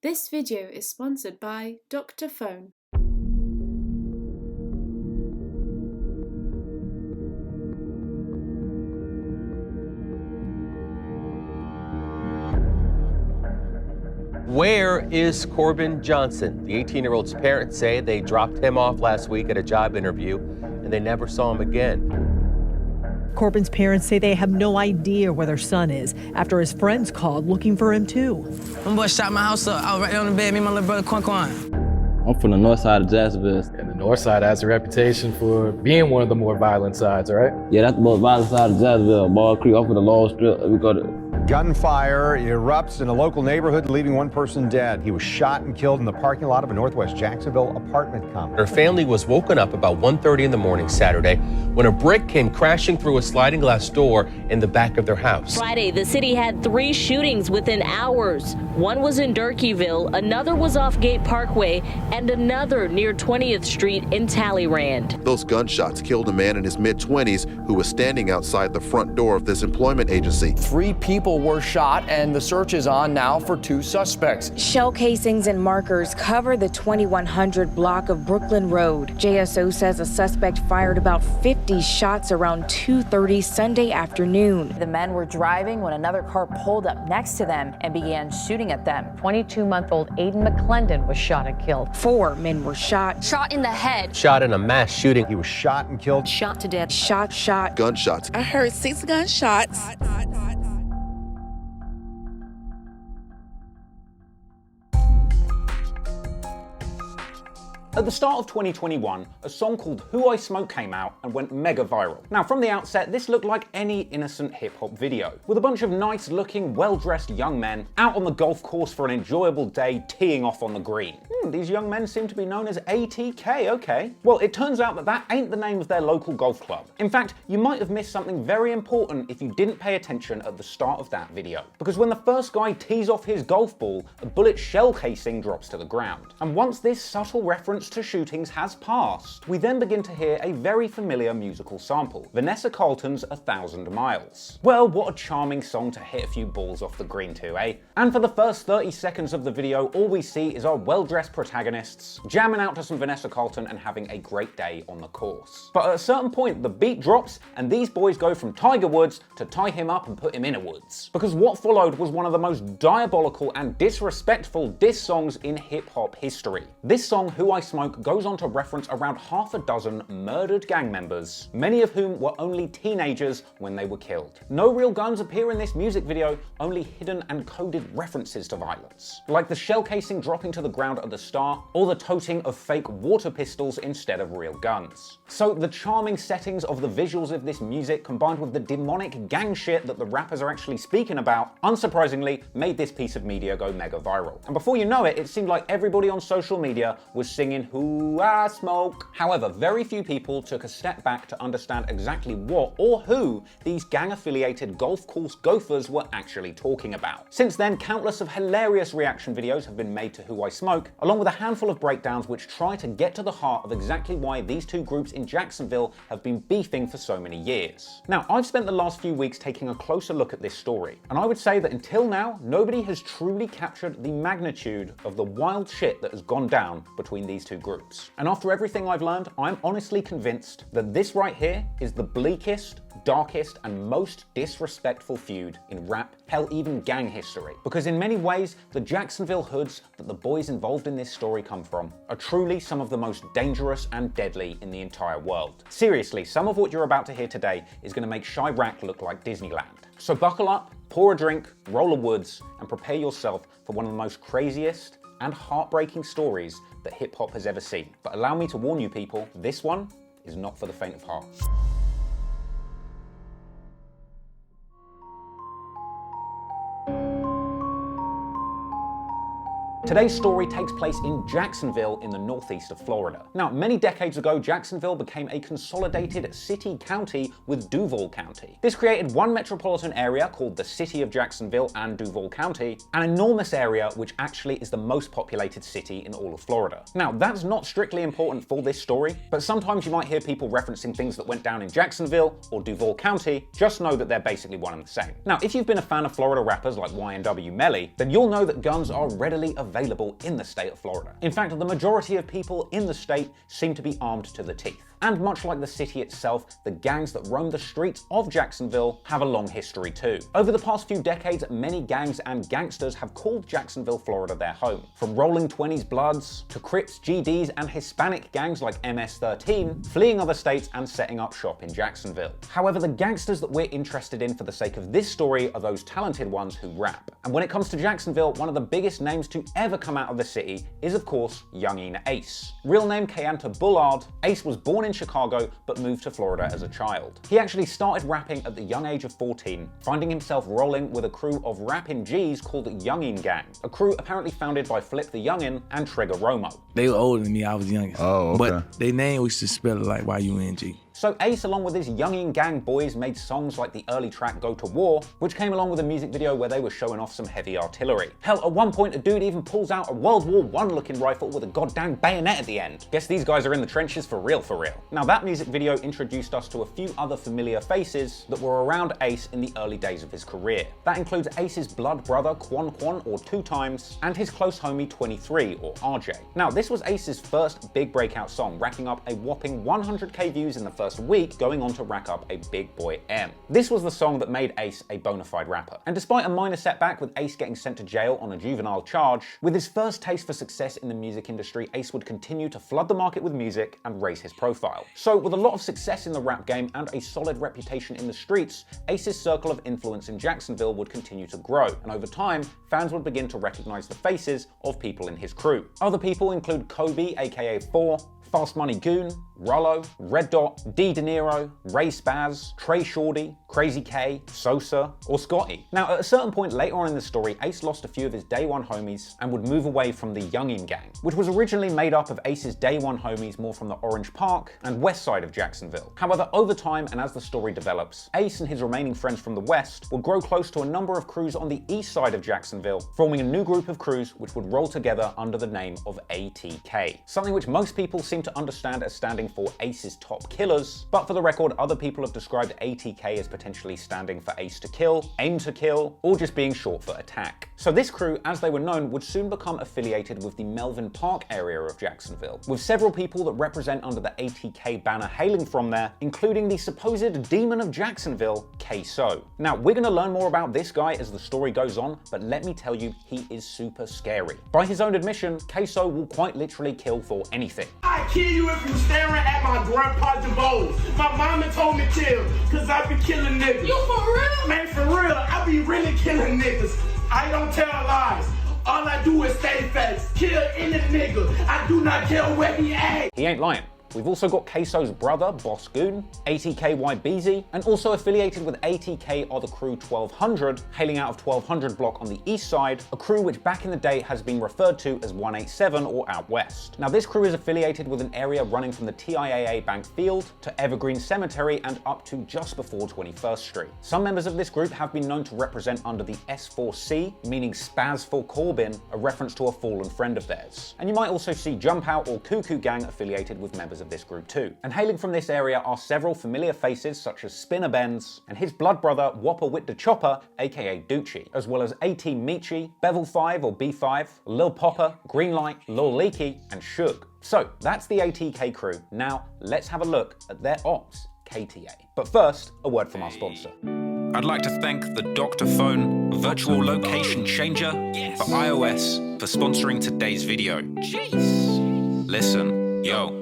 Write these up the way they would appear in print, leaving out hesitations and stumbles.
This video is sponsored by Dr. Phone. Where is Corbin Johnson? The 18-year-old's parents say they dropped him off last week at a job interview and they never saw him again. Corbin's parents say they have no idea where their son is after his friends called looking for him too. Them boys shot my house up. I was right there on the bed, me and my little brother Quan. I'm from the north side of Jacksonville. And the north side has a reputation for being one of the more violent sides, right? Yeah, that's the most violent side of Jacksonville. Ball Creek, off of the long strip. We got it. Gunfire erupts in a local neighborhood, leaving one person dead. He was shot and killed in the parking lot of a northwest Jacksonville apartment complex. Her family was woken up about 1:30 in the morning Saturday when a brick came crashing through a sliding glass door in the back of their house. Friday, the city had 3 shootings within hours. One was in Durkeeville, another was off Gate Parkway, and another near 20th Street in Talleyrand. Those gunshots killed a man in his mid-20s who was standing outside the front door of this employment agency. 3 people were shot, and the search is on now for 2 suspects. Shell casings and markers cover the 2100 block of Brooklyn Road. JSO says a suspect fired about 50 shots around 2:30 Sunday afternoon. The men were driving when another car pulled up next to them and began shooting at them. 22-month-old Aiden McClendon was shot and killed. 4 men were shot. Shot in the head. Shot in a mass shooting. He was shot and killed. Shot to death. Shot. Gunshots. I heard 6 gunshots. At the start of 2021, a song called Who I Smoke came out and went mega viral. Now, from the outset, this looked like any innocent hip-hop video, with a bunch of nice-looking, well-dressed young men out on the golf course for an enjoyable day teeing off on the green. These young men seem to be known as ATK, okay. Well, it turns out that that ain't the name of their local golf club. In fact, you might have missed something very important if you didn't pay attention at the start of that video. Because when the first guy tees off his golf ball, a bullet shell casing drops to the ground. And once this subtle reference to shootings has passed, we then begin to hear a very familiar musical sample, Vanessa Carlton's 1,000 Miles. Well, what a charming song to hit a few balls off the green to, eh? And for the first 30 seconds of the video, all we see is our well-dressed protagonists jamming out to some Vanessa Carlton and having a great day on the course. But at a certain point, the beat drops and these boys go from Tiger Woods to tie him up and put him in a woods. Because what followed was one of the most diabolical and disrespectful diss songs in hip-hop history. This song, Who I Smoke, goes on to reference around half a dozen murdered gang members, many of whom were only teenagers when they were killed. No real guns appear in this music video, only hidden and coded references to violence, like the shell casing dropping to the ground at the start, or the toting of fake water pistols instead of real guns. So the charming settings of the visuals of this music, combined with the demonic gang shit that the rappers are actually speaking about, unsurprisingly made this piece of media go mega viral. And before you know it, it seemed like everybody on social media was singing Who I Smoke. However, very few people took a step back to understand exactly what or who these gang-affiliated golf course gophers were actually talking about. Since then, countless of hilarious reaction videos have been made to Who I Smoke, along with a handful of breakdowns which try to get to the heart of exactly why these two groups in Jacksonville have been beefing for so many years. Now, I've spent the last few weeks taking a closer look at this story, and I would say that until now, nobody has truly captured the magnitude of the wild shit that has gone down between these two groups. And after everything I've learned, I'm honestly convinced that this right here is the bleakest, darkest, and most disrespectful feud in rap, hell, even gang history. Because in many ways, the Jacksonville hoods that the boys involved in this story come from are truly some of the most dangerous and deadly in the entire world. Seriously, some of what you're about to hear today is going to make Chirac look like Disneyland. So buckle up, pour a drink, roll a woods, and prepare yourself for one of the most craziest and heartbreaking stories that hip-hop has ever seen. But allow me to warn you people, this one is not for the faint of heart. Today's story takes place in Jacksonville in the northeast of Florida. Now, many decades ago, Jacksonville became a consolidated city-county with Duval County. This created one metropolitan area called the City of Jacksonville and Duval County, an enormous area which actually is the most populated city in all of Florida. Now, that's not strictly important for this story, but sometimes you might hear people referencing things that went down in Jacksonville or Duval County. Just know that they're basically one and the same. Now, if you've been a fan of Florida rappers like YNW Melly, then you'll know that guns are readily available available in the state of Florida. In fact, the majority of people in the state seem to be armed to the teeth. And much like the city itself, the gangs that roam the streets of Jacksonville have a long history too. Over the past few decades, many gangs and gangsters have called Jacksonville, Florida their home. From Rolling 20s Bloods to Crips, GDs, and Hispanic gangs like MS-13, fleeing other states and setting up shop in Jacksonville. However, the gangsters that we're interested in for the sake of this story are those talented ones who rap. And when it comes to Jacksonville, one of the biggest names to ever come out of the city is of course Youngin Ace. Real name Kayanta Bullard, Ace was born in Chicago but moved to Florida as a child. He actually started rapping at the young age of 14, finding himself rolling with a crew of rapping G's called Youngin Gang, a crew apparently founded by Flip the Youngin and Trigger Romo. They were older than me, I was youngest. Oh, okay. But their name was just spelled like Y-U-N-G. So Ace, along with his Youngin Gang boys, made songs like the early track Go to War, which came along with a music video where they were showing off some heavy artillery. Hell, at one point a dude even pulls out a World War I looking rifle with a goddamn bayonet at the end. Guess these guys are in the trenches for real for real. Now that music video introduced us to a few other familiar faces that were around Ace in the early days of his career. That includes Ace's blood brother Quan Quan, or 2 Times, and his close homie 23, or RJ. Now this was Ace's first big breakout song, racking up a whopping 100k views in the first week, going on to rack up a Big Boy M. This was the song that made Ace a bona fide rapper. And despite a minor setback with Ace getting sent to jail on a juvenile charge, with his first taste for success in the music industry, Ace would continue to flood the market with music and raise his profile. So with a lot of success in the rap game and a solid reputation in the streets, Ace's circle of influence in Jacksonville would continue to grow, and over time, fans would begin to recognize the faces of people in his crew. Other people include Kobe, aka 4, Fast Money Goon, Ralo, Red Dot, D De Niro, Ray Spazz, Trey Shorty, Crazy K, Sosa, or Scotty. Now at a certain point later on in the story, Ace lost a few of his day one homies and would move away from the Youngin Gang, which was originally made up of Ace's day one homies more from the Orange Park and west side of Jacksonville. However, over time and as the story develops, Ace and his remaining friends from the west would grow close to a number of crews on the east side of Jacksonville, forming a new group of crews which would roll together under the name of ATK, something which most people seem to understand as standing for Ace's Top Killers, but for the record, other people have described ATK as potentially standing for Ace to Kill, Aim to Kill, or just being short for attack. So this crew, as they were known, would soon become affiliated with the Melvin Park area of Jacksonville, with several people that represent under the ATK banner hailing from there, including the supposed demon of Jacksonville, KSoo. Now, we're going to learn more about this guy as the story goes on, but let me tell you, he is super scary. By his own admission, KSoo will quite literally kill for anything. I kill you if you staring at my grandpa's bowls. My mama told me kill, cause I be killing niggas. You for real? Man, for real, I be really killing niggas. I don't tell lies. All I do is stay facts. Kill any nigga. I do not care where he at. He ain't lying. We've also got KSoo's brother, Boss Goon, ATKYBZ, and also affiliated with ATK are the crew 1200, hailing out of 1200 block on the east side, a crew which back in the day has been referred to as 187 or Out West. Now this crew is affiliated with an area running from the TIAA Bank Field to Evergreen Cemetery and up to just before 21st Street. Some members of this group have been known to represent under the S4C, meaning Spaz for Corbin, a reference to a fallen friend of theirs. And you might also see Jump Out or Cuckoo Gang affiliated with members of this group too. And hailing from this area are several familiar faces such as Spinner Benz and his blood brother Whopper Wit the Chopper, aka Doochie, as well as A-Team Meechy, Bevel 5 or B5, Lil Popper, Greenlight, Lul Leeke, and Suge. So that's the ATK crew. Now let's have a look at their ops, KTA. But first, a word from our sponsor. I'd like to thank the Dr. Phone Virtual Location Changer for iOS for sponsoring today's video. Jeez. Listen, yo.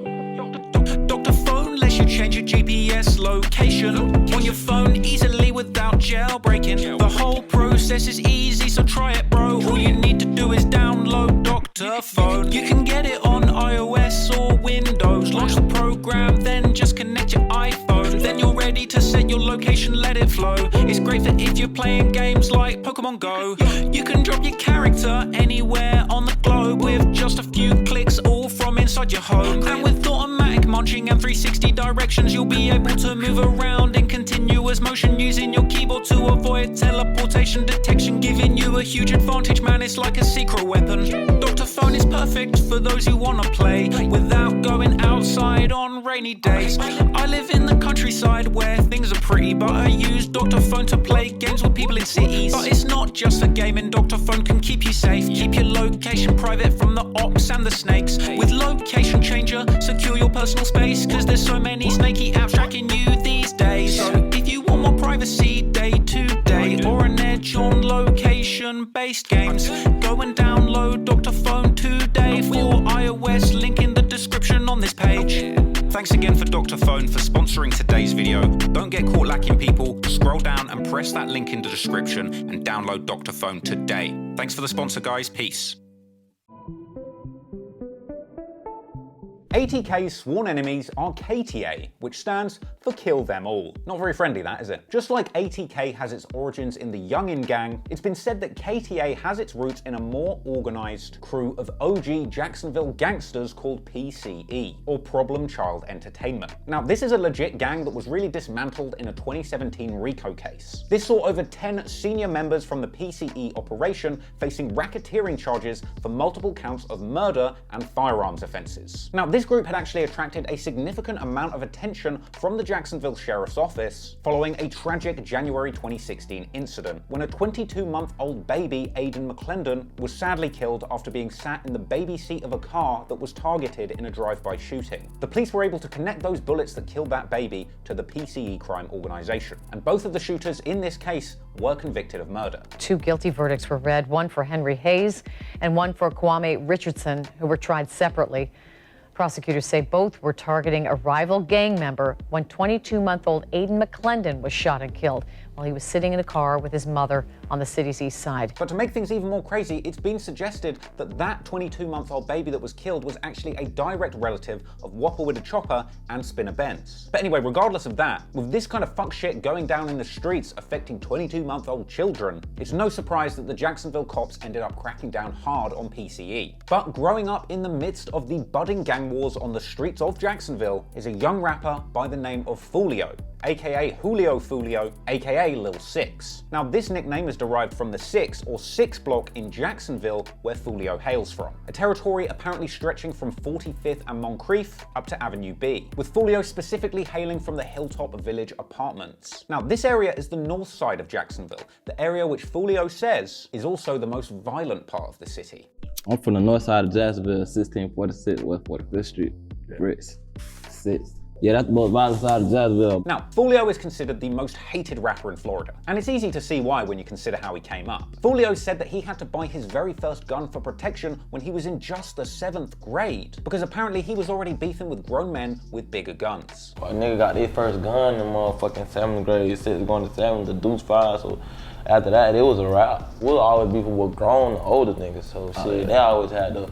Dr. Phone lets you change your GPS location on your phone easily without jailbreaking. The whole process is easy, so try it, bro. All you need to do is download Dr. Phone. You can get it on iOS or Windows. Launch the program, then just connect your iPhone. Then you're ready to set your location, let it flow. It's great for if you're playing games like Pokemon Go. You can drop your character anywhere on the globe with just a few clicks, all from inside your home. And with automatic munching and 360 directions, you'll be able to move around in continuous motion using your keyboard to avoid teleportation detection, giving you a huge advantage, man. It's like a secret weapon. Dr. Phone is perfect for those who wanna play without going outside ride on rainy days. I live in the countryside where things are pretty, but I use Dr. Phone to play games with people in cities. But it's not just a game, and Dr. Phone can keep you safe. Keep your location private from the ops and the snakes. With Location Changer, secure your personal space, cause there's so many snaky apps tracking you these days. So if you want more privacy day to day, or an edge on location-based games, go and download Dr. Phone today for iOS, link in the description on this page. Thanks again for Dr. Phone for sponsoring today's video. Don't get caught lacking, people. Scroll down and press that link in the description and download Dr. Phone today. Thanks for the sponsor, guys. Peace. ATK's sworn enemies are KTA, which stands for Kill Them All. Not very friendly, that, is it? Just like ATK has its origins in the Youngin gang, it's been said that KTA has its roots in a more organized crew of OG Jacksonville gangsters called PCE, or Problem Child Entertainment. Now, this is a legit gang that was really dismantled in a 2017 RICO case. This saw over 10 senior members from the PCE operation facing racketeering charges for multiple counts of murder and firearms offenses. Now, this group had actually attracted a significant amount of attention from the Jacksonville Sheriff's Office following a tragic January 2016 incident when a 22-month-old baby, Aiden McClendon, was sadly killed after being sat in the baby seat of a car that was targeted in a drive-by shooting. The police were able to connect those bullets that killed that baby to the PCE crime organization, and both of the shooters in this case were convicted of murder. 2 guilty verdicts were read, one for Henry Hayes and one for Kwame Richardson, who were tried separately. Prosecutors say both were targeting a rival gang member when 22-month-old Aiden McClendon was shot and killed while he was sitting in a car with his mother on the city's east side. But to make things even more crazy, it's been suggested that that 22-month-old baby that was killed was actually a direct relative of Whopper with a Chopper and Spinner Benz. But anyway, regardless of that, with this kind of fuck shit going down in the streets affecting 22-month-old children, it's no surprise that the Jacksonville cops ended up cracking down hard on PCE. But growing up in the midst of the budding gang wars on the streets of Jacksonville is a young rapper by the name of Foolio, aka Julio Foolio, aka Lil Six. Now, this nickname is derived from the 6 or 6 block in Jacksonville where Foolio hails from, a territory apparently stretching from 45th and Moncrief up to Avenue B, with Foolio specifically hailing from the Hilltop Village Apartments. Now, this area is the north side of Jacksonville, the area which Foolio says is also the most violent part of the city. I'm from the north side of Jacksonville, 1646 West 45th Street, Bricks, 6. Yeah, that's the most violent side of Jacksonville. Now, Foolio is considered the most hated rapper in Florida, and it's easy to see why when you consider how he came up. Foolio said that he had to buy his very first gun for protection when he was in just the 7th grade, because apparently he was already beefing with grown men with bigger guns. A nigga got his first gun in motherfucking 7th grade, 6 going to 7, the Deuce 5, so after that, it was a wrap. We'll always beefing with grown, older niggas, so shit, they always had the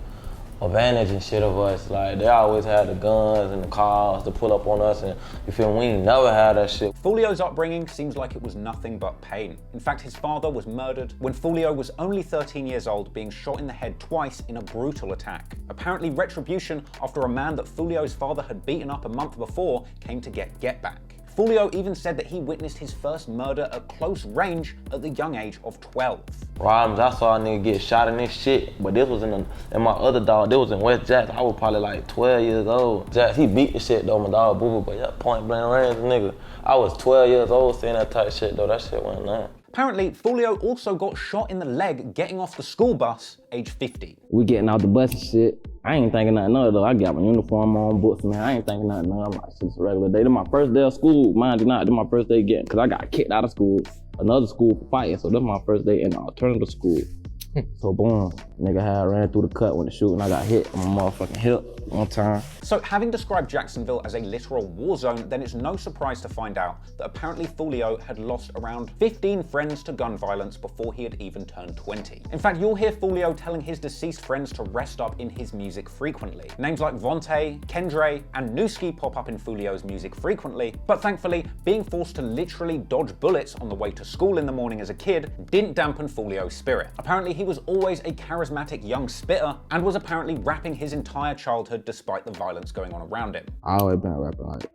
advantage and shit of us. Like, they always had the guns and the cars to pull up on us, and you feel me? We ain't never had that shit. Foolio's upbringing seems like it was nothing but pain. In fact, his father was murdered when Foolio was only 13 years old, being shot in the head twice in a brutal attack. Apparently retribution after a man that Foolio's father had beaten up a month before came to get back. Foolio even said that he witnessed his first murder at close range at the young age of 12. Problems, I saw a nigga get shot in this shit, but this was in my other dog, this was in West Jackson. I was probably like 12 years old. Jax, he beat the shit though, my dog Boo Boo, but yeah, point blank range, nigga. I was 12 years old saying that type shit though, that shit went nuts. Apparently, Foolio also got shot in the leg getting off the school bus, age 50. We getting out the bus and shit. I ain't thinking nothing of it though. I got my uniform on, books, man. I ain't thinking nothing of it. I'm like, it's a regular day. This my first day of school. Mind you not, this my first day getting, cause I got kicked out of school, another school for fighting. So this my first day in the alternative school. So boom, nigga ran through the cut when the shooting. I got hit on my motherfucking hip one time. So having described Jacksonville as a literal war zone, then it's no surprise to find out that apparently Foolio had lost around 15 friends to gun violence before he had even turned 20. In fact, you'll hear Foolio telling his deceased friends to rest up in his music frequently. Names like Vontae, Kendre, and Newski pop up in Foolio's music frequently, but thankfully, being forced to literally dodge bullets on the way to school in the morning as a kid didn't dampen Foolio's spirit. Apparently, he was always a charismatic young spitter and was apparently rapping his entire childhood despite the violence going on around him. I always been a rapper, like,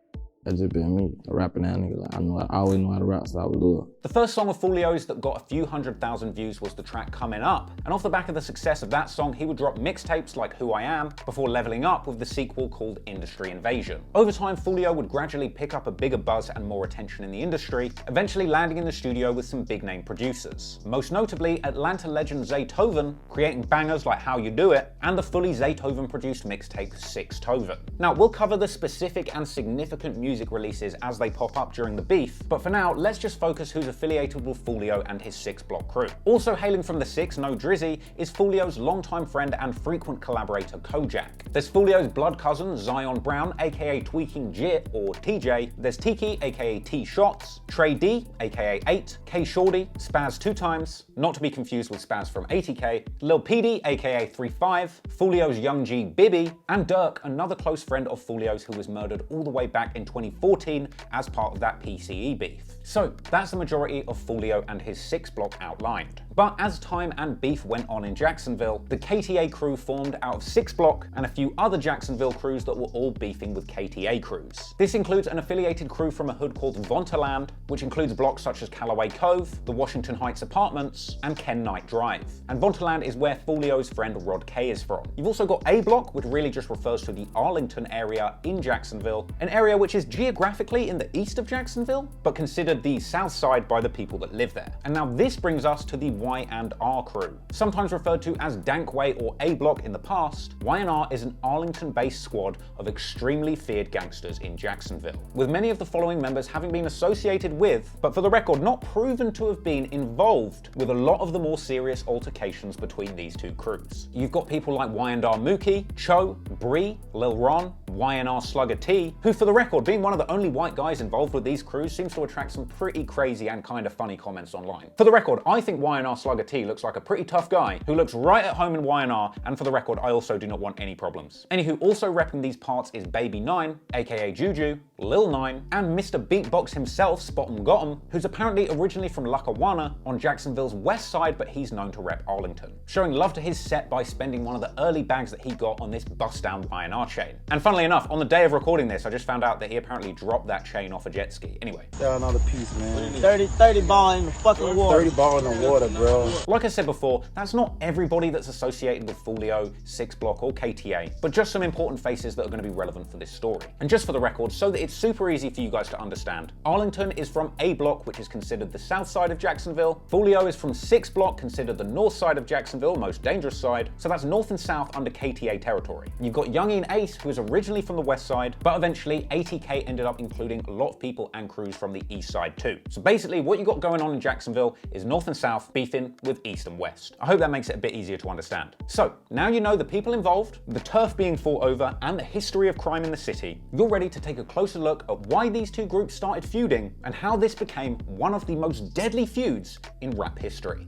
That's just been me, a rapping that nigga. Like, I always know how to rap, so I would do it. The first song of Foolio's that got a few 100,000 views was the track Coming Up, and off the back of the success of that song, he would drop mixtapes like Who I Am before leveling up with the sequel called Industry Invasion. Over time, Foolio would gradually pick up a bigger buzz and more attention in the industry, eventually landing in the studio with some big name producers. Most notably, Atlanta legend Zaytoven, creating bangers like How You Do It, and the fully Zaytoven produced mixtape 6 Toven. Now, we'll cover the specific and significant music releases as they pop up during the beef, but for now, let's just focus who's affiliated with Foolio and his 6 Block crew. Also hailing from the 6, no Drizzy, is Foolio's longtime friend and frequent collaborator Kojak. There's Foolio's blood cousin Zion Brown, aka Tweaking Jit or TJ. There's Teki, aka T Shots, Trey D, aka 8, K Shorty, Spazz2x, not to be confused with Spazz from ATK, Lil Petey, aka 35, Foolio's young G Bibby, and Dirk, another close friend of Foolio's who was murdered all the way back in 2014 as part of that PCE beef. So that's the majority of Foolio and his 6 Block outlined. But as time and beef went on in Jacksonville, the KTA crew formed out of 6 Block and a few other Jacksonville crews that were all beefing with KTA crews. This includes an affiliated crew from a hood called Vontaland, which includes blocks such as Callaway Cove, the Washington Heights Apartments, and Ken Knight Drive. And Vontaland is where Foolio's friend Rod K is from. You've also got A Block, which really just refers to the Arlington area in Jacksonville, an area which is geographically in the east of Jacksonville, but considered the south side by the people that live there. And now this brings us to the Y&R crew. Sometimes referred to as Dankway or A Block in the past, Y&R is an Arlington-based squad of extremely feared gangsters in Jacksonville, with many of the following members having been associated with, but for the record not proven to have been involved with a lot of the more serious altercations between these two crews. You've got people like Y&R Mookie, Cho, Bree, Lil Ron, Y&R Slugger T, who for the record, being one of the only white guys involved with these crews, seems to attract some pretty crazy and kind of funny comments online. For the record, I think Y&R Slugger T looks like a pretty tough guy who looks right at home in Y&R, and for the record, I also do not want any problems. Anywho, also repping these parts is Baby 9, aka Juju, Lil 9, and Mr. Beatbox himself, Spot'em Got'em, who's apparently originally from Lackawanna on Jacksonville's west side, but he's known to rep Arlington, showing love to his set by spending one of the early bags that he got on this bust-down Y&R chain. And funnily enough, on the day of recording this, I just found out that he apparently dropped that chain off a jet ski. Anyway. Got another piece, man. 30 ball in the fucking water. 30 ball in the water, bro. Like I said before, that's not everybody that's associated with Foolio, 6 Block, or KTA, but just some important faces that are going to be relevant for this story. And just for the record, so that it's super easy for you guys to understand, Arlington is from A Block, which is considered the south side of Jacksonville. Foolio is from 6 Block, considered the north side of Jacksonville, most dangerous side, so that's north and south under KTA territory. You've got Youngin Ace, who is originally from the west side, but eventually ATK ended up including a lot of people and crews from the east side too. So basically what you got going on in Jacksonville is north and south beefing with east and west. I hope that makes it a bit easier to understand. So now you know the people involved, the turf being fought over, and the history of crime in the city, you're ready to take a closer look at why these two groups started feuding and how this became one of the most deadly feuds in rap history.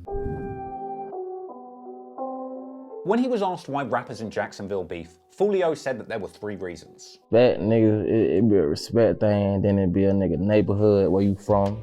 When he was asked why rappers in Jacksonville beef, Foolio said that there were 3 reasons. Respect, niggas, it be a respect thing, then it be a nigga neighborhood where you from.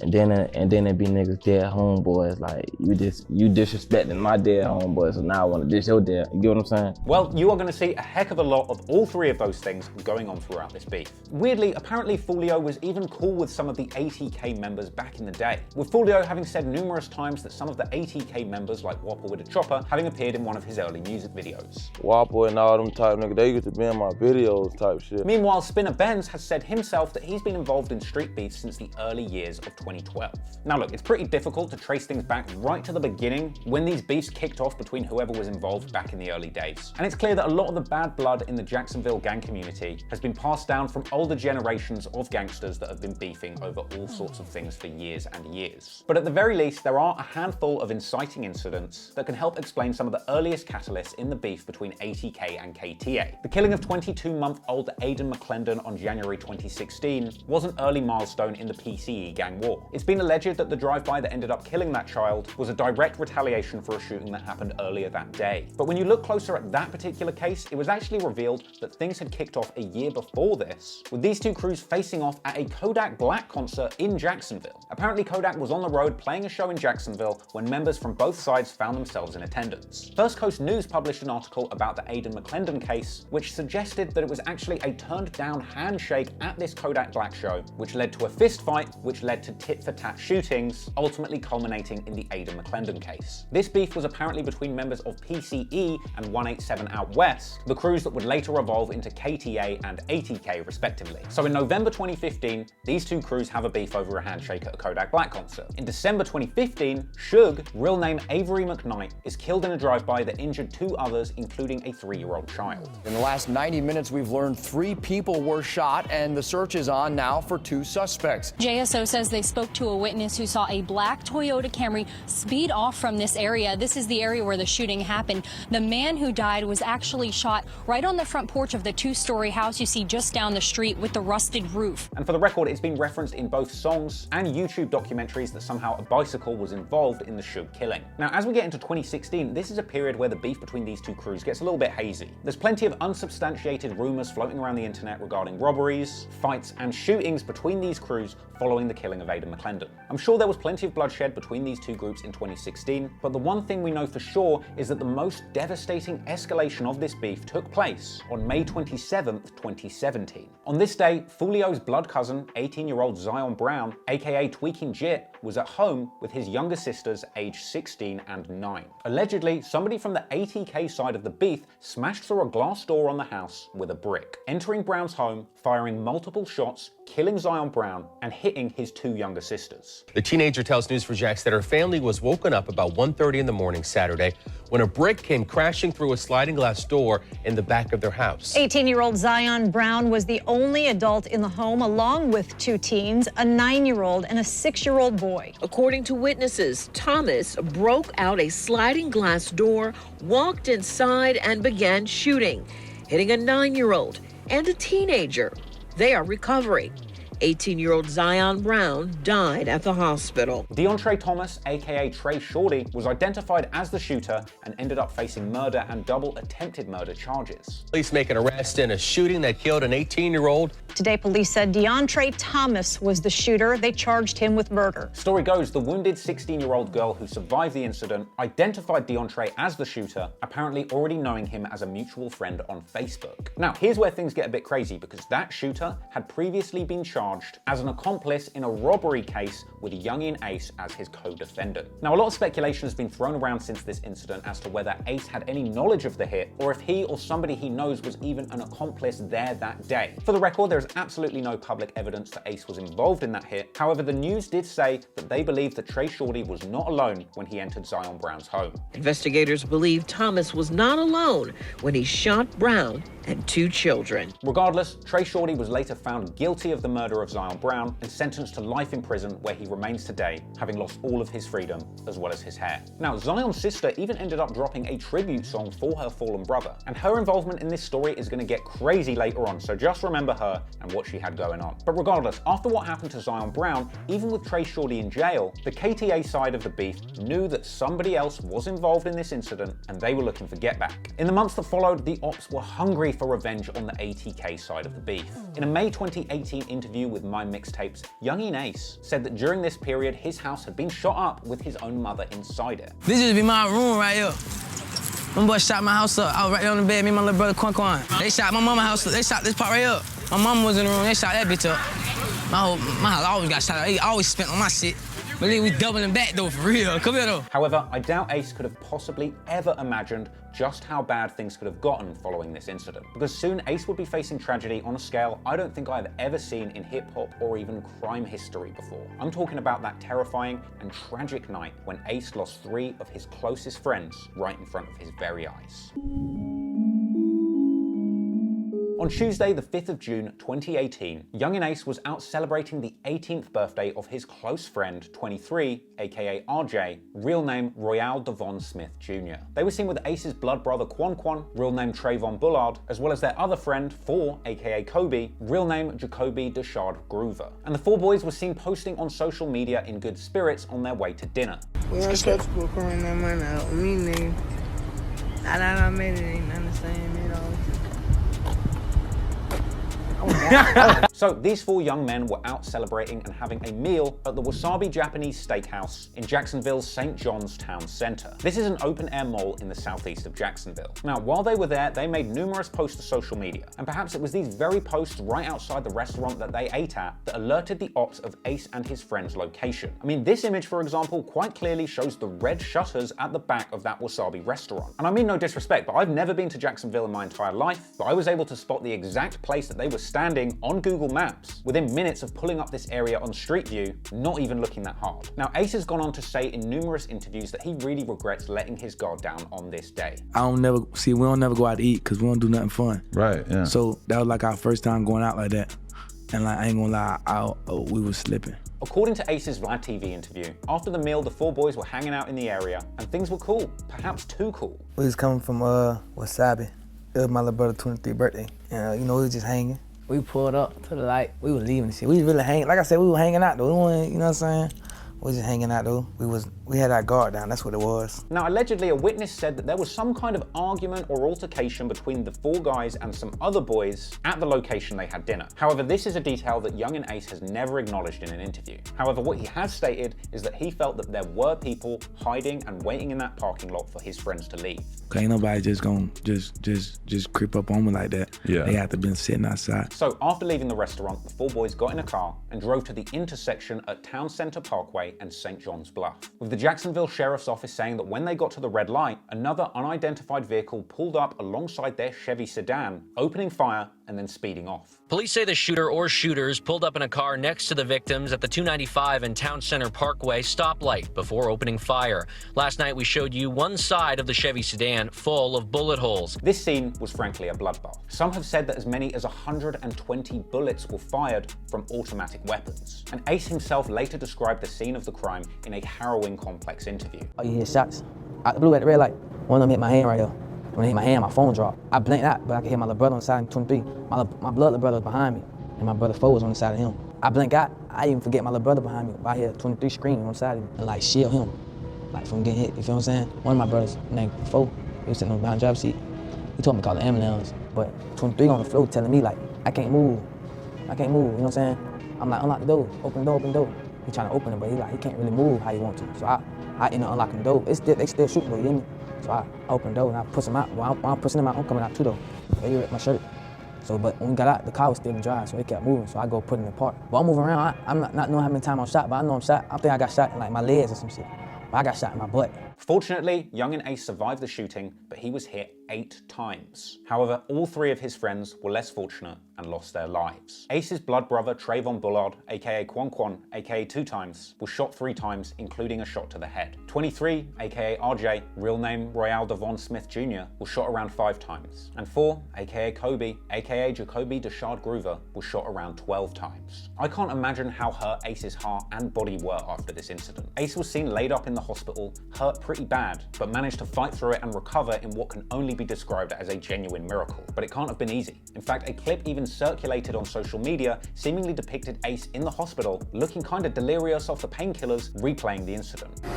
And then it be niggas dead homeboys, like you disrespecting my dead homeboys, so now I wanna diss your dad, you get what I'm saying? Well, you are gonna see a heck of a lot of all 3 of those things going on throughout this beef. Weirdly, apparently Foolio was even cool with some of the ATK members back in the day, with Foolio having said numerous times that some of the ATK members, like Whopper with a Chopper, having appeared in one of his early music videos. Whopper and all them type niggas, they used to be in my videos type shit. Meanwhile, Spinner Benz has said himself that he's been involved in street beefs since the early years of 2012. Now look, it's pretty difficult to trace things back right to the beginning when these beefs kicked off between whoever was involved back in the early days. And it's clear that a lot of the bad blood in the Jacksonville gang community has been passed down from older generations of gangsters that have been beefing over all sorts of things for years and years. But at the very least, there are a handful of inciting incidents that can help explain some of the earliest catalysts in the beef between ATK and KTA. The killing of 22-month-old Aiden McClendon on January 2016 was an early milestone in the PCE gang war. before. It's been alleged that the drive-by that ended up killing that child was a direct retaliation for a shooting that happened earlier that day. But when you look closer at that particular case, it was actually revealed that things had kicked off a year before this, with these two crews facing off at a Kodak Black concert in Jacksonville. Apparently Kodak was on the road playing a show in Jacksonville when members from both sides found themselves in attendance. First Coast News published an article about the Aiden McClendon case, which suggested that it was actually a turned-down handshake at this Kodak Black show, which led to a fist fight, which led to tit-for-tat shootings, ultimately culminating in the Aiden McClendon case. This beef was apparently between members of PCE and 187 Out West, the crews that would later evolve into KTA and ATK respectively. So in November 2015, these two crews have a beef over a handshake at a Kodak Black concert. In December 2015, Suge, real name Avery McKnight, is killed in a drive-by that injured two others, including a 3-year-old child. In the last 90 minutes, we've learned 3 people were shot, and the search is on now for 2 suspects. JSO says they spoke to a witness who saw a black Toyota Camry speed off from this area. This is the area where the shooting happened. The man who died was actually shot right on the front porch of the 2-story house you see just down the street with the rusted roof. And for the record, it's been referenced in both songs and YouTube documentaries that somehow a bicycle was involved in the Suge killing. Now, as we get into 2016, this is a period where the beef between these two crews gets a little bit hazy. There's plenty of unsubstantiated rumors floating around the internet regarding robberies, fights, and shootings between these crews following the killing of Aiden McClendon. I'm sure there was plenty of bloodshed between these two groups in 2016, but the one thing we know for sure is that the most devastating escalation of this beef took place on May 27th, 2017. On this day, Foolio's blood cousin, 18-year-old Zion Brown, aka Tweaking Jit, was at home with his younger sisters aged 16 and 9. Allegedly, somebody from the ATK side of the beef smashed through a glass door on the house with a brick, entering Brown's home, firing multiple shots, killing Zion Brown, and hitting his 2 younger sisters. The teenager tells News4Jax that her family was woken up about 1:30 in the morning Saturday when a brick came crashing through a sliding glass door in the back of their house. 18-year-old Zion Brown was the only adult in the home, along with 2 teens, a 9-year-old and a 6-year-old boy. According to witnesses, Thomas broke out a sliding glass door, walked inside, and began shooting, hitting a 9-year-old and a teenager. They are recovering. 18-year-old Zion Brown died at the hospital. DeAndre Thomas, aka Trey Shorty, was identified as the shooter and ended up facing murder and double attempted murder charges. Police make an arrest in a shooting that killed an 18-year-old. Today, police said DeAndre Thomas was the shooter. They charged him with murder. Story goes, the wounded 16-year-old girl who survived the incident identified DeAndre as the shooter, apparently already knowing him as a mutual friend on Facebook. Now, here's where things get a bit crazy, because that shooter had previously been charged as an accomplice in a robbery case with youngin' Ace as his co-defendant. Now, a lot of speculation has been thrown around since this incident as to whether Ace had any knowledge of the hit, or if he or somebody he knows was even an accomplice there that day. For the record, there is absolutely no public evidence that Ace was involved in that hit. However, the news did say that they believe that Trey Shorty was not alone when he entered Zion Brown's home. Investigators believe Thomas was not alone when he shot Brown and 2 children. Regardless, Trey Shorty was later found guilty of the murder of Zion Brown and sentenced to life in prison, where he remains today, having lost all of his freedom as well as his hair. Now, Zion's sister even ended up dropping a tribute song for her fallen brother, and her involvement in this story is going to get crazy later on, so just remember her and what she had going on. But regardless, after what happened to Zion Brown, even with Trey Shorty in jail, the KTA side of the beef knew that somebody else was involved in this incident, and they were looking for get back. In the months that followed, the ops were hungry for revenge on the ATK side of the beef. In a May 2018 interview with My Mixtapes, youngin' Ace said that during this period, his house had been shot up with his own mother inside it. This just be my room right here. Them boys shot my house up. I was right there on the bed, me and my little brother Quan. They shot my mama's house up. They shot this part right up. My mama was in the room. They shot that bitch up. My house always got shot up. They always spent on my shit. But then we doubling back though, for real. Come here though. However, I doubt Ace could have possibly ever imagined just how bad things could have gotten following this incident. Because soon Ace would be facing tragedy on a scale I don't think I've ever seen in hip-hop or even crime history before. I'm talking about that terrifying and tragic night when Ace lost 3 of his closest friends right in front of his very eyes. On Tuesday, the 5th of June, 2018, Youngin Ace was out celebrating the 18th birthday of his close friend, 23, aka RJ, real name Royale Devon Smith Jr. They were seen with Ace's blood brother Quan, real name Trayvon Bullard, as well as their other friend, 4, aka Kobe, real name Jacoby Deshard Groover. And the four boys were seen posting on social media in good spirits on their way to dinner. We on church book running that money out with me, nigga. I made it, ain't nothing the same at all. So these four young men were out celebrating and having a meal at the Wasabi Japanese Steakhouse in Jacksonville's St. John's Town Center. This is an open-air mall in the southeast of Jacksonville. Now, while they were there, they made numerous posts to social media, and perhaps it was these very posts right outside the restaurant that they ate at that alerted the ops of Ace and his friend's location. I mean, this image, for example, quite clearly shows the red shutters at the back of that Wasabi restaurant. And I mean no disrespect, but I've never been to Jacksonville in my entire life, but I was able to spot the exact place that they were standing on Google Maps within minutes of pulling up this area on Street View, not even looking that hard. Now, Ace has gone on to say in numerous interviews that he really regrets letting his guard down on this day. We don't never go out to eat because we don't do nothing fun. Right, yeah. So that was like our first time going out like that. And like, I ain't gonna lie, we was slipping. According to Ace's Vlad TV interview, after the meal, the four boys were hanging out in the area and things were cool, perhaps too cool. We was coming from Wasabi. It was my little brother's 23rd birthday. And we was just hanging. We pulled up to the light. We were leaving and shit. We was really hanging. Like I said, we were hanging out though. We weren't, you know what I'm saying? We was just hanging out though. We had our guard down, that's what it was. Now, allegedly, a witness said that there was some kind of argument or altercation between the four guys and some other boys at the location they had dinner. However, this is a detail that Youngin Ace has never acknowledged in an interview. However, what he has stated is that he felt that there were people hiding and waiting in that parking lot for his friends to leave. Ain't nobody just gonna just creep up on me like that. Yeah. They have to been sitting outside. So after leaving the restaurant, the four boys got in a car and drove to the intersection at Town Center Parkway and St. John's Bluff, with the Jacksonville Sheriff's Office saying that when they got to the red light, another unidentified vehicle pulled up alongside their Chevy sedan, opening fire and then speeding off. Police say the shooter or shooters pulled up in a car next to the victims at the 295 and Town Center Parkway stoplight before opening fire. Last night we showed you one side of the Chevy sedan full of bullet holes. This scene was frankly a bloodbath. Some have said that as many as 120 bullets were fired from automatic weapons. And Ace himself later described the scene of the crime in a harrowing, complex interview. Oh, you hear shots out the blue at the red light. One of them hit my hand right here. When it hit my hand, my phone dropped. I blinked out, but I could hear my little brother on the side of 23. My blood little brother was behind me, and my brother 4 was on the side of him. I blinked out. I even forget my little brother behind me. But I hear 23 screaming on the side of me and like shield him, like from getting hit. You feel what I'm saying? One of my brothers, named 4, he was sitting on the behind driver's seat. He told me to call the ambulance, but 23 on the floor telling me like, I can't move. You know what I'm saying? I'm like, unlock the door, open the door, open the door. He trying to open it, but he can't really move how he want to. So I end up unlocking the door. They still shooting though, you hear me? So I opened the door and I push him out. While I'm pushing him out, I'm coming out too though. So he ripped my shirt. So, but when we got out, the car was still in drive, so it kept moving. So I go put it in the park. But I'm moving around. I'm not knowing how many times I'm shot, but I know I'm shot. I think I got shot in like my legs or some shit. But I got shot in my butt. Fortunately, Youngin Ace survived the shooting, but he was hit 8 times. However, all 3 of his friends were less fortunate and lost their lives. Ace's blood brother, Trayvon Bullard, aka Quan, aka 2 times, was shot 3 times, including a shot to the head. 23, aka RJ, real name Royale Devon Smith Jr., was shot around 5 times. And 4, aka Kobe, aka Jacoby Deshard Groover, was shot around 12 times. I can't imagine how hurt Ace's heart and body were after this incident. Ace was seen laid up in the hospital, hurt pretty bad, but managed to fight through it and recover in what can only be described as a genuine miracle. But it can't have been easy. In fact, a clip even circulated on social media seemingly depicted Ace in the hospital, looking kind of delirious off the painkillers, replaying the incident. I'm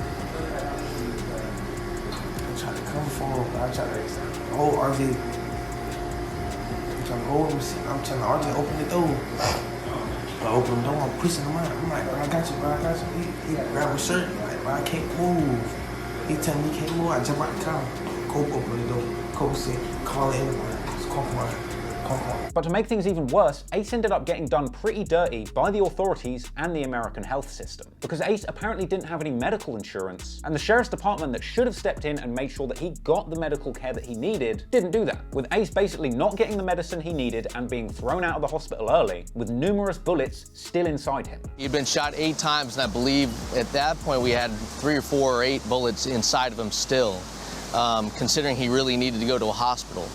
trying to come forward, but I'm trying to hold RJ. I'm trying to hold him, I'm trying to RJ open the door. I open the door, I'm pushing him out. I'm like, bro, I got you, bro, I got you. He grabbed my shirt, I'm like, bro, I can't move. He tell me he can't move, I jump out the car. Cope opened the door. Cope said, call it in. It's compromise. But to make things even worse, Ace ended up getting done pretty dirty by the authorities and the American health system. Because Ace apparently didn't have any medical insurance, and the sheriff's department that should have stepped in and made sure that he got the medical care that he needed didn't do that, with Ace basically not getting the medicine he needed and being thrown out of the hospital early, with numerous bullets still inside him. He'd been shot 8 times, and I believe at that point we had 3 or 4 or 8 bullets inside of him still, considering he really needed to go to a hospital.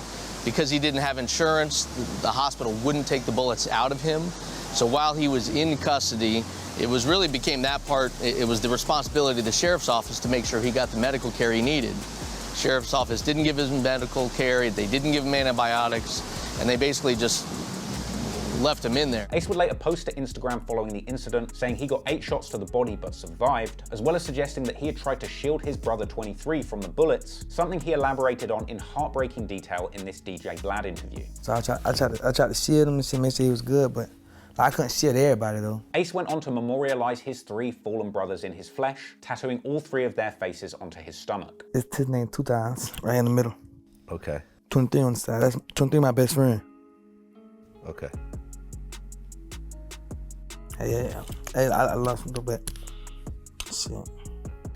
Because he didn't have insurance, the hospital wouldn't take the bullets out of him. So while he was in custody, it was really became that part, it was the responsibility of the sheriff's office to make sure he got the medical care he needed. Sheriff's office didn't give him medical care, they didn't give him antibiotics, and they basically just left him in there. Ace would later post to Instagram following the incident, saying he got 8 shots to the body but survived, as well as suggesting that he had tried to shield his brother 23 from the bullets, something he elaborated on in heartbreaking detail in this DJ Vlad interview. So I tried to shield him and make sure he was good, but I couldn't shield everybody though. Ace went on to memorialize his 3 fallen brothers in his flesh, tattooing all 3 of their faces onto his stomach. It's his name 2 times, right in the middle. Okay. 23 on the side. That's 23 my best friend. Okay. Yeah. Hey, I lost him a little bit. Shit.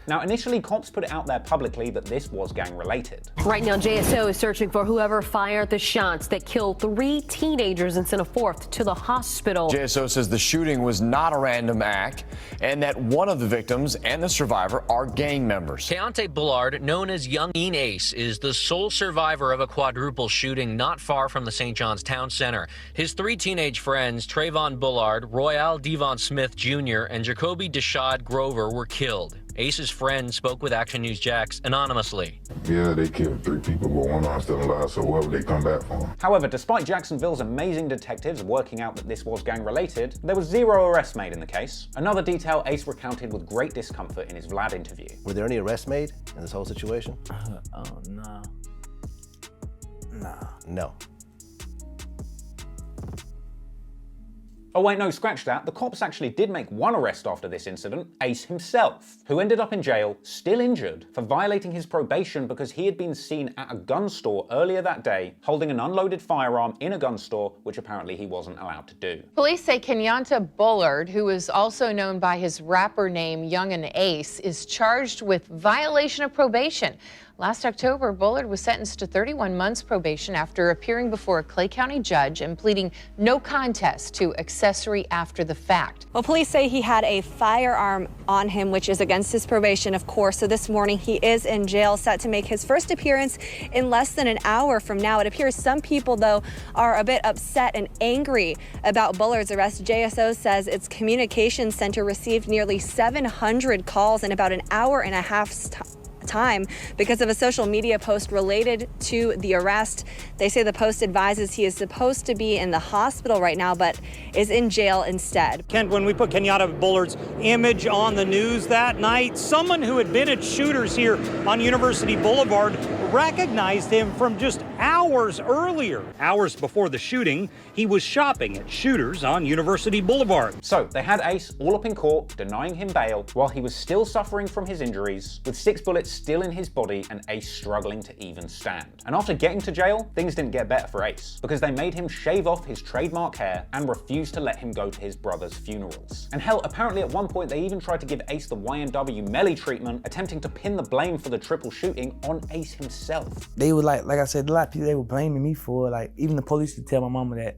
Now, initially, cops put it out there publicly that this was gang-related. Right now, JSO is searching for whoever fired the shots that killed 3 teenagers and sent a 4th to the hospital. JSO says the shooting was not a random act and that one of the victims and the survivor are gang members. Keontae Bullard, known as Young Ace, is the sole survivor of a quadruple shooting not far from the St. John's Town Center. His 3 teenage friends, Trayvon Bullard, Royale Devon Smith Jr., and Jacoby Deshad Grover, were killed. Ace's friend spoke with Action News Jax anonymously. Yeah, they killed 3 people, but one of them still alive, so whoever they come back for. However, despite Jacksonville's amazing detectives working out that this was gang-related, there was 0 arrests made in the case. Another detail Ace recounted with great discomfort in his Vlad interview. Were there any arrests made in this whole situation? Oh, no. No. Oh wait, no, scratch that. The cops actually did make 1 arrest after this incident, Ace himself, who ended up in jail, still injured, for violating his probation because he had been seen at a gun store earlier that day, holding an unloaded firearm in a gun store, which apparently he wasn't allowed to do. Police say Keontae Bullard, who is also known by his rapper name Young Ace, is charged with violation of probation. Last October, Bullard was sentenced to 31 months probation after appearing before a Clay County judge and pleading no contest to accessory after the fact. Well, police say he had a firearm on him, which is against his probation, of course. So this morning he is in jail, set to make his first appearance in less than an hour from now. It appears some people, though, are a bit upset and angry about Bullard's arrest. JSO says its communications center received nearly 700 calls in about an hour and a half's time because of a social media post related to the arrest. They say the post advises he is supposed to be in the hospital right now, but is in jail instead. Kent, when we put Keontae Bullard's image on the news that night, someone who had been at Shooters here on University Boulevard recognized him from just hours earlier. Hours before the shooting, he was shopping at Shooters on University Boulevard. So they had Ace all up in court, denying him bail, while he was still suffering from his injuries, with 6 bullets still in his body and Ace struggling to even stand. And after getting to jail, things didn't get better for Ace, because they made him shave off his trademark hair and refused to let him go to his brother's funerals. And hell, apparently at one point they even tried to give Ace the YNW Melly treatment, attempting to pin the blame for the triple shooting on Ace himself. They were like I said, a lot of people, they were blaming me for it. Like, even the police would tell my mama that,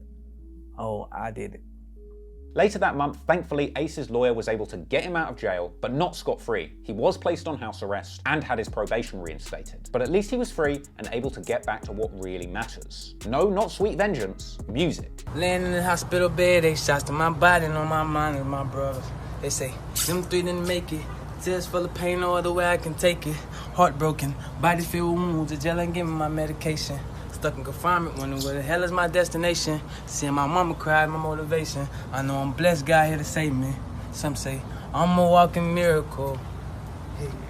oh, I did it. Later that month, thankfully, Ace's lawyer was able to get him out of jail, but not scot-free. He was placed on house arrest and had his probation reinstated. But at least he was free and able to get back to what really matters. No, not sweet vengeance, music. Laying in the hospital bed, they shots to my body and on my mind and my brothers. They say, them 3 didn't make it. Tears full of pain, no other way I can take it. Heartbroken, body filled with wounds, the jail ain't giving my medication. Stuck in confinement, wondering where the hell is my destination. Seeing my mama cry, my motivation. I know I'm blessed, God here to save me. Some say, I'm a walking miracle.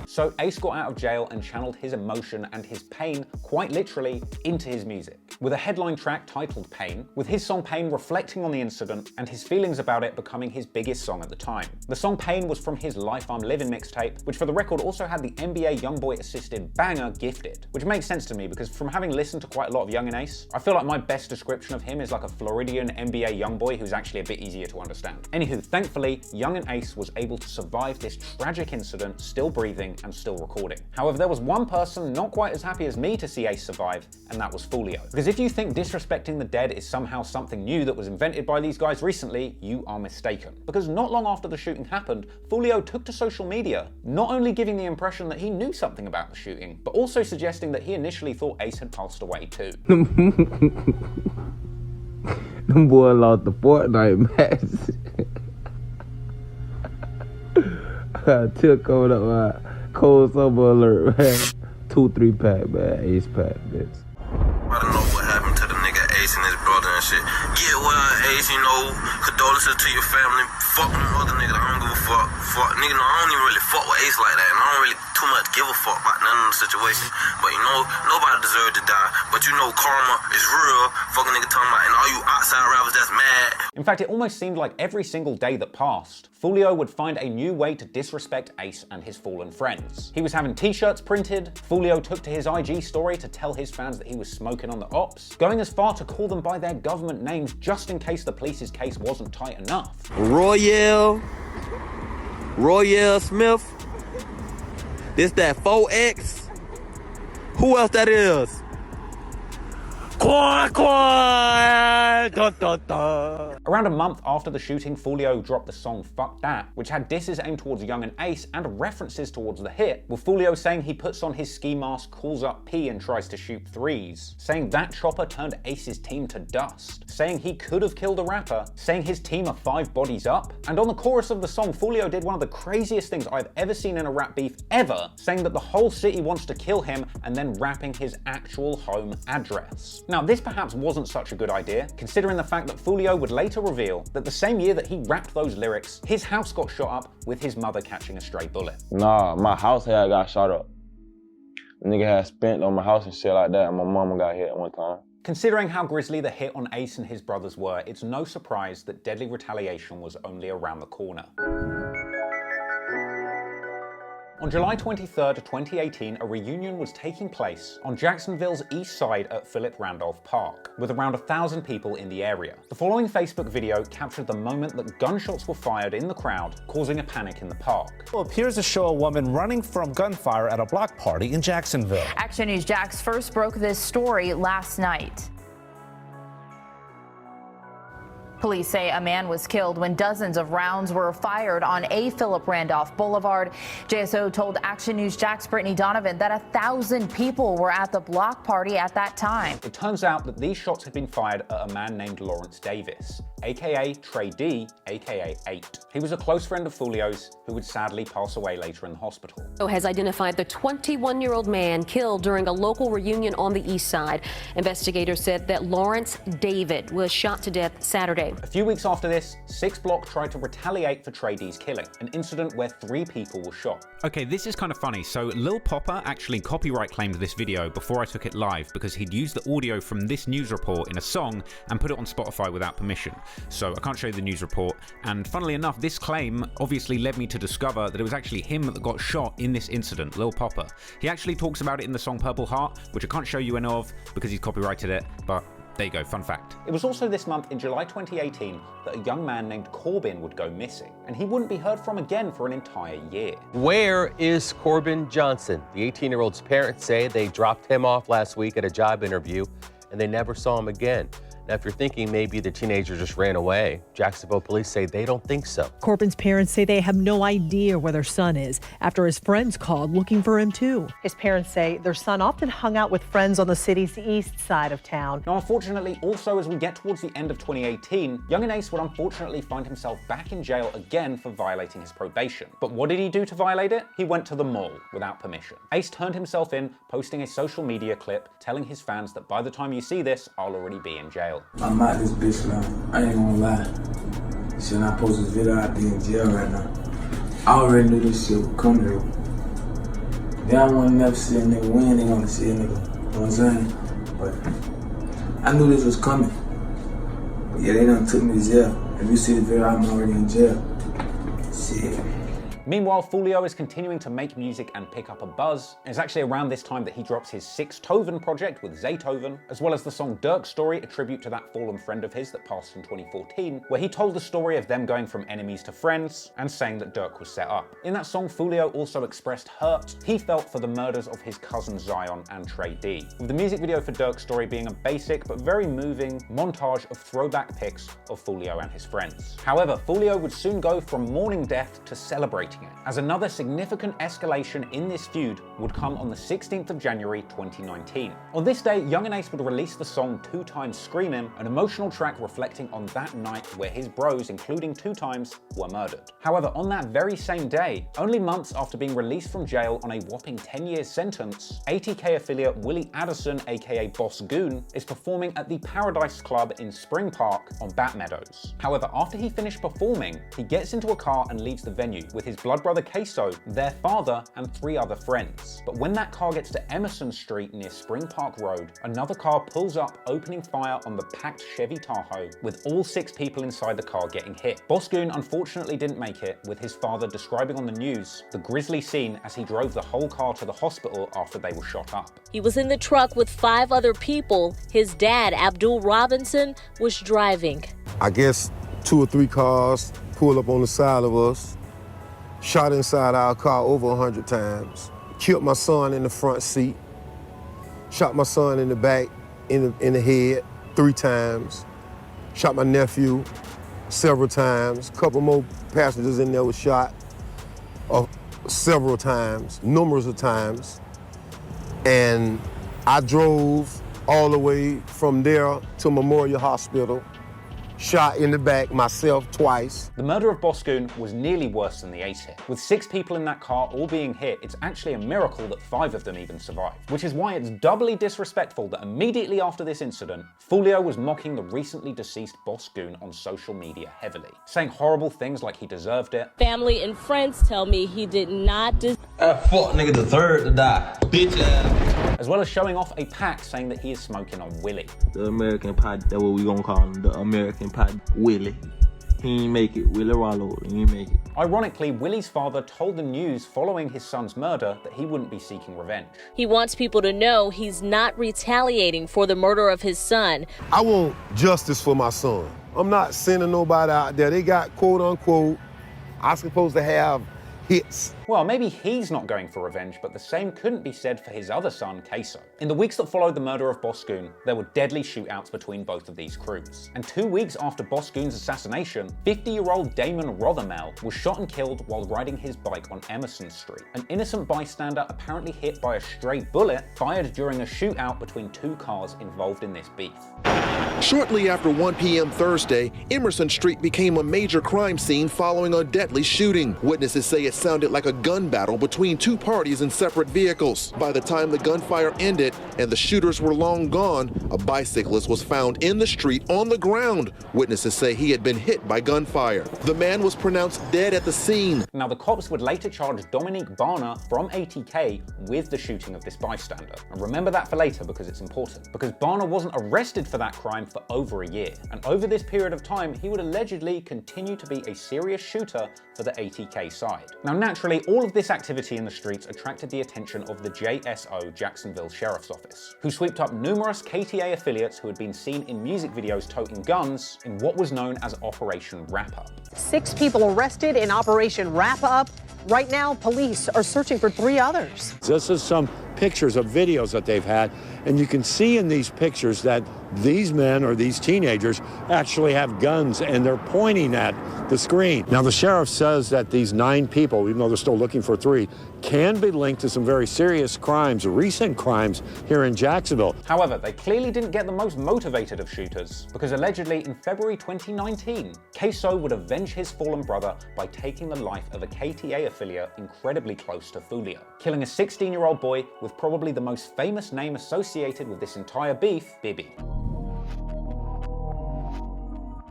So Ace got out of jail and channeled his emotion and his pain, quite literally, into his music. With a headline track titled Pain, with his song Pain reflecting on the incident and his feelings about it becoming his biggest song at the time. The song Pain was from his Life I'm Living mixtape, which for the record also had the NBA YoungBoy assisted banger Gifted, which makes sense to me because from having listened to quite a lot of Young Ace, I feel like my best description of him is like a Floridian NBA YoungBoy who's actually a bit easier to understand. Anywho, thankfully, Young Ace was able to survive this tragic incident, still breathing and still recording. However, there was one person not quite as happy as me to see Ace survive, and that was Foolio. Because if you think disrespecting the dead is somehow something new that was invented by these guys recently, you are mistaken. Because not long after the shooting happened, Foolio took to social media, not only giving the impression that he knew something about the shooting, but also suggesting that he initially thought Ace had passed away too. Them boy lost the Fortnite match. I took over the cold summer alert, man. 2-3 pack, man. Ace pack, bitch. I don't know what happened to the nigga Ace and his brother and shit. Get well, Ace, you know, condolences to your family. Fuck them other niggas, I don't give a fuck. Fuck, nigga, no, I don't even really fuck with Ace like that, and I don't really too much give a fuck about none of the situation. But you know, nobody deserves to die. But you know, karma is real. Fucking nigga talking about, and all you outside rappers that's mad. In fact, it almost seemed like every single day that passed, Foolio would find a new way to disrespect Ace and his fallen friends. He was having t-shirts printed. Foolio took to his IG story to tell his fans that he was smoking on the ops, going as far to call them by their government names just in case the police's case wasn't tight enough. Royale Smith. This that 4X. Who else that is? Dun, dun, dun. Around a month after the shooting, Foolio dropped the song Fuck That, which had disses aimed towards Young and Ace and references towards the hit, with Foolio saying he puts on his ski mask, calls up P and tries to shoot threes, saying that chopper turned Ace's team to dust, saying he could have killed a rapper, saying his team are 5 bodies up, and on the chorus of the song, Foolio did one of the craziest things I've ever seen in a rap beef ever, saying that the whole city wants to kill him and then rapping his actual home address. Now, this perhaps wasn't such a good idea, considering the fact that Foolio would later reveal that the same year that he rapped those lyrics, his house got shot up with his mother catching a stray bullet. Nah, my house had got shot up. The nigga had spent on my house and shit like that, and my mama got hit one time. Considering how grisly the hit on Ace and his brothers were, it's no surprise that deadly retaliation was only around the corner. On July 23rd, 2018, a reunion was taking place on Jacksonville's east side at Philip Randolph Park, with around 1,000 people in the area. The following Facebook video captured the moment that gunshots were fired in the crowd, causing a panic in the park. It appears to show a woman running from gunfire at a block party in Jacksonville. Action News Jax first broke this story last night. Police say a man was killed when dozens of rounds were fired on a Philip Randolph Boulevard. KSoo told Action News Jax Brittany Donovan that 1,000 people were at the block party at that time. It turns out that these shots had been fired at a man named Lawrence Davis, aka Trey D, aka 8. He was a close friend of Foolio's who would sadly pass away later in the hospital. Has identified the 21-year-old man killed during a local reunion on the east side. Investigators said that Lawrence David was shot to death Saturday. A few weeks after this, 6 Block tried to retaliate for Trey D's killing, an incident where 3 people were shot. Okay, this is kind of funny. So Lil Popper actually copyright claimed this video before I took it live because he'd used the audio from this news report in a song and put it on Spotify without permission. So I can't show you the news report. And funnily enough, this claim obviously led me to discover that it was actually him that got shot in this incident, Lil Popper. He actually talks about it in the song Purple Heart, which I can't show you any of because he's copyrighted it, but there you go, fun fact. It was also this month in July 2018 that a young man named Corbin would go missing, and he wouldn't be heard from again for an entire year. Where is Corbin Johnson? The 18-year-old's parents say they dropped him off last week at a job interview, and they never saw him again. Now, if you're thinking maybe the teenager just ran away, Jacksonville police say they don't think so. Corbin's parents say they have no idea where their son is after his friends called looking for him too. His parents say their son often hung out with friends on the city's east side of town. Now, unfortunately, also as we get towards the end of 2018, Young and Ace would unfortunately find himself back in jail again for violating his probation. But what did he do to violate it? He went to the mall without permission. Ace turned himself in, posting a social media clip telling his fans that by the time you see this, I'll already be in jail. I'm out this bitch now. I ain't gonna lie. Shit, I post this video, I'd be in jail right now. I already knew this shit would come here. They don't wanna never see a nigga win, they wanna see a nigga. You know what I'm saying? But I knew this was coming. But yeah, they done took me to jail. If you see the video, I'm already in jail. Shit. Meanwhile, Foolio is continuing to make music and pick up a buzz. It's actually around this time that he drops his Sixtoven project with Zaytoven, as well as the song Dirk's Story, a tribute to that fallen friend of his that passed in 2014, where he told the story of them going from enemies to friends and saying that Dirk was set up. In that song, Foolio also expressed hurt he felt for the murders of his cousin Zion and Trey D, with the music video for Dirk's Story being a basic but very moving montage of throwback pics of Foolio and his friends. However, Foolio would soon go from mourning death to celebrating it, as another significant escalation in this feud would come on the 16th of January 2019. On this day, Young and Ace would release the song 2 Times Screamin', an emotional track reflecting on that night where his bros, including 2 Times, were murdered. However, on that very same day, only months after being released from jail on a whopping 10-year sentence, ATK affiliate Willie Addison, aka Boss Goon, is performing at the Paradise Club in Spring Park on Bat Meadows. However, after he finished performing, he gets into a car and leaves the venue with his blood brother KSoo, their father, and 3 other friends. But when that car gets to Emerson Street near Spring Park Road, another car pulls up, opening fire on the packed Chevy Tahoe, with all 6 people inside the car getting hit. Boss Goon unfortunately didn't make it, with his father describing on the news the grisly scene as he drove the whole car to the hospital after they were shot up. He was in the truck with 5 other people. His dad, Abdul Robinson, was driving. I guess 2 or 3 cars pulled up on the side of us, shot inside our car over 100 times, killed my son in the front seat, shot my son in the back, in the head 3 times, shot my nephew several times, a couple more passengers in there were shot several times, numerous of times, and I drove all the way from there to Memorial Hospital, shot in the back myself twice. The murder of Boss Goon was nearly worse than the Ace hit. With 6 people in that car all being hit, it's actually a miracle that 5 of them even survived. Which is why it's doubly disrespectful that immediately after this incident, Foolio was mocking the recently deceased Boss Goon on social media heavily, saying horrible things like he deserved it. Family and friends tell me he did not That fuck nigga deserved to die. Bitch ass. As well as showing off a pack saying that he is smoking on Willie. The American Pie, that's what we gonna call him, the American Pie Willie. He ain't make it, Willie Ralo, he ain't make it. Ironically, Willie's father told the news following his son's murder that he wouldn't be seeking revenge. He wants people to know he's not retaliating for the murder of his son. I want justice for my son. I'm not sending nobody out there. They got quote unquote, I'm supposed to have hits. Well, maybe he's not going for revenge, but the same couldn't be said for his other son, KSoo. In the weeks that followed the murder of Boss Goon, there were deadly shootouts between both of these crews. And 2 weeks after Boss Goon's assassination, 50-year-old Damon Rothermel was shot and killed while riding his bike on Emerson Street. An innocent bystander apparently hit by a stray bullet fired during a shootout between 2 cars involved in this beef. Shortly after 1 p.m. Thursday, Emerson Street became a major crime scene following a deadly shooting. Witnesses say it sounded like a gun battle between 2 parties in separate vehicles. By the time the gunfire ended and the shooters were long gone, a bicyclist was found in the street on the ground. Witnesses say he had been hit by gunfire. The man was pronounced dead at the scene. Now, the cops would later charge Dominique Barner from ATK with the shooting of this bystander. And remember that for later because it's important. Because Barner wasn't arrested for that crime for over a year. And over this period of time, he would allegedly continue to be a serious shooter for the ATK side. Now, naturally, all of this activity in the streets attracted the attention of the JSO, Jacksonville Sheriff's Office, who swept up numerous KTA affiliates who had been seen in music videos toting guns in what was known as Operation Wrap Up. 6 people arrested in Operation Wrap Up. Right now, police are searching for 3 others. This is some pictures of videos that they've had, and you can see in these pictures that these men or these teenagers actually have guns and they're pointing at the screen. Now, the sheriff says that these 9 people, even though they're still looking for 3, can be linked to some very serious crimes, recent crimes here in Jacksonville. However, they clearly didn't get the most motivated of shooters, because allegedly in February 2019, KSoo would avenge his fallen brother by taking the life of a KTA affiliate incredibly close to Foolio, killing a 16-year-old boy with probably the most famous name associated with this entire beef, Bibby.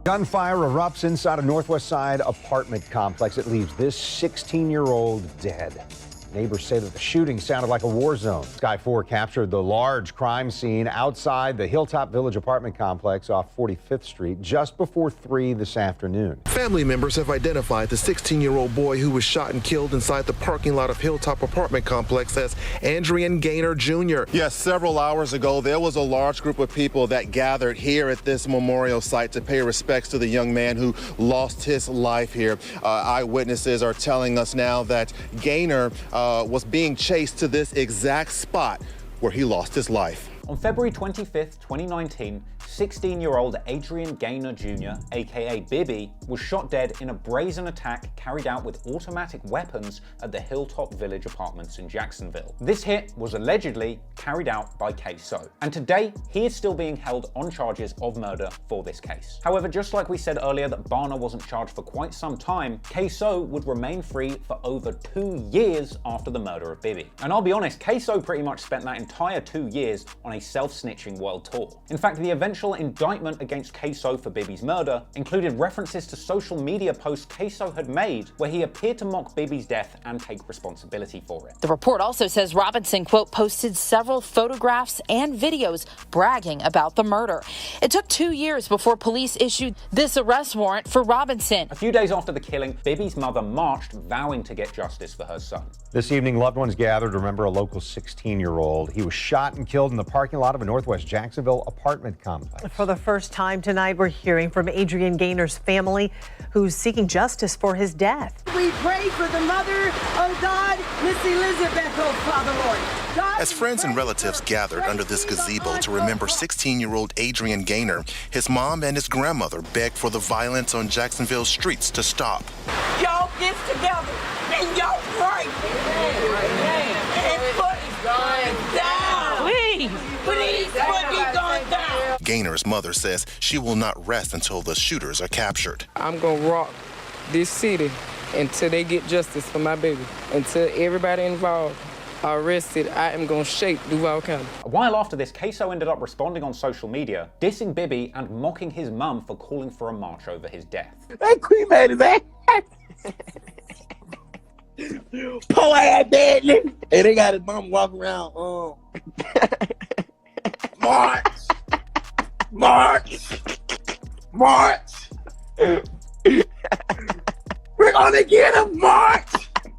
Gunfire erupts inside a Northwest Side apartment complex. It leaves this 16-year-old dead. Neighbors say that the shooting sounded like a war zone. Sky 4 captured the large crime scene outside the Hilltop Village apartment complex off 45th Street just before 3 this afternoon. Family members have identified the 16-year-old boy who was shot and killed inside the parking lot of Hilltop apartment complex as Adrian Gaynor Jr. Yes, several hours ago, there was a large group of people that gathered here at this memorial site to pay respects to the young man who lost his life here. Eyewitnesses are telling us now that Gaynor was being chased to this exact spot where he lost his life. On February 25th, 2019, 16-year-old Adrian Gaynor Jr., aka Bibby, was shot dead in a brazen attack carried out with automatic weapons at the Hilltop Village apartments in Jacksonville. This hit was allegedly carried out by KSoo, and today he is still being held on charges of murder for this case. However, just like we said earlier that Barner wasn't charged for quite some time, KSoo would remain free for over 2 years after the murder of Bibby. And I'll be honest, KSoo pretty much spent that entire 2 years on a self-snitching world tour. In fact, the eventual indictment against KSoo for Bibby's murder included references to social media posts KSoo had made where he appeared to mock Bibby's death and take responsibility for it. The report also says Robinson, quote, posted several photographs and videos bragging about the murder. It took 2 years before police issued this arrest warrant for Robinson. A few days after the killing, Bibby's mother marched vowing to get justice for her son. This evening, loved ones gathered to remember a local 16-year-old. He was shot and killed in the parking lot of a Northwest Jacksonville apartment complex. For the first time tonight, we're hearing from Adrian Gaynor's family, who's seeking justice for his death. We pray for the mother of God, Miss Elizabeth, oh Father Lord. God, as friends and relatives gathered under this gazebo to remember 16-year-old Adrian Gaynor, his mom and his grandmother begged for the violence on Jacksonville streets to stop. Y'all get together and y'all pray. And put it down. Please put it down. Gaynor's mother says she will not rest until the shooters are captured. I'm gonna rock this city until they get justice for my baby. Until everybody involved are arrested, I am gonna shake Duval County. A while after this, KSoo ended up responding on social media, dissing Bibby and mocking his mum for calling for a march over his death. That cremated man. Poor ass dead nigga. Hey, they got his mom walking around. March. March. March. We're gonna get him, March.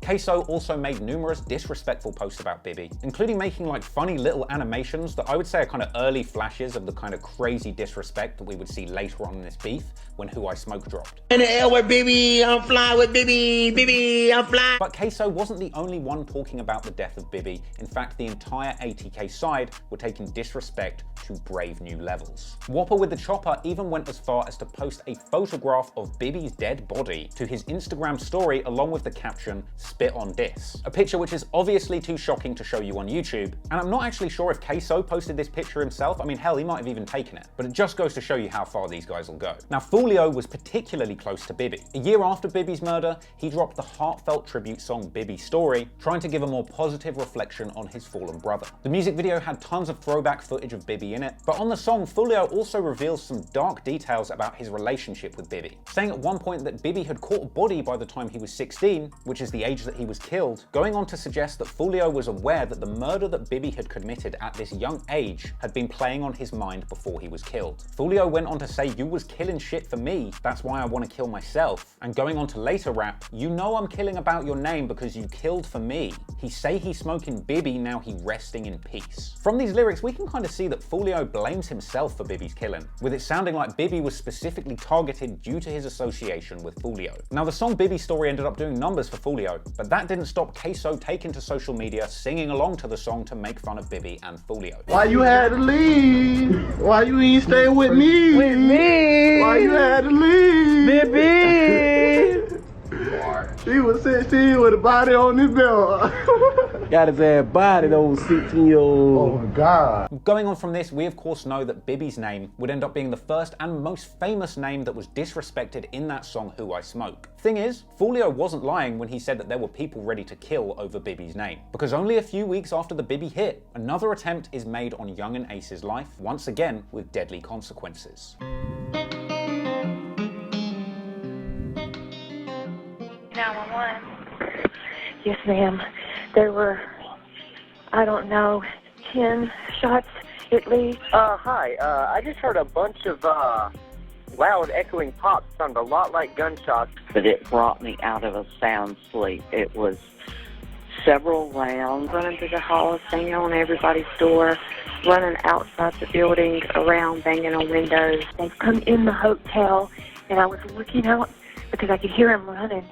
KSoo also made numerous disrespectful posts about Bibby, including making like funny little animations that I would say are kind of early flashes of the kind of crazy disrespect that we would see later on in this beef when Who I Smoke dropped. In the air with Bibby, I'm flying with Bibby, Bibby, I'm flying. But KSoo wasn't the only one talking about the death of Bibby. In fact, the entire ATK side were taking disrespect to brave new levels. Whopper with the Chopper even went as far as to post a photograph of Bibby's dead body to his Instagram story along with the caption, "Spit on Dis." A picture which is obviously too shocking to show you on YouTube, and I'm not actually sure if KSoo posted this picture himself. I mean, hell, he might have even taken it, but it just goes to show you how far these guys will go. Now, Foolio was particularly close to Bibby. A year after Bibby's murder, he dropped the heartfelt tribute song Bibby Story, trying to give a more positive reflection on his fallen brother. The music video had tons of throwback footage of Bibby in it, but on the song, Foolio also reveals some dark details about his relationship with Bibby, saying at one point that Bibby had caught a body by the time he was 16, which is the age that he was killed, going on to suggest that Foolio was aware that the murder that Bibby had committed at this young age had been playing on his mind before he was killed. Foolio went on to say, "You was killing shit for me, that's why I want to kill myself," and going on to later rap, "You know I'm killing about your name because you killed for me. He say he smoking Bibby, now he resting in peace." From these lyrics, we can kind of see that Foolio blames himself for Bibby's killing, with it sounding like Bibby was specifically targeted due to his association with Foolio. Now, the song Bibby Story ended up doing numbers for Foolio, but that didn't stop KSoo taking to social media singing along to the song to make fun of Bibby and Foolio. Why you had to leave? Why you ain't stay with me? With me? Why you had to leave? Bibby! He was 16 with a body on his belt. Got his ass body, those 16-year-old. Oh my God. Going on from this, we of course know that Bibby's name would end up being the first and most famous name that was disrespected in that song Who I Smoke. Thing is, Foolio wasn't lying when he said that there were people ready to kill over Bibby's name, because only a few weeks after the Bibby hit, another attempt is made on young and Ace's life, once again with deadly consequences. 911. Yes, ma'am. There were, I don't know, 10 shots at least. Hi. I just heard a bunch of loud echoing pops. Sounded a lot like gunshots. But it brought me out of a sound sleep. It was several rounds, running through the halls, banging on everybody's door, running outside the building, around, banging on windows. They've come in the hotel, and I was looking out because I could hear them running.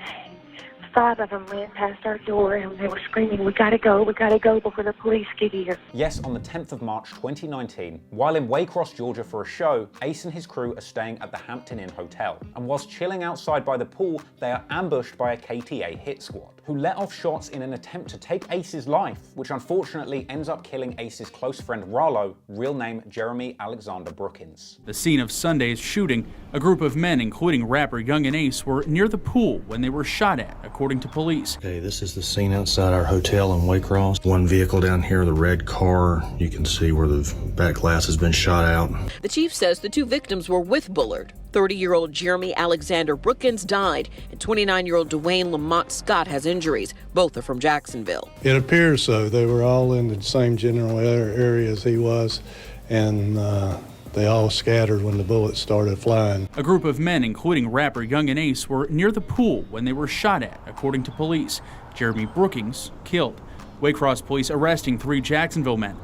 5 of them ran past our door, and they were screaming, we gotta go before the police get here. Yes, on the 10th of March 2019, while in Waycross, Georgia for a show, Ace and his crew are staying at the Hampton Inn Hotel. And whilst chilling outside by the pool, they are ambushed by a KTA hit squad, who let off shots in an attempt to take Ace's life, which unfortunately ends up killing Ace's close friend Ralo, real name Jeremy Alexander Brookins. The scene of Sunday's shooting, a group of men, including rapper Young and Ace, were near the pool when they were shot at, according to police. Okay, this is the scene outside our hotel in Waycross. One vehicle down here, the red car. You can see where the back glass has been shot out. The chief says the 2 victims were with Bullard. 30-year-old Jeremy Alexander Brookins died, and 29-year-old Dwayne Lamont Scott has injuries. Both are from Jacksonville. It appears so. They were all in the same general area as he was, and they all scattered when the bullets started flying. A group of men, including rapper Young and Ace, were near the pool when they were shot at, according to police. Jeremy Brookins killed. Waycross police arresting 3 Jacksonville men: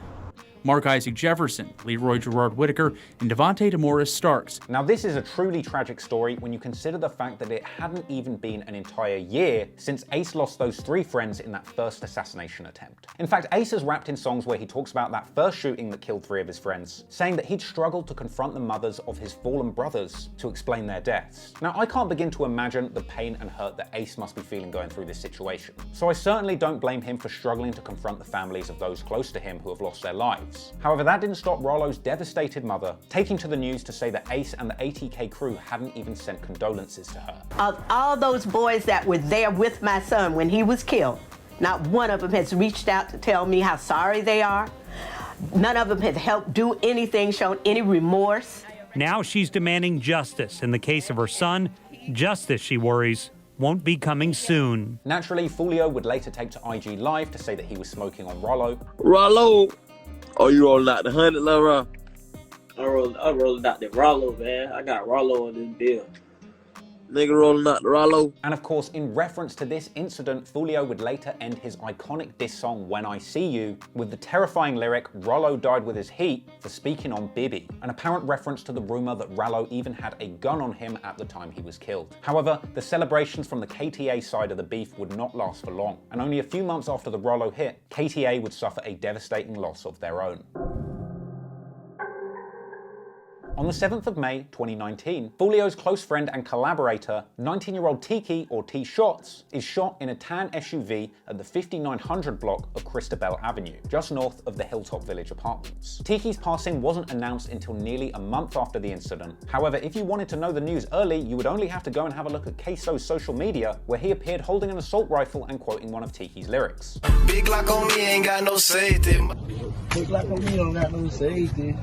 Mark Isaac Jefferson, Leroy Gerard Whitaker, and Devontae DeMorris Starks. Now this is a truly tragic story when you consider the fact that it hadn't even been an entire year since Ace lost those 3 friends in that first assassination attempt. In fact, Ace has rapped in songs where he talks about that first shooting that killed 3 of his friends, saying that he'd struggled to confront the mothers of his fallen brothers to explain their deaths. Now I can't begin to imagine the pain and hurt that Ace must be feeling going through this situation. So I certainly don't blame him for struggling to confront the families of those close to him who have lost their lives. However, that didn't stop Ralo's devastated mother taking to the news to say that Ace and the ATK crew hadn't even sent condolences to her. Of all those boys that were there with my son when he was killed, not one of them has reached out to tell me how sorry they are. None of them has helped do anything, shown any remorse. Now she's demanding justice in the case of her son. Justice, she worries, won't be coming soon. Naturally, Foolio would later take to IG Live to say that he was smoking on Ralo. Ralo! Oh, you rolling out the 100, Laura? I'm rolling out the Ralo, man. I got Ralo on this deal. Nigga rolling out the Ralo. And of course, in reference to this incident, Foolio would later end his iconic diss song When I See You with the terrifying lyric, Ralo died with his heat, for speaking on Bibby, an apparent reference to the rumor that Ralo even had a gun on him at the time he was killed. However, the celebrations from the KTA side of the beef would not last for long, and only a few months after the Ralo hit, KTA would suffer a devastating loss of their own. On the 7th of May 2019, Foolio's close friend and collaborator, 19-year-old Teki, or T-Shots, is shot in a tan SUV at the 5900 block of Christabel Avenue, just north of the Hilltop Village apartments. Teki's passing wasn't announced until nearly a month after the incident. However, if you wanted to know the news early, you would only have to go and have a look at KSoo's social media, where he appeared holding an assault rifle and quoting one of Teki's lyrics. Big lock on me, ain't got no safety. Big lock on me, don't got no safety.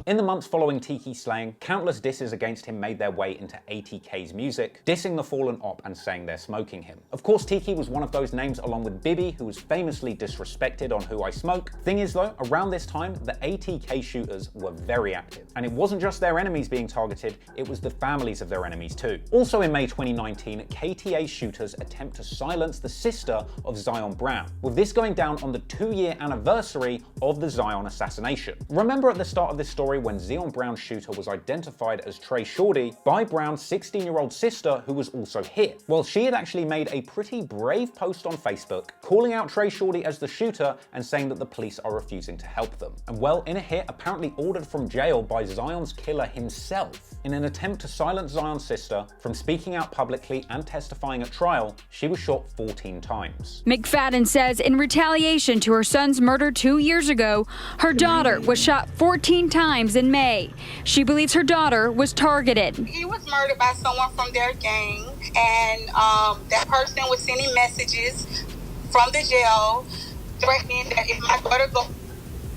In the months following Teki's slaying, countless disses against him made their way into ATK's music, dissing the fallen op and saying they're smoking him. Of course, Teki was one of those names along with Bibby, who was famously disrespected on Who I Smoke. Thing is though, around this time, the ATK shooters were very active. And it wasn't just their enemies being targeted, it was the families of their enemies too. Also in May 2019, KTA shooters attempt to silence the sister of Zion Brown, with this going down on the 2-year anniversary of the Zion assassination. Remember at the start of this story when Zion Brown's shooter was identified as Trey Shorty by Brown's 16-year-old sister, who was also hit? Well, she had actually made a pretty brave post on Facebook calling out Trey Shorty as the shooter and saying that the police are refusing to help them. And well, in a hit apparently ordered from jail by Zion's killer himself, in an attempt to silence Zion's sister from speaking out publicly and testifying at trial, she was shot 14 times. McFadden says in retaliation to her son's murder 2 years ago, her daughter was shot 14 times in May. She believes her daughter was targeted. He was murdered by someone from their gang, and that person was sending messages from the jail threatening that if my daughter goes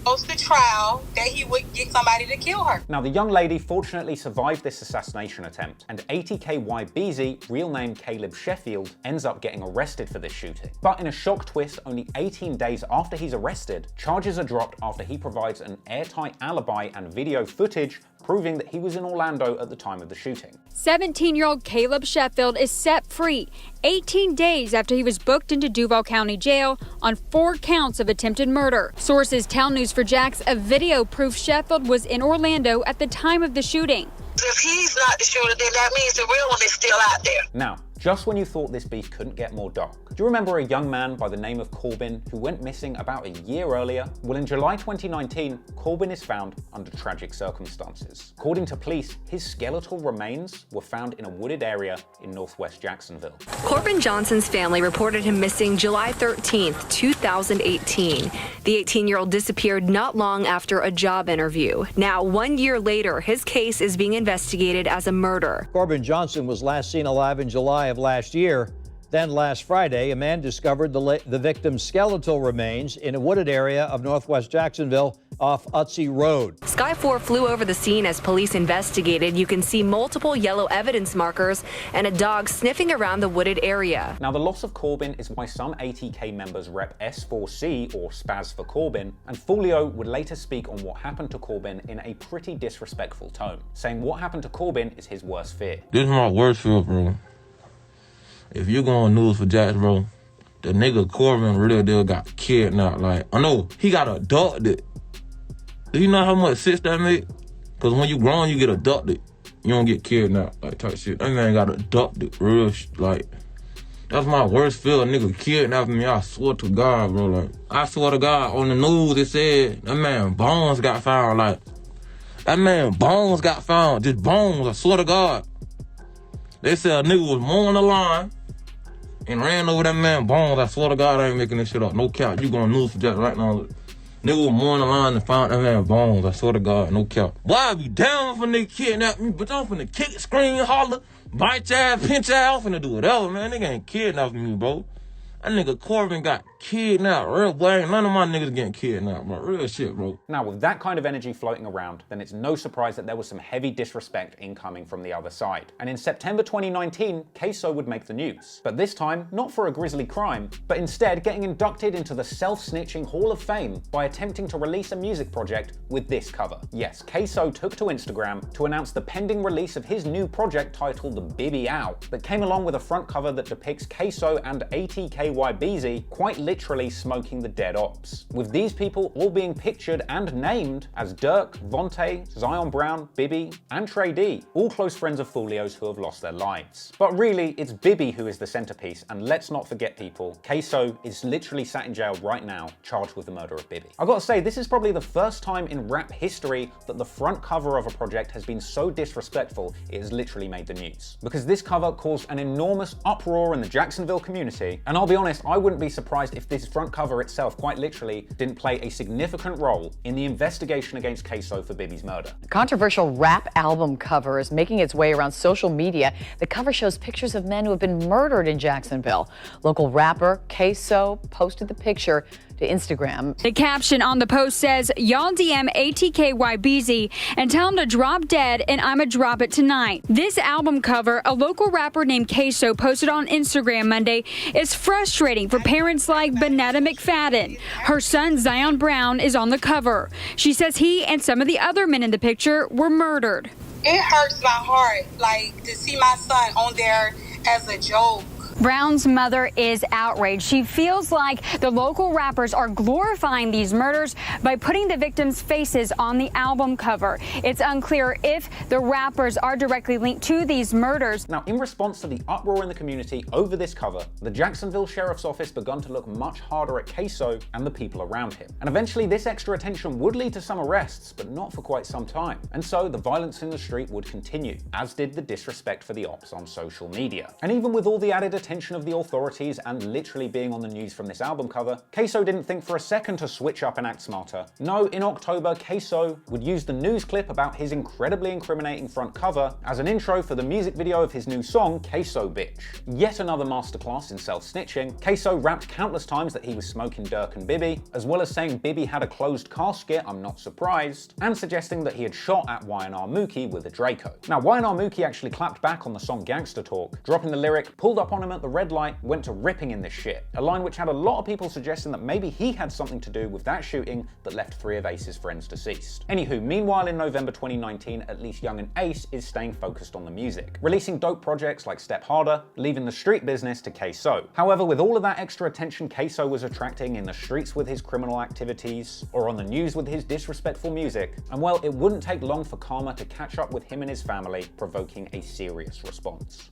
goes to trial that he would get somebody to kill her. Now, the young lady fortunately survived this assassination attempt, and ATKY real name Caleb Sheffield, ends up getting arrested for this shooting. But in a shock twist, only 18 days after he's arrested, charges are dropped after he provides an airtight alibi and video footage proving that he was in Orlando at the time of the shooting. 17-year-old Caleb Sheffield is set free 18 days after he was booked into Duval County Jail on 4 counts of attempted murder. Sources tell News4Jax a video proves Sheffield was in Orlando at the time of the shooting. If he's not the shooter, then that means the real one is still out there. Now, just when you thought this beef couldn't get more dark, do you remember a young man by the name of Corbin who went missing about a year earlier? Well, in July 2019, Corbin is found under tragic circumstances. According to police, his skeletal remains were found in a wooded area in northwest Jacksonville. Corbin Johnson's family reported him missing July 13th, 2018. The 18-year-old disappeared not long after a job interview. Now, 1 year later, his case is being investigated as a murder. Corbin Johnson was last seen alive in July of last year. Then last Friday, a man discovered the victim's skeletal remains in a wooded area of northwest Jacksonville off Utsey Road. Sky 4 flew over the scene as police investigated. You can see multiple yellow evidence markers and a dog sniffing around the wooded area. Now, the loss of Corbin is why some ATK members rep S4C, or Spaz for Corbin, and Foolio would later speak on what happened to Corbin in a pretty disrespectful tone, saying what happened to Corbin is his worst fear. This is my worst fear, bro. If you go on News4Jax, bro, the nigga Corbin really did got kidnapped. Like, I know he got abducted. Do you know how much sense that make? Because when you grown, you get abducted. You don't get kidnapped, like, type shit. That man got abducted, real like, that's my worst fear, a nigga kidnapping me. I swear to God, bro. Like, I swear to God, on the news, it said that man bones got found. Like, that man bones got found. Just bones, I swear to God. They said a nigga was mowing the line and ran over that man bones. I swear to God, I ain't making this shit up. No cap. You going News4Jax right now. Nigga was mowing the line and found that man bones. I swear to God, no cap. Why I be down for nigga kidnap me, but I'm finna kick, scream, holler, bite your ass, pinch your ass. I'm finna do whatever, man. Nigga ain't kidnapping me, bro. That nigga Corbin got kidnapped. Real boy, ain't none of my niggas getting kidnapped, bro. Real shit, bro. Now, with that kind of energy floating around, then it's no surprise that there was some heavy disrespect incoming from the other side. And in September 2019, KSoo would make the news. But this time, not for a grisly crime, but instead getting inducted into the self-snitching Hall of Fame by attempting to release a music project with this cover. Yes, KSoo took to Instagram to announce the pending release of his new project titled Bibby Out, that came along with a front cover that depicts KSoo and ATKY quite literally smoking the dead ops, with these people all being pictured and named as Dirk, Vontae, Zion Brown, Bibby, and Trey D, all close friends of Foolio's who have lost their lives. But really, it's Bibby who is the centerpiece, and let's not forget, people, KSoo is literally sat in jail right now, charged with the murder of Bibby. I've got to say, this is probably the first time in rap history that the front cover of a project has been so disrespectful it has literally made the news. Because this cover caused an enormous uproar in the Jacksonville community, and I'll be honest, I wouldn't be surprised if this front cover itself, quite literally, didn't play a significant role in the investigation against KSoo for Bibby's murder. A controversial rap album cover is making its way around social media. The cover shows pictures of men who have been murdered in Jacksonville. Local rapper KSoo posted the picture to Instagram. The caption on the post says, "Y'all DM ATKYBZ and tell him to drop dead and I'ma drop it tonight." This album cover, a local rapper named KSoo posted on Instagram Monday, is frustrating for parents like Bonetta McFadden. Her son Zion Brown is on the cover. She says he and some of the other men in the picture were murdered. It hurts my heart, like, to see my son on there as a joke. Brown's mother is outraged. She feels like the local rappers are glorifying these murders by putting the victims' faces on the album cover. It's unclear if the rappers are directly linked to these murders. Now, in response to the uproar in the community over this cover, the Jacksonville Sheriff's Office began to look much harder at KSoo and the people around him. And eventually this extra attention would lead to some arrests, but not for quite some time. And so the violence in the street would continue, as did the disrespect for the ops on social media. And even with all the added attention attention of the authorities and literally being on the news from this album cover, KSoo didn't think for a second to switch up and act smarter. No, in October, KSoo would use the news clip about his incredibly incriminating front cover as an intro for the music video of his new song, KSoo Bitch. Yet another masterclass in self-snitching, KSoo rapped countless times that he was smoking Dirk and Bibby, as well as saying Bibby had a closed casket, I'm not surprised, and suggesting that he had shot at Y&R Mookie with a Draco. Now, Y&R Mookie actually clapped back on the song Gangster Talk, dropping the lyric, pulled up on him at the red light, went to ripping in this shit, a line which had a lot of people suggesting that maybe he had something to do with that shooting that left 3 of Ace's friends deceased. Anywho, meanwhile in November 2019, at least Young and Ace is staying focused on the music, releasing dope projects like Step Harder, leaving the street business to KSoo. However, with all of that extra attention KSoo was attracting in the streets with his criminal activities, or on the news with his disrespectful music, and well, it wouldn't take long for karma to catch up with him and his family, provoking a serious response.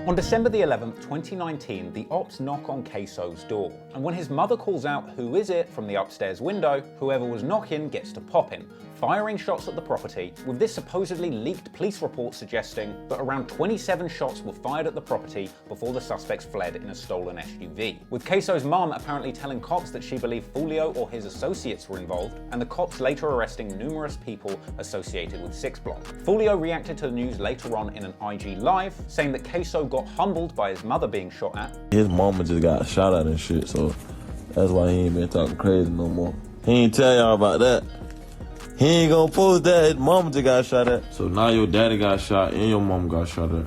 On December the 11th, 2019, the ops knock on KSoo's door, and when his mother calls out, "Who is it?" from the upstairs window, whoever was knocking gets to popping, firing shots at the property, with this supposedly leaked police report suggesting that around 27 shots were fired at the property before the suspects fled in a stolen SUV. With KSoo's mom apparently telling cops that she believed Foolio or his associates were involved, and the cops later arresting numerous people associated with 6 Block. Foolio reacted to the news later on in an IG Live, saying that KSoo got humbled by his mother being shot at. His mama just got shot at and shit, so that's why he ain't been talking crazy no more. He ain't tell y'all about that. He ain't gonna post that. His mama just got shot at. So now your daddy got shot and your mom got shot at.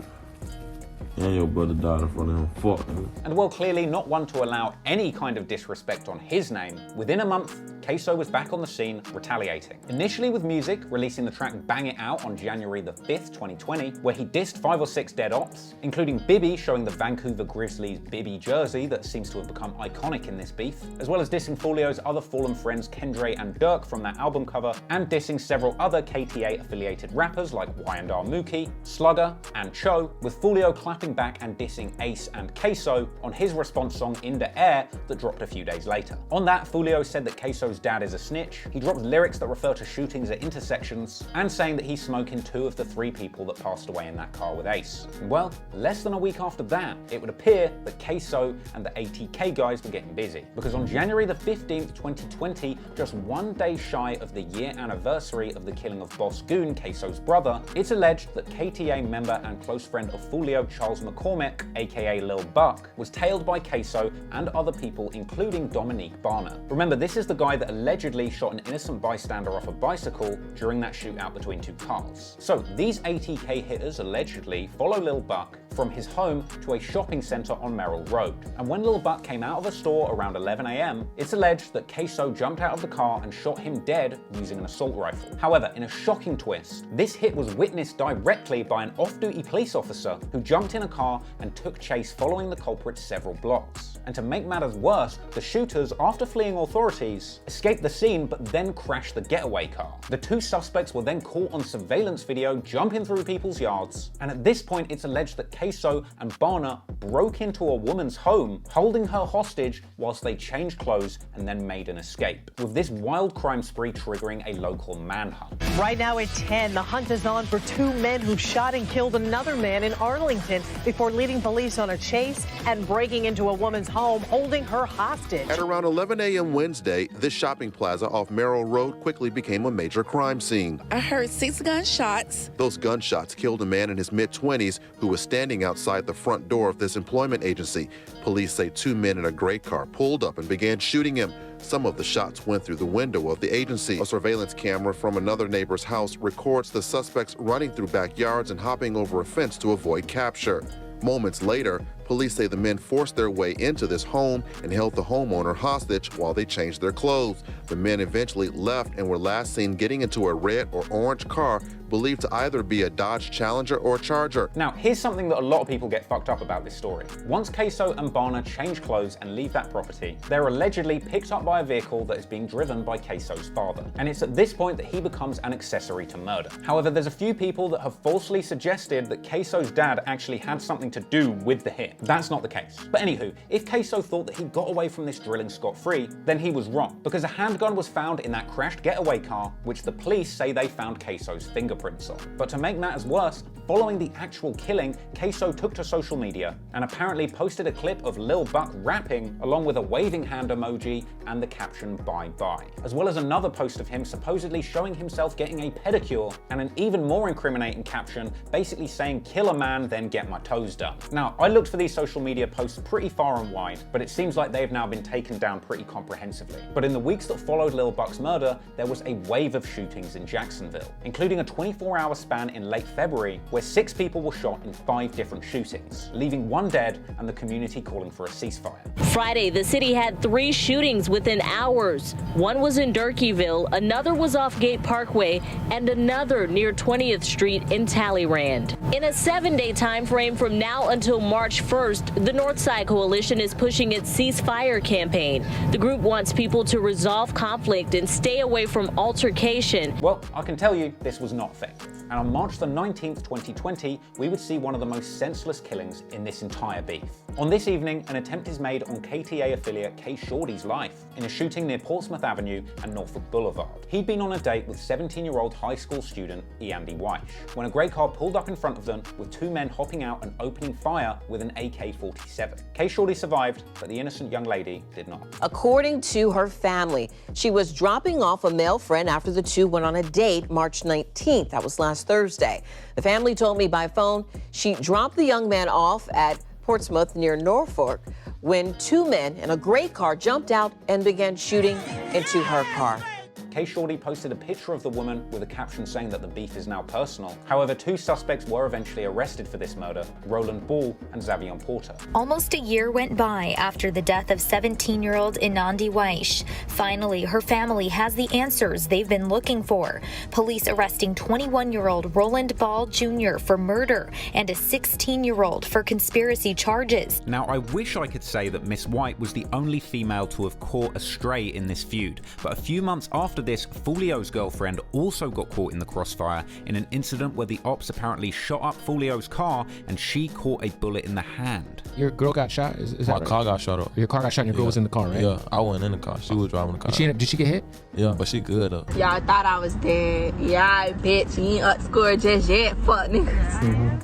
And your brother died in front of him. Fuck him. And well, clearly not one to allow any kind of disrespect on his name, within a month, KSoo was back on the scene, retaliating. Initially with music, releasing the track Bang It Out on January the 5th, 2020, where he dissed 5 or 6 dead ops, including Bibby showing the Vancouver Grizzlies Bibby jersey that seems to have become iconic in this beef, as well as dissing Foolio's other fallen friends Kendra and Dirk from that album cover, and dissing several other KTA-affiliated rappers like Y&R Mookie, Slugger, and Cho, with Foolio clapping back and dissing Ace and KSoo on his response song In the Air that dropped a few days later. On that, Foolio said that KSoo's dad is a snitch, he dropped lyrics that refer to shootings at intersections, and saying that he's smoking 2 of the 3 people that passed away in that car with Ace. And well, less than a week after that, it would appear that KSoo and the ATK guys were getting busy, because on January the 15th, 2020, just 1 day shy of the year anniversary of the killing of boss Goon, KSoo's brother, it's alleged that KTA member and close friend of Foolio, Charles McCormick, aka Lil Buck, was tailed by KSoo and other people, including Dominique Barner. Remember, this is the guy that allegedly shot an innocent bystander off a bicycle during that shootout between 2 cars. So these ATK hitters allegedly follow Lil Buck from his home to a shopping center on Merrill Road. And when Lil Buck came out of a store around 11 AM, it's alleged that KSoo jumped out of the car and shot him dead using an assault rifle. However, in a shocking twist, this hit was witnessed directly by an off-duty police officer who jumped in a car and took chase following the culprit several blocks. And to make matters worse, the shooters, after fleeing authorities, escaped the scene but then crashed the getaway car. The 2 suspects were then caught on surveillance video jumping through people's yards, and at this point it's alleged that KSoo and Barner broke into a woman's home, holding her hostage whilst they changed clothes and then made an escape, with this wild crime spree triggering a local manhunt. Right now at 10, the hunt is on for 2 men who shot and killed another man in Arlington before leading police on a chase and breaking into a woman's home, holding her hostage. At around 11 a.m. Wednesday, this shopping plaza off Merrill Road quickly became a major crime scene. I heard 6 gunshots. Those gunshots killed a man in his mid-20s who was standing outside the front door of this employment agency. Police say 2 men in a gray car pulled up and began shooting him. Some of the shots went through the window of the agency. A surveillance camera from another neighbor's house records the suspects running through backyards and hopping over a fence to avoid capture. Moments later, police say the men forced their way into this home and held the homeowner hostage while they changed their clothes. The men eventually left and were last seen getting into a red or orange car believed to either be a Dodge Challenger or Charger. Now, here's something that a lot of people get fucked up about this story. Once KSoo and Barner change clothes and leave that property, they're allegedly picked up by a vehicle that is being driven by KSoo's father. And it's at this point that he becomes an accessory to murder. However, there's a few people that have falsely suggested that KSoo's dad actually had something to do with the hit. that's not the case. But anywho, if KSoo thought that he got away from this drilling scot-free, then he was wrong, because a handgun was found in that crashed getaway car, which the police say they found KSoo's fingerprints on. But to make matters worse, following the actual killing, KSoo took to social media and apparently posted a clip of Lil Buck rapping along with a waving hand emoji and the caption "bye bye," as well as another post of him supposedly showing himself getting a pedicure and an even more incriminating caption basically saying "kill a man, then get my toes done." Now, I looked for these social media posts pretty far and wide, but it seems like they've now been taken down pretty comprehensively. But in the weeks that followed Lil Buck's murder, there was a wave of shootings in Jacksonville, including a 24-hour span in late February where 6 people were shot in 5 different shootings, leaving 1 dead and the community calling for a ceasefire. Friday, the city had 3 shootings within hours. One was in Durkeeville, another was off Gate Parkway, and another near 20th Street in Talleyrand. In a 7-day time frame from now until March 1st, the Northside Coalition is pushing its ceasefire campaign. The group wants people to resolve conflict and stay away from altercation. Well, I can tell you this was not fake. And on March the 19th, 2020, we would see one of the most senseless killings in this entire beef. On this evening, an attempt is made on KTA affiliate KShorty's life in a shooting near Portsmouth Avenue and Norfolk Boulevard. He'd been on a date with 17-year-old high school student Andy Weish when a grey car pulled up in front of them with 2 men hopping out and opening fire with an AK-47. KShorty survived, but the innocent young lady did not. According to her family, she was dropping off a male friend after the two went on a date March 19th. That was last Thursday. The family told me by phone she dropped the young man off at Portsmouth near Norfolk when 2 men in a gray car jumped out and began shooting into her car. KShorty posted a picture of the woman with a caption saying that the beef is now personal. However, 2 suspects were eventually arrested for this murder, Roland Ball and Xavier Porter. Almost a year went by after the death of 17-year-old Andy Weish. Finally, her family has the answers they've been looking for. Police arresting 21-year-old Roland Ball Jr. for murder and a 16-year-old for conspiracy charges. Now, I wish I could say that Miss White was the only female to have caught a stray in this feud, but a few months after this, Foolio's girlfriend also got caught in the crossfire in an incident where the ops apparently shot up Foolio's car and she caught a bullet in the hand. Your girl got shot? Is that My right? car got shot up. Your car got shot and your girl was in the car, right? Yeah, I wasn't in the car. She was driving the car. Did she get hit? Yeah, but she good though. Y'all thought I was dead. Yeah, bitch, you ain't up score just yet, fuck niggas.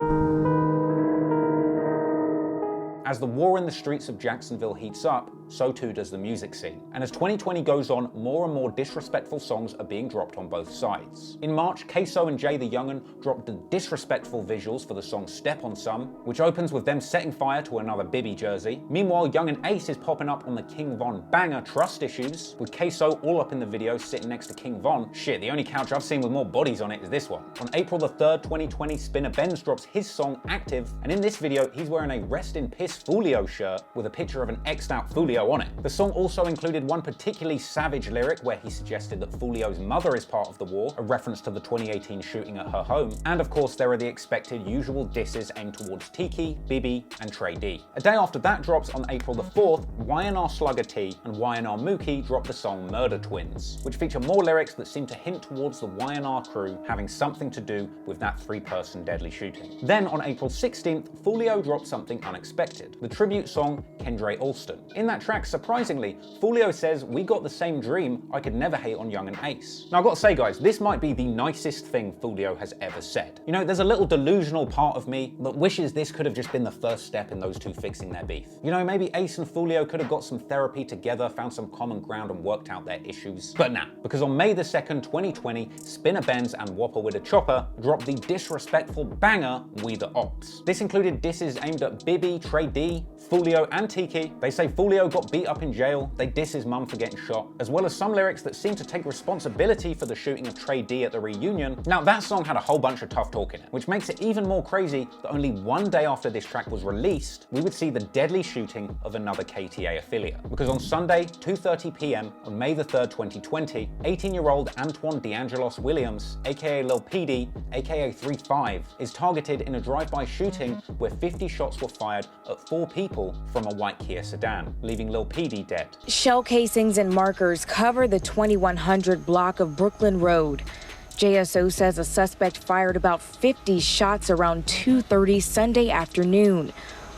As the war in the streets of Jacksonville heats up, so too does the music scene. And as 2020 goes on, more and more disrespectful songs are being dropped on both sides. In March, KSoo and Jay the Young'un dropped the disrespectful visuals for the song Step on Some, which opens with them setting fire to another Bibby jersey. Meanwhile, Young and Ace is popping up on the King Von banger Trust Issues, with KSoo all up in the video sitting next to King Von. Shit, the only couch I've seen with more bodies on it is this one. On April the 3rd, 2020, Spinner Benz drops his song Active, and in this video, he's wearing a Rest in Piss Foolio shirt with a picture of an X'd out Foolio on it. The song also included one particularly savage lyric where he suggested that Foolio's mother is part of the war, a reference to the 2018 shooting at her home. And of course, there are the expected usual disses aimed towards Teki, Bibby, and Trey D. A day after that drops on April the 4th, YNR Slugger T and YNR Mookie drop the song Murder Twins, which feature more lyrics that seem to hint towards the YNR crew having something to do with that 3-person deadly shooting. Then on April 16th, Foolio dropped something unexpected, the tribute song Kendra Alston. In that track, surprisingly, Foolio says, "We got the same dream, I could never hate on Young and Ace." Now I've got to say guys, this might be the nicest thing Foolio has ever said. You know, there's a little delusional part of me that wishes this could have just been the first step in those two fixing their beef. You know, maybe Ace and Foolio could have got some therapy together, found some common ground and worked out their issues. But nah, because on May the 2nd, 2020, Spinner Benz and Whopper with a Chopper dropped the disrespectful banger We the Ops. This included disses aimed at Bibby, Trey D, Foolio and Teki. They say Foolio got beat up in jail, they diss his mum for getting shot, as well as some lyrics that seem to take responsibility for the shooting of Trey D at the reunion. Now that song had a whole bunch of tough talk in it, which makes it even more crazy that only one day after this track was released, we would see the deadly shooting of another KTA affiliate. Because on Sunday, 2:30 p.m. on May the 3rd, 2020, 18-year-old Antoine DeAngelos Williams, aka Lil Petey, aka 3-5, is targeted in a drive-by shooting where 50 shots were fired at 4 people from a white Kia sedan, leaving Lil Petey dead. Shell casings and markers cover the 2100 block of Brooklyn Road. JSO says a suspect fired about 50 shots around 2:30 Sunday afternoon.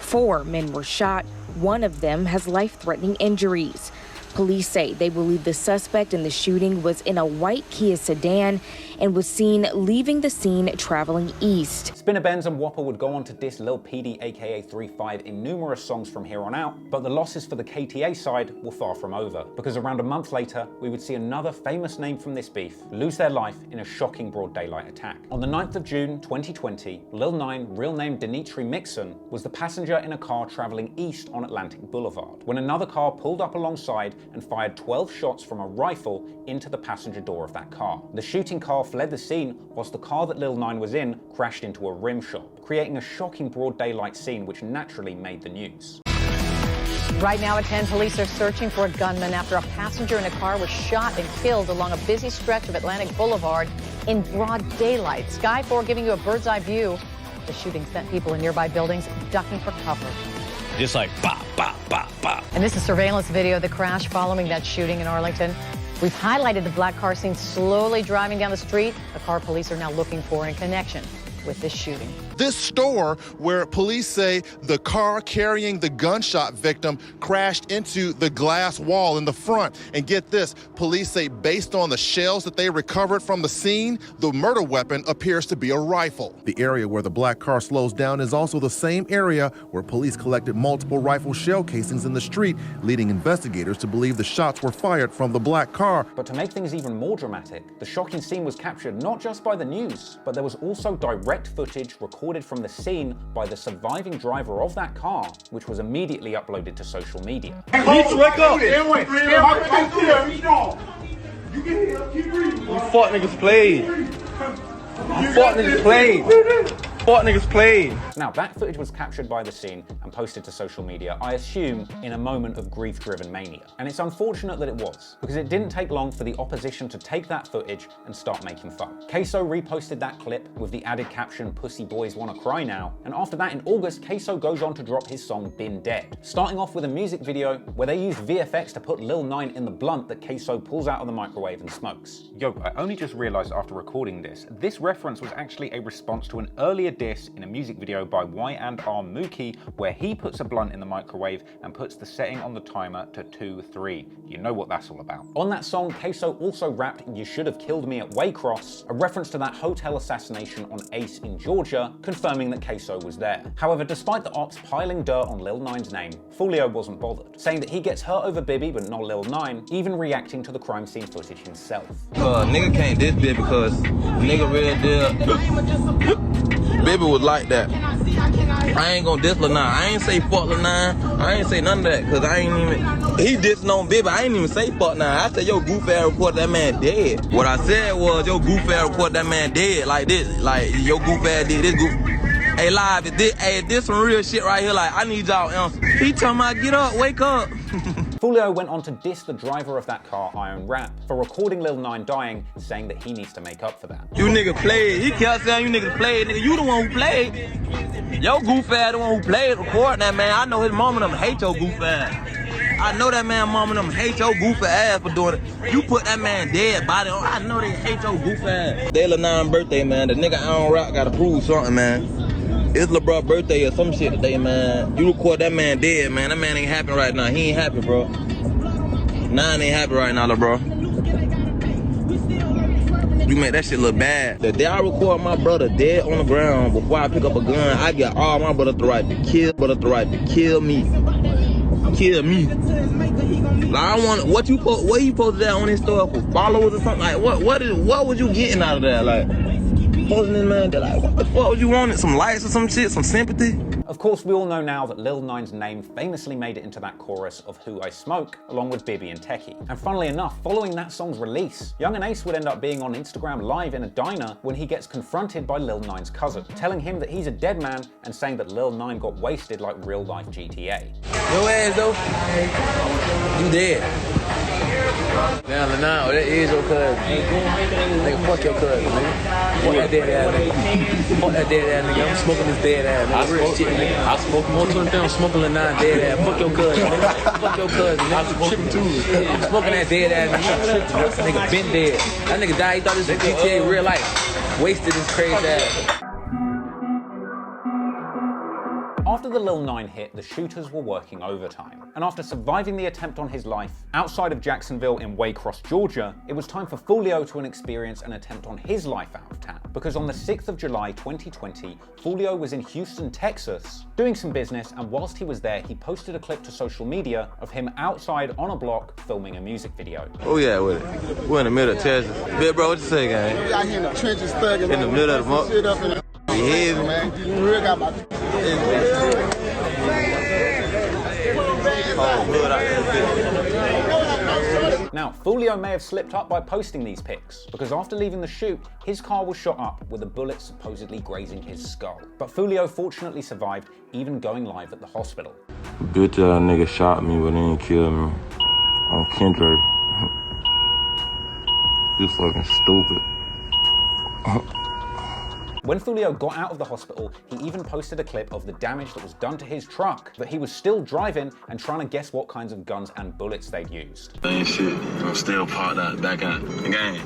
4 men were shot. One of them has life-threatening injuries. Police say they believe the suspect in the shooting was in a white Kia sedan and was seen leaving the scene traveling east. Spinner Benz and Whopper would go on to diss Lil Petey aka 3-5 in numerous songs from here on out, but the losses for the KTA side were far from over, because around a month later we would see another famous name from this beef lose their life in a shocking broad daylight attack. On the 9th of June 2020, Lil 9, real name Dimitri Mixon, was the passenger in a car traveling east on Atlantic Boulevard when another car pulled up alongside and fired 12 shots from a rifle into the passenger door of that car. The shooting car fled the scene whilst the car that Lil 9 was in crashed into a rim shop, creating a shocking broad daylight scene which naturally made the news. Right now at 10, police are searching for a gunman after a passenger in a car was shot and killed along a busy stretch of Atlantic Boulevard in broad daylight. Sky 4 giving you a bird's eye view. The shooting sent people in nearby buildings ducking for cover. Just like bop, bop, bop, bop. And this is surveillance video of the crash following that shooting in Arlington. We've highlighted the black car seen slowly driving down the street, a car police are now looking for in connection with this shooting. This store where police say the car carrying the gunshot victim crashed into the glass wall in the front. And get this, police say based on the shells that they recovered from the scene, the murder weapon appears to be a rifle. The area where the black car slows down is also the same area where police collected multiple rifle shell casings in the street, leading investigators to believe the shots were fired from the black car. But to make things even more dramatic, the shocking scene was captured not just by the news, but there was also direct footage recorded from the scene by the surviving driver of that car, which was immediately uploaded to social media. You need to wake up. You fuck niggas played. You fuck niggas played. Fuck niggas played. Now that footage was captured by the scene and posted to social media, I assume in a moment of grief-driven mania. And it's unfortunate that it was, because it didn't take long for the opposition to take that footage and start making fun. KSoo reposted that clip with the added caption, "Pussy boys wanna cry now." And after that in August, KSoo goes on to drop his song Been Dead, starting off with a music video where they used VFX to put Lil 9 in the blunt that KSoo pulls out of the microwave and smokes. Yo, I only just realized after recording this reference was actually a response to an earlier diss in a music video by Y&R Mookie where he puts a blunt in the microwave and puts the setting on the timer to 2-3. You know what that's all about. On that song, KSoo also rapped "You Should Have Killed Me at Waycross," a reference to that hotel assassination on Ace in Georgia, confirming that KSoo was there. However, despite the ops piling dirt on Lil 9's name, Foolio wasn't bothered, saying that he gets hurt over Bibby but not Lil 9, even reacting to the crime scene footage himself. Nigga can't diss Bibby because nigga real deal. Bibby was like that. I ain't gonna diss Lil 9. I ain't say fuck Lil 9. I ain't say none of that, cause I ain't even. He dissing on Bibby. I ain't even say fuck 9. I said yo goof ass reported that man dead. What I said was yo goof ass reported that man dead like this. Like yo goof ass did this goof. Hey live, if this some real shit right here. Like I need y'all answer. He talking about get up, wake up. Foolio went on to diss the driver of that car, Iron Rap, for recording Lil 9 dying, saying that he needs to make up for that. You nigga played. He kept saying you niggas played. Nigga, you the one who played. Yo goof ass the one who played recording that man. I know his mama them hate your goof ass. I know that man mama them hate your goofy ass for doing it. You put that man dead body on. I know they hate your goofy ass. They Lil 9 birthday, man. The nigga Iron Rap gotta prove something, man. It's Lil Bro birthday or some shit today, man. You record that man dead, man. That man ain't happy right now. He ain't happy, bro. 9 ain't happy right now, Lil Bro. You make that shit look bad. The day I record my brother dead on the ground before I pick up a gun, I get all my brother the right to kill me. Kill me. Like I want what you posted that on his story for followers or something? Like what was you getting out of that? Like posting this man, they're like, what the fuck was you wanting? Some likes or some shit, some sympathy? Of course, we all know now that Lil 9's name famously made it into that chorus of Who I Smoke, along with Bibby and Teki. And funnily enough, following that song's release, Young and Ace would end up being on Instagram Live in a diner when he gets confronted by Lil 9's cousin, telling him that he's a dead man and saying that Lil 9 got wasted like real-life GTA. Your ass though, you dead. Now Lil 9, that is your cousin. Nigga, fuck your cousin, nigga. Fuck that dead ass nigga. Fuck that dead ass nigga. I'm smoking this dead ass nigga. Real shit, nigga. I smoke more than I'm smoking Lil 9 dead ass. Fuck your cousin, nigga. Fuck your cousin, nigga. I'm tripping too. I'm smoking that dead ass nigga. That nigga been dead. That nigga died, he thought this was GTA real life. Wasted his crazy ass. After the Lil 9 hit, the shooters were working overtime. And after surviving the attempt on his life outside of Jacksonville in Waycross, Georgia, it was time for Foolio to experience an attempt on his life out of town. Because on the 6th of July 2020, Foolio was in Houston, Texas, doing some business, and whilst he was there, he posted a clip to social media of him outside on a block filming a music video. Oh yeah, with it. We're in the middle of Texas. Big bro, what you say, gang? We out here in the trenches thugging. In the middle of the month. Shit up in the man. You really got my Now, Foolio may have slipped up by posting these pics, because after leaving the shoot, his car was shot up with a bullet supposedly grazing his skull. But Foolio fortunately survived, even going live at the hospital. Bitch nigga shot me, but he didn't kill me. On Kendrick. You fucking stupid. When Foolio got out of the hospital, he even posted a clip of the damage that was done to his truck, but he was still driving and trying to guess what kinds of guns and bullets they'd used. Ain't shit, I'm still parked out back out the game.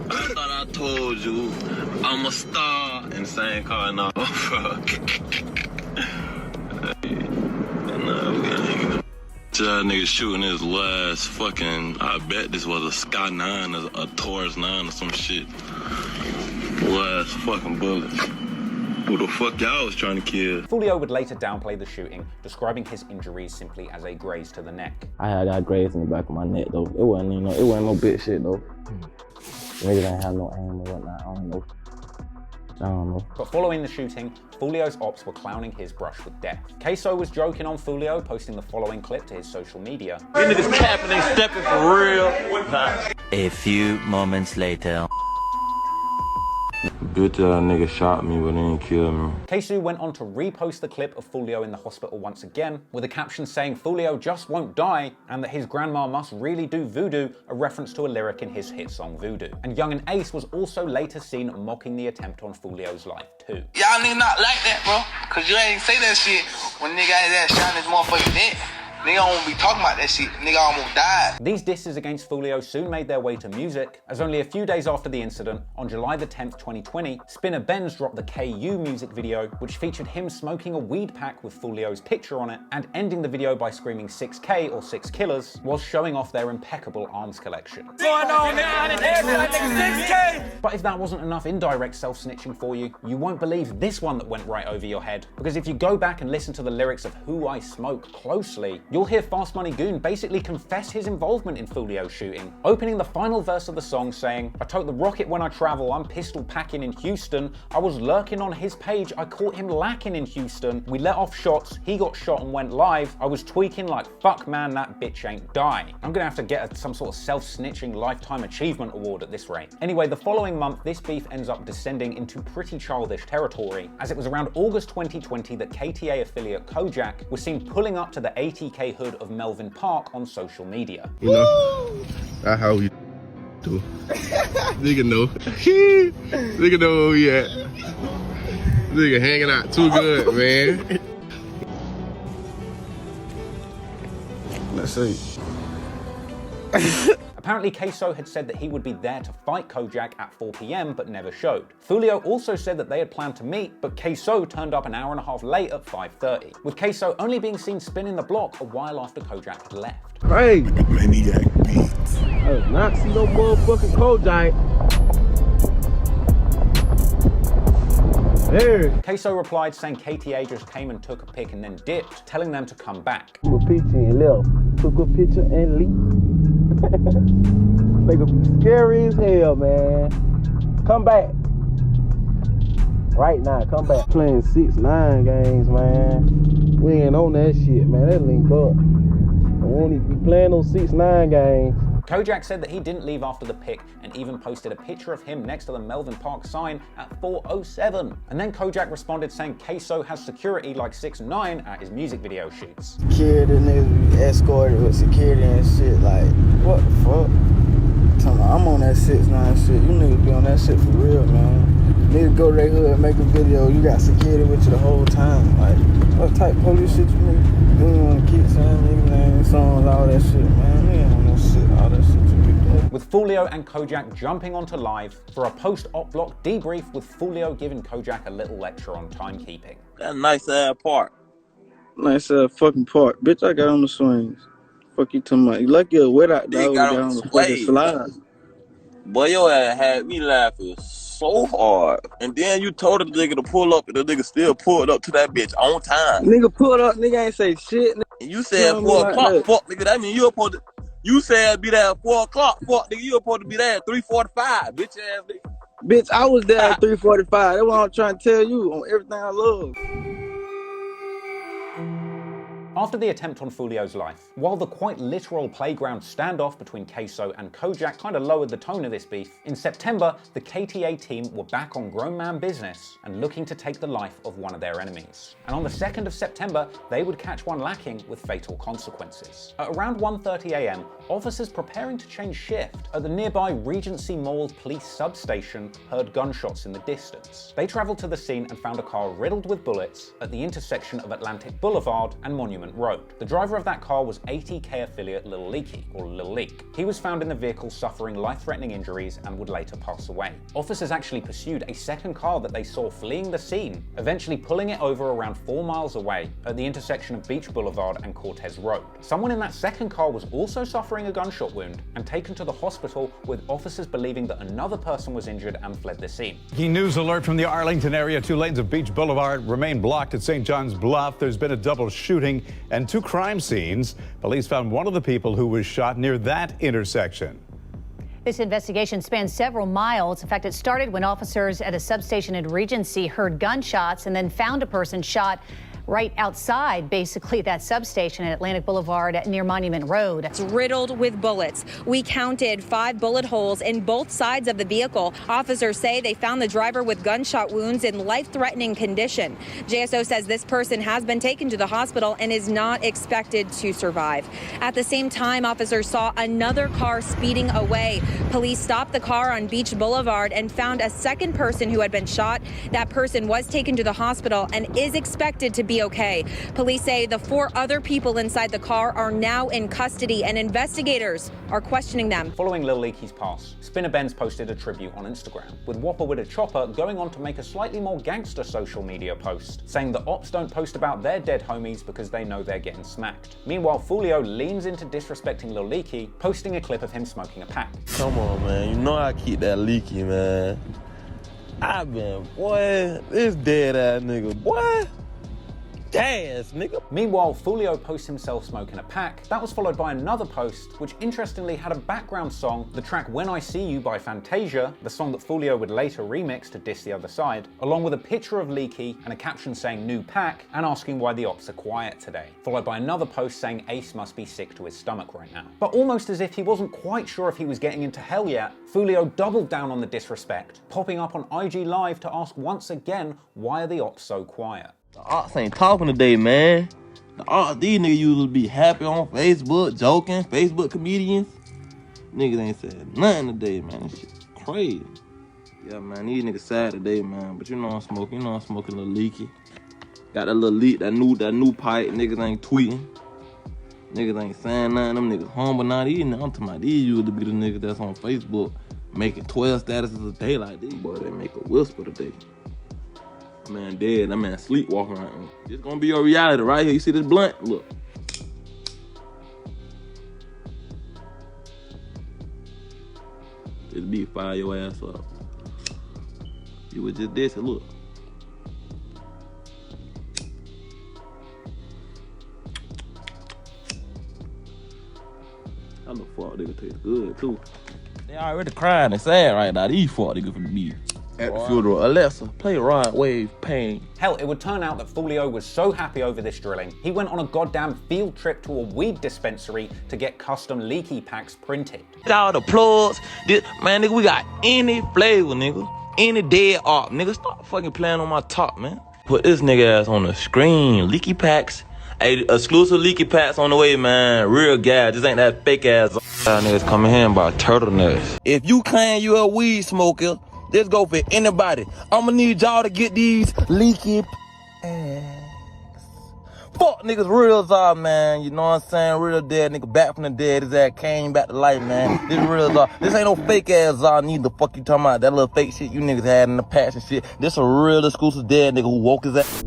I thought I told you I'm a star in the same car now, bro. That nigga shooting his last fucking, I bet this was a Sky 9, a Taurus 9 or some shit. Last fucking bullet. Who the fuck y'all was trying to kill? Foolio would later downplay the shooting, describing his injuries simply as a graze to the neck. I got graze in the back of my neck though. It wasn't no big shit though. Nigga didn't have no aim or whatnot, I don't know. But following the shooting, Foolio's ops were clowning his brush with death. KSoo was joking on Foolio, posting the following clip to his social media. You niggas capping, they stepping for real. A few moments later. Bitch nigga shot me, but he didn't kill me. KSoo went on to repost the clip of Foolio in the hospital once again, with a caption saying Foolio just won't die, and that his grandma must really do voodoo, a reference to a lyric in his hit song Voodoo. And Young and Ace was also later seen mocking the attempt on Foolio's life too. Y'all niggas not like that, bro. Cause you ain't say that shit when nigga ain't that shot his motherfucking neck. Nigga won't be talking about that shit. Nigga almost died. These disses against Foolio soon made their way to music, as only a few days after the incident, on July the 10th, 2020, Spinner Benz dropped the KU music video, which featured him smoking a weed pack with Foolio's picture on it, and ending the video by screaming 6K or 6 killers, while showing off their impeccable arms collection. Going on now, nigga 6K! But if that wasn't enough indirect self-snitching for you, you won't believe this one that went right over your head. Because if you go back and listen to the lyrics of Who I Smoke closely, you'll hear Fast Money Goon basically confess his involvement in Foolio's shooting, opening the final verse of the song saying, "I tote the rocket when I travel, I'm pistol packing in Houston, I was lurking on his page, I caught him lacking in Houston, we let off shots, he got shot and went live, I was tweaking like fuck man, that bitch ain't die." I'm gonna have to get some sort of self-snitching lifetime achievement award at this rate. Anyway, the following month, this beef ends up descending into pretty childish territory, as it was around August 2020 that KTA affiliate Kojak was seen pulling up to the ATK hood of Melvin Park on social media. You know, that's how we do. Nigga know. Nigga know where we at. Nigga hanging out too good, man. Let's see. Apparently, KSoo had said that he would be there to fight Kojak at 4 p.m, but never showed. Foolio also said that they had planned to meet, but KSoo turned up an hour and a half late at 5:30, with KSoo only being seen spinning the block a while after Kojak had left. Hey, maniac beats. I did not see no motherfucking Kojak. There. KSoo replied saying KTA just came and took a pic and then dipped, telling them to come back. Took a picture and left. Took a picture and leave. Nigga be scary as hell, man. Come back. Right now, come back. Playing 6-9 games, man. We ain't on that shit, man. That link up. I won't even be playing those 6-9 games. Kojak said that he didn't leave after the pic and even posted a picture of him next to the Melvin Park sign at 4:07. And then Kojak responded saying KSoo has security like 6ix9ine at his music video shoots. Security niggas be escorted with security and shit, like, what the fuck? I'm on that 6ix9ine shit. You niggas be on that shit for real, man. Niggas go to their hood and make a video, you got security with you the whole time. Like, what type of police shit you niggas? You don't wanna keep saying niggas names, songs, all that shit, man. You ain't on no shit, all that shit you be doing. With Foolio and Kojak jumping onto live for a post-op block debrief, with Foolio giving Kojak a little lecture on timekeeping. That nice ass park. Nice fucking park. Bitch, I got on the swings. Fuck you talking about. You lucky it wet out there. Got on the fucking slide. Boy, your ass had me laughing so hard. And then you told the nigga to pull up, and the nigga still pulled up to that bitch on time. Nigga pulled up, nigga ain't say shit. And you said 4 o'clock, fuck nigga. That mean you supposed to. You said be there at 4 o'clock, fuck nigga. You supposed to be there at 3:45, bitch ass nigga. Bitch, I was there at 3:45. That's what I'm trying to tell you on everything I love. After the attempt on Foolio's life, while the quite literal playground standoff between KSoo and Kojak kind of lowered the tone of this beef, in September, the KTA team were back on grown man business and looking to take the life of one of their enemies. And on the 2nd of September, they would catch one lacking with fatal consequences. At around 1:30 a.m., officers preparing to change shift at the nearby Regency Mall police substation heard gunshots in the distance. They traveled to the scene and found a car riddled with bullets at the intersection of Atlantic Boulevard and Monument Road. The driver of that car was ATK affiliate Lul Leeke, or Lul Leeke. He was found in the vehicle suffering life-threatening injuries and would later pass away. Officers actually pursued a second car that they saw fleeing the scene, eventually pulling it over around 4 miles away at the intersection of Beach Boulevard and Cortez Road. Someone in that second car was also suffering a gunshot wound and taken to the hospital, with officers believing that another person was injured and fled the scene. News alert from the Arlington area. 2 lanes of Beach Boulevard remain blocked at St. John's Bluff. There's been a double shooting and 2 crime scenes. Police found one of the people who was shot near that intersection. This investigation spans several miles. In fact, it started when officers at a substation in Regency heard gunshots and then found a person shot right outside, basically, that substation at Atlantic Boulevard near Monument Road. It's riddled with bullets. We counted 5 bullet holes in both sides of the vehicle. Officers say they found the driver with gunshot wounds in life-threatening condition. JSO says this person has been taken to the hospital and is not expected to survive. At the same time, officers saw another car speeding away. Police stopped the car on Beach Boulevard and found a second person who had been shot. That person was taken to the hospital and is expected to be okay. Police say the 4 other people inside the car are now in custody and investigators are questioning them. Following Lil Leeke's pass, Spinner Benz posted a tribute on Instagram, with Whopper with a Chopper going on to make a slightly more gangster social media post, saying that ops don't post about their dead homies because they know they're getting smacked. Meanwhile, Foolio leans into disrespecting Lil Leeke, posting a clip of him smoking a pack. Come on, man. You know I keep that leaky, man. I been, boy, this dead ass nigga, boy. Ass, nigga. Meanwhile, Foolio posts himself smoking a pack. That was followed by another post, which interestingly had a background song, the track When I See You by Fantasia, the song that Foolio would later remix to diss the other side, along with a picture of Leeke and a caption saying new pack and asking why the ops are quiet today, followed by another post saying Ace must be sick to his stomach right now. But almost as if he wasn't quite sure if he was getting into hell yet, Foolio doubled down on the disrespect, popping up on IG Live to ask once again, why are the ops so quiet? The ops ain't talking today, man. The ops, these niggas usually be happy on Facebook, joking, Facebook comedians. Niggas ain't said nothing today, man. This shit crazy. Yeah, man, these niggas sad today, man. But you know I'm smoking. You know I'm smoking a little leaky. Got that little leak, that new pipe. Niggas ain't tweeting. Niggas ain't saying nothing. Them niggas humble now. I'm talking about these usually be the niggas that's on Facebook making 12 statuses a day like these. Boy, they make a whisper today. Man dead, that man sleepwalking right now. It's gonna be your reality right here. You see this blunt? Look. This beat fire your ass up. You was just this, look. How the fuck nigga taste good too? They already crying and sad right now. These fuck niggas finna be at the funeral. Alexa, play Rod Wave Pain. Hell, it would turn out that Foolio was so happy over this drilling, he went on a goddamn field trip to a weed dispensary to get custom Leeke packs printed. All the plugs, man, nigga, we got any flavor, nigga. Any dead art, nigga. Stop fucking playing on my top, man. Put this nigga ass on the screen. Leeke packs. Hey, exclusive Leeke packs on the way, man. Real gas. This ain't that fake ass. Niggas coming here and buy turtlenecks. If you claim you a weed smoker, this go for anybody. I'ma need y'all to get these Leeke packs. Fuck niggas real are, man. You know what I'm saying? Real dead nigga back from the dead. His ass came back to life, man. This real are. This ain't no fake ass are neither. Fuck you talking about that little fake shit you niggas had in the past and shit. This a real exclusive dead nigga who woke his ass.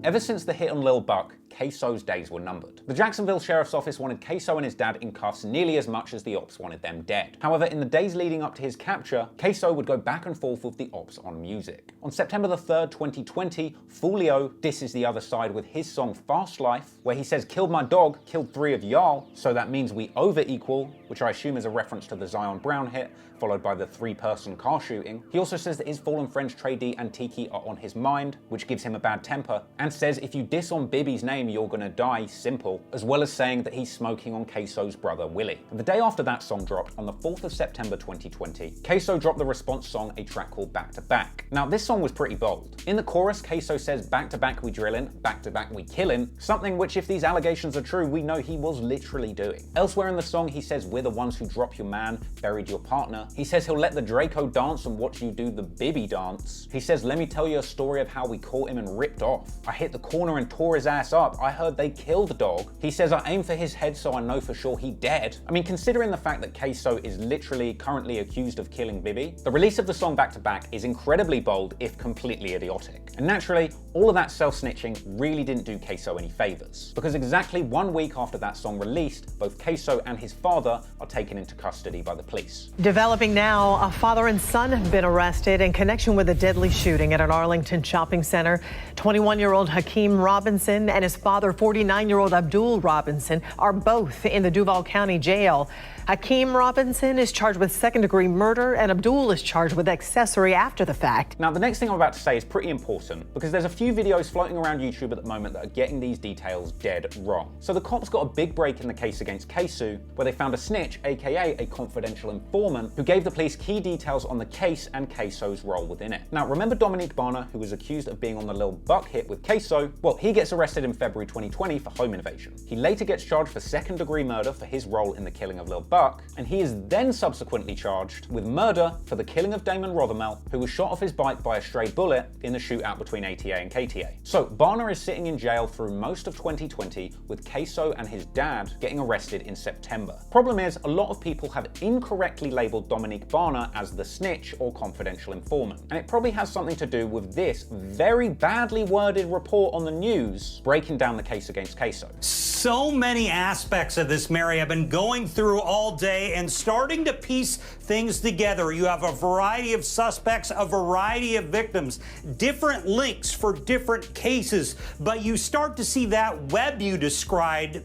Ever since the hit on Lil Buck, KSoo's days were numbered. The Jacksonville Sheriff's Office wanted KSoo and his dad in cuffs nearly as much as the ops wanted them dead. However, in the days leading up to his capture, KSoo would go back and forth with the ops on music. On September the 3rd, 2020, Foolio disses the other side with his song Fast Life, where he says, "Killed my dog, killed 3 of y'all, so that means we over equal," which I assume is a reference to the Zion Brown hit, followed by the 3-person car shooting. He also says that his fallen friends Trey and Teki are on his mind, which gives him a bad temper, and says if you diss on Bibby's name, you're gonna die, simple, as well as saying that he's smoking on KSoo's brother Willie. And the day after that song dropped, on the 4th of September 2020, KSoo dropped the response song, a track called Back to Back. Now this song was pretty bold. In the chorus, KSoo says, "Back to back we drillin', back to back we killin'," something which, if these allegations are true, we know he was literally doing. Elsewhere in the song, he says, "We're the ones who dropped your man, buried your partner." He says he'll let the Draco dance and watch you do the Bibby dance. He says, "Let me tell you a story of how we caught him and ripped off. I hit the corner and tore his ass up. I heard they killed the dog." He says, "I aimed for his head so I know for sure he dead." I mean, considering the fact that KSoo is literally currently accused of killing Bibby, the release of the song Back to Back is incredibly bold, if completely idiotic. And naturally, all of that self-snitching really didn't do KSoo any favors, because exactly 1 week after that song released, both KSoo and his father are taken into custody by the police. Developing now, a father and son have been arrested in connection with a deadly shooting at an Arlington shopping center. 21-year-old Hakeem Robinson and his father, 49-year-old Abdul Robinson, are both in the Duval County Jail. Hakeem Robinson is charged with second-degree murder, and Abdul is charged with accessory after the fact. Now, the next thing I'm about to say is pretty important, because there's a few videos floating around YouTube at the moment that are getting these details dead wrong. So the cops got a big break in the case against KSoo, where they found a snitch, aka a confidential informant, who gave the police key details on the case and KSoo's role within it. Now, remember Dominique Barner, who was accused of being on the Lil Buck hit with KSoo? Well, he gets arrested in February 2020 for home invasion. He later gets charged for second-degree murder for his role in the killing of Lil Buck, and he is then subsequently charged with murder for the killing of Damon Rothermel, who was shot off his bike by a stray bullet in the shootout between ATA and KTA. So Barner is sitting in jail through most of 2020, with KSoo and his dad getting arrested in September. Problem is, a lot of people have incorrectly labeled Dominique Barner as the snitch or confidential informant, and it probably has something to do with this very badly worded report on the news breaking down the case against KSoo. So many aspects of this, Mary, I've been going through all day and starting to piece things together. You have a variety of suspects, a variety of victims, different links for different cases, but you start to see that web you described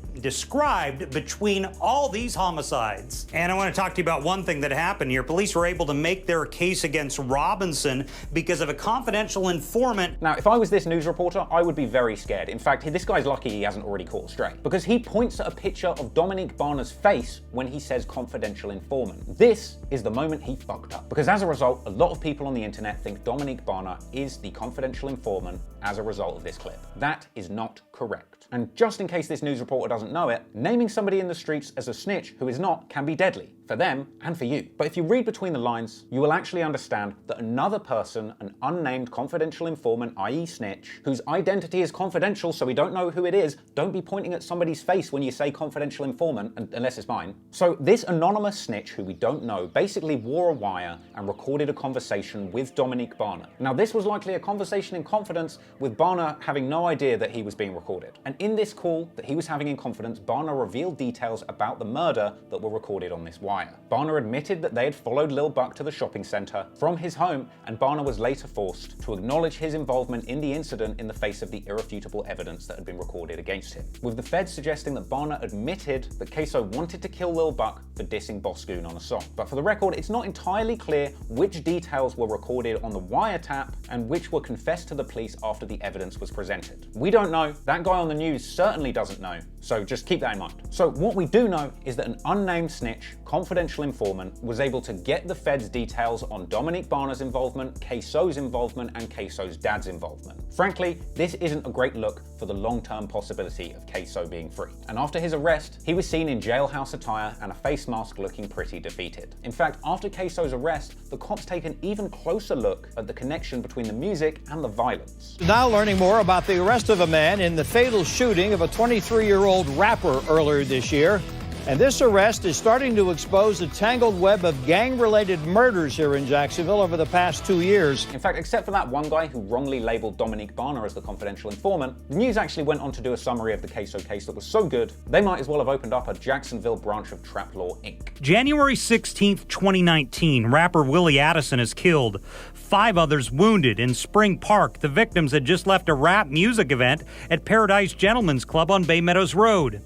between all these homicides. And I want to talk to you about one thing that happened here. Police were able to make their case against Robinson because of a confidential informant. Now, if I was this news reporter, I would be very scared. In fact, this guy's lucky he hasn't already caught a stray, because he points at a picture of Dominique Barner's face when he says confidential informant. This is the moment he fucked up, because as a result, a lot of people on the internet think Dominique Barner is the confidential informant as a result of this clip. That is not correct. And just in case this news reporter doesn't know it, naming somebody in the streets as a snitch who is not can be deadly, for them and for you. But if you read between the lines, you will actually understand that another person, an unnamed confidential informant, i.e. snitch, whose identity is confidential so we don't know who it is, don't be pointing at somebody's face when you say confidential informant, unless it's mine. So this anonymous snitch who we don't know basically wore a wire and recorded a conversation with Dominique Barner. Now this was likely a conversation in confidence, with Barner having no idea that he was being recorded. And in this call that he was having in confidence, Barner revealed details about the murder that were recorded on this wire. Barner admitted that they had followed Lil Buck to the shopping center from his home, and Barner was later forced to acknowledge his involvement in the incident in the face of the irrefutable evidence that had been recorded against him, with the feds suggesting that Barner admitted that KSoo wanted to kill Lil Buck for dissing Boss Goon on a song. But for the record, it's not entirely clear which details were recorded on the wiretap and which were confessed to the police after the evidence was presented. We don't know. That guy on the news certainly doesn't know, so just keep that in mind. So what we do know is that an unnamed snitch, confidential informant, was able to get the feds details on Dominique Barner's involvement, KSoo's involvement, and KSoo's dad's involvement. Frankly, this isn't a great look for the long-term possibility of KSoo being free. And after his arrest, he was seen in jailhouse attire and a face mask, looking pretty defeated. In fact, after KSoo's arrest, the cops take an even closer look at the connection between the music and the violence. Now learning more about the arrest of a man in the fatal shooting of a 23-year-old rapper earlier this year. And this arrest is starting to expose a tangled web of gang-related murders here in Jacksonville over the past 2 years. In fact, except for that one guy who wrongly labeled Dominique Barner as the confidential informant, the news actually went on to do a summary of the KSoo case that was so good, they might as well have opened up a Jacksonville branch of Trap Law Inc. January 16th, 2019, rapper Willie Addison is killed. 5 others wounded in Spring Park. The victims had just left a rap music event at Paradise Gentlemen's Club on Bay Meadows Road.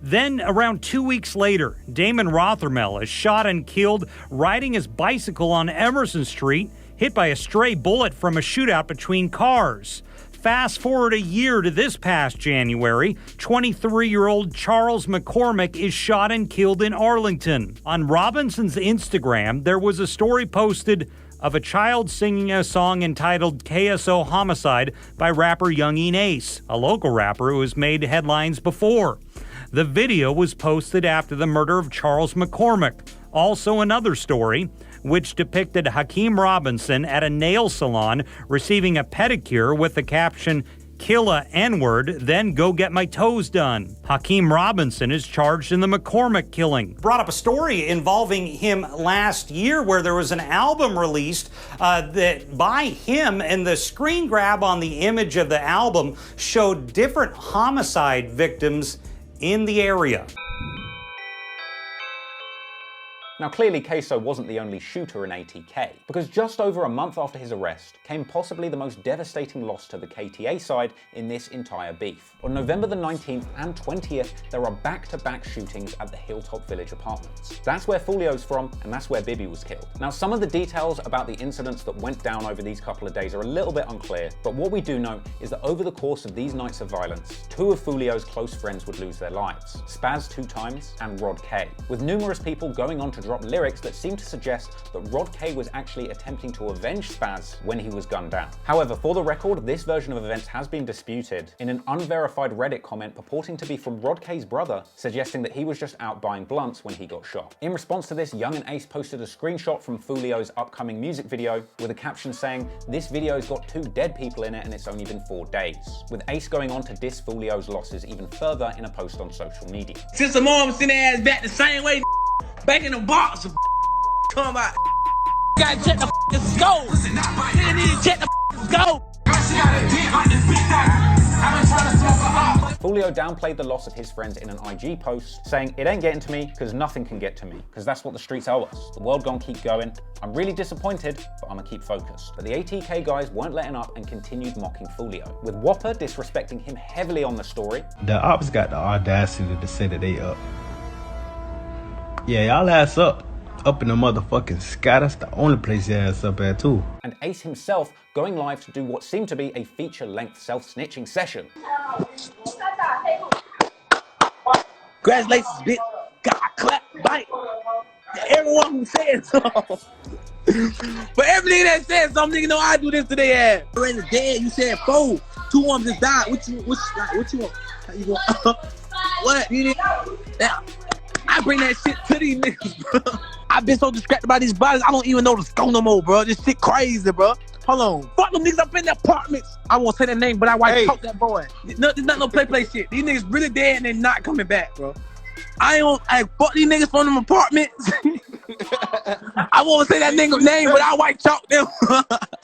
Then, around 2 weeks later, Damon Rothermel is shot and killed riding his bicycle on Emerson Street, hit by a stray bullet from a shootout between cars. Fast forward a year to this past January, 23-year-old Charles McCormick is shot and killed in Arlington. On Robinson's Instagram, there was a story posted of a child singing a song entitled KSoo Homicide by rapper Young Ace, a local rapper who has made headlines before. The video was posted after the murder of Charles McCormick. Also another story, which depicted Hakeem Robinson at a nail salon receiving a pedicure with the caption, "Kill a N-word, then go get my toes done." Hakeem Robinson is charged in the McCormick killing. Brought up a story involving him last year where there was an album released that by him, and the screen grab on the image of the album showed different homicide victims in the area. Now clearly KSoo wasn't the only shooter in ATK, because just over a month after his arrest came possibly the most devastating loss to the KTA side in this entire beef. On November the 19th and 20th, there are back-to-back shootings at the Hilltop Village apartments. That's where Foolio's from, and that's where Bibby was killed. Now some of the details about the incidents that went down over these couple of days are a little bit unclear, but what we do know is that over the course of these nights of violence, 2 of Foolio's close friends would lose their lives, Spazz2x and Rod K, with numerous people going on to drop lyrics that seem to suggest that Rod K was actually attempting to avenge Spazz when he was gunned down. However, for the record, this version of events has been disputed, in an unverified Reddit comment purporting to be from Rod K's brother, suggesting that he was just out buying blunts when he got shot. In response to this, Young and Ace posted a screenshot from Foolio's upcoming music video with a caption saying, "This video's got 2 dead people in it and it's only been 4 days," with Ace going on to diss Foolio's losses even further in a post on social media. Since the mom sent their ass back the same way, back in the box, come out. Gotta check the scope. Nigga need to check the scope. Foolio downplayed the loss of his friends in an IG post, saying, "It ain't getting to me because nothing can get to me, because that's what the streets owe us. The world gon' keep going. I'm really disappointed, but I'ma keep focused." But the ATK guys weren't letting up and continued mocking Foolio, with Whopper disrespecting him heavily on the story. The ops got the audacity to say that they up. Yeah, y'all ass up in the motherfucking sky. That's the only place your ass up at too. And Ace himself going live to do what seemed to be a feature-length self-snitching session. Congratulations, bitch. God, clap, bite. Everyone who said so. For everything that said something, nigga know I do this to their ass. You're in the dead, you said 4. 2 of them just died. What you want? How you want? What? You need? I bring that shit to these niggas, bro. I've been so distracted by these bodies, I don't even know the score no more, bro. This shit crazy, bro. Hold on. Fuck them niggas up in the apartments. I won't say their name, but I white talk that boy. There's not no play shit. These niggas really dead and they're not coming back, bro. I fuck these niggas from them apartments. I won't say that nigga's name, but I white chalk them.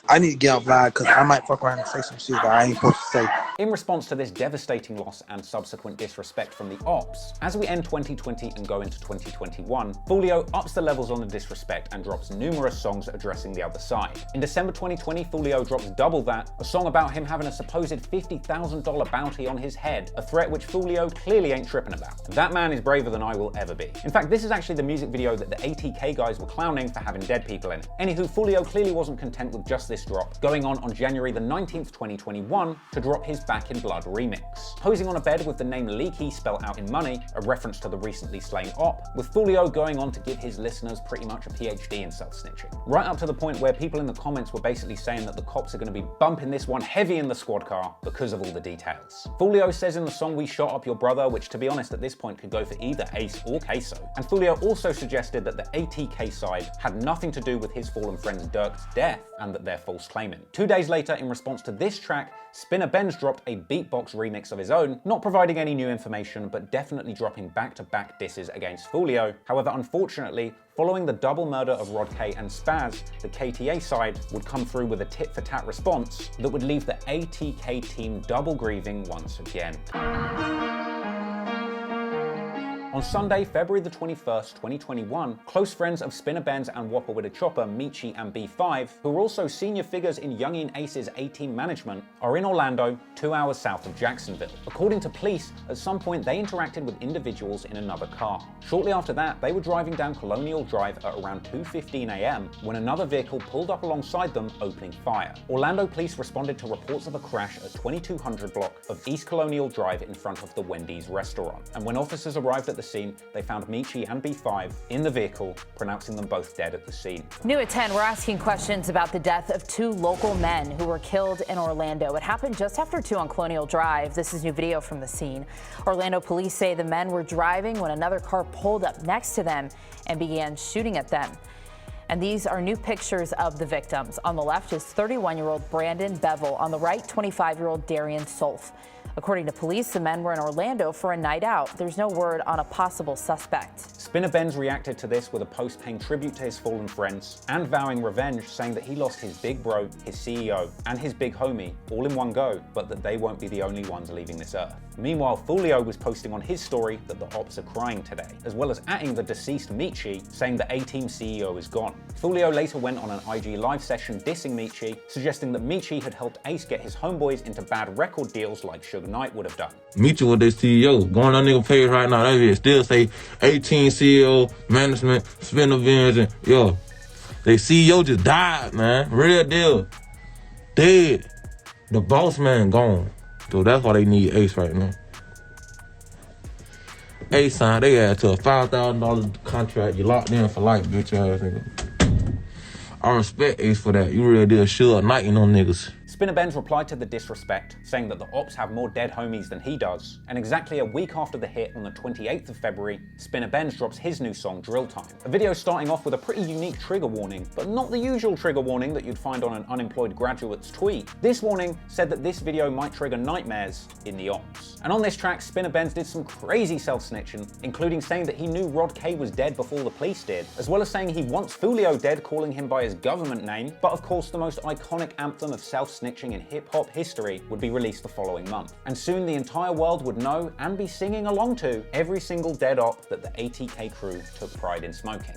I need to get off live because I might fuck around and say some shit that I ain't supposed to say. In response to this devastating loss and subsequent disrespect from the ops, as we end 2020 and go into 2021, Foolio ups the levels on the disrespect and drops numerous songs addressing the other side. In December 2020, Foolio drops Double That, a song about him having a supposed $50,000 bounty on his head, a threat which Foolio clearly ain't tripping about. That man is braver than I will ever be. In fact, this is actually the music video that the ATK guys were clowning for having dead people in it. Anywho, Foolio clearly wasn't content with just this drop, going on January the 19th, 2021 to drop his Back in Blood remix. Posing on a bed with the name Leeke spelled out in money, a reference to the recently slain op, with Foolio going on to give his listeners pretty much a PhD in self-snitching. Right up to the point where people in the comments were basically saying that the cops are going to be bumping this one heavy in the squad car because of all the details. Foolio says in the song "We Shot Up Your Brother," which to be honest at this point could go for either Ace or KSoo. And Foolio also suggested that the ATK side had nothing to do with his fallen friend Dirk's death, and that therefore false claiming. 2 days later, in response to this track, Spinner Benz dropped a beatbox remix of his own, not providing any new information, but definitely dropping back-to-back disses against Foolio. However, unfortunately, following the double murder of Rod K and Spazz, the KTA side would come through with a tit-for-tat response that would leave the ATK team double grieving once again. On Sunday, February the 21st, 2021, close friends of Spinner Benz and Whopper with a Chopper, Meechy and B5, who are also senior figures in Youngin Ace's A-Team management, are in Orlando, 2 hours south of Jacksonville. According to police, at some point they interacted with individuals in another car. Shortly after that, they were driving down Colonial Drive at around 2:15 a.m. when another vehicle pulled up alongside them, opening fire. Orlando police responded to reports of a crash at 2200 block of East Colonial Drive in front of the Wendy's restaurant. And when officers arrived at the scene, they found Meechy and B5 in the vehicle, pronouncing them both dead at the scene. New at 10, we're asking questions about the death of 2 local men who were killed in Orlando. It happened just after 2 on Colonial Drive. This is new video from the scene. Orlando police say the men were driving when another car pulled up next to them and began shooting at them. And these are new pictures of the victims. On the left is 31-year-old Brandon Bevel. On the right, 25-year-old Darian Solf. According to police, the men were in Orlando for a night out. There's no word on a possible suspect. Spinner Benz reacted to this with a post paying tribute to his fallen friends and vowing revenge, saying that he lost his big bro, his CEO, and his big homie all in one go, but that they won't be the only ones leaving this earth. Meanwhile, Foolio was posting on his story that the ops are crying today, as well as atting the deceased Meechy, saying the A-Team CEO is gone. Foolio later went on an IG live session dissing Meechy, suggesting that Meechy had helped Ace get his homeboys into bad record deals like Suge Knight would have done. Meechy was their CEO. Going on nigga page right now, that video still say 18 CEO, management, Spinner Benz, and yo, they CEO just died, man. Real deal. Dead. The boss man gone. So that's why they need Ace right now. Ace signed they add to a $5,000 contract. You locked in for life, bitch ass nigga. I respect Ace for that. You really did Suge Knighting on niggas. Spinner Benz replied to the disrespect, saying that the ops have more dead homies than he does. And exactly a week after the hit, on the 28th of February, Spinner Benz drops his new song, Drill Time. A video starting off with a pretty unique trigger warning, but not the usual trigger warning that you'd find on an unemployed graduate's tweet. This warning said that this video might trigger nightmares in the ops. And on this track, Spinner Benz did some crazy self-snitching, including saying that he knew Rod K was dead before the police did, as well as saying he wants Foolio dead, calling him by his government name. But of course, the most iconic anthem of self-snitching in hip-hop history would be released the following month. And soon the entire world would know and be singing along to every single dead op that the ATK crew took pride in smoking.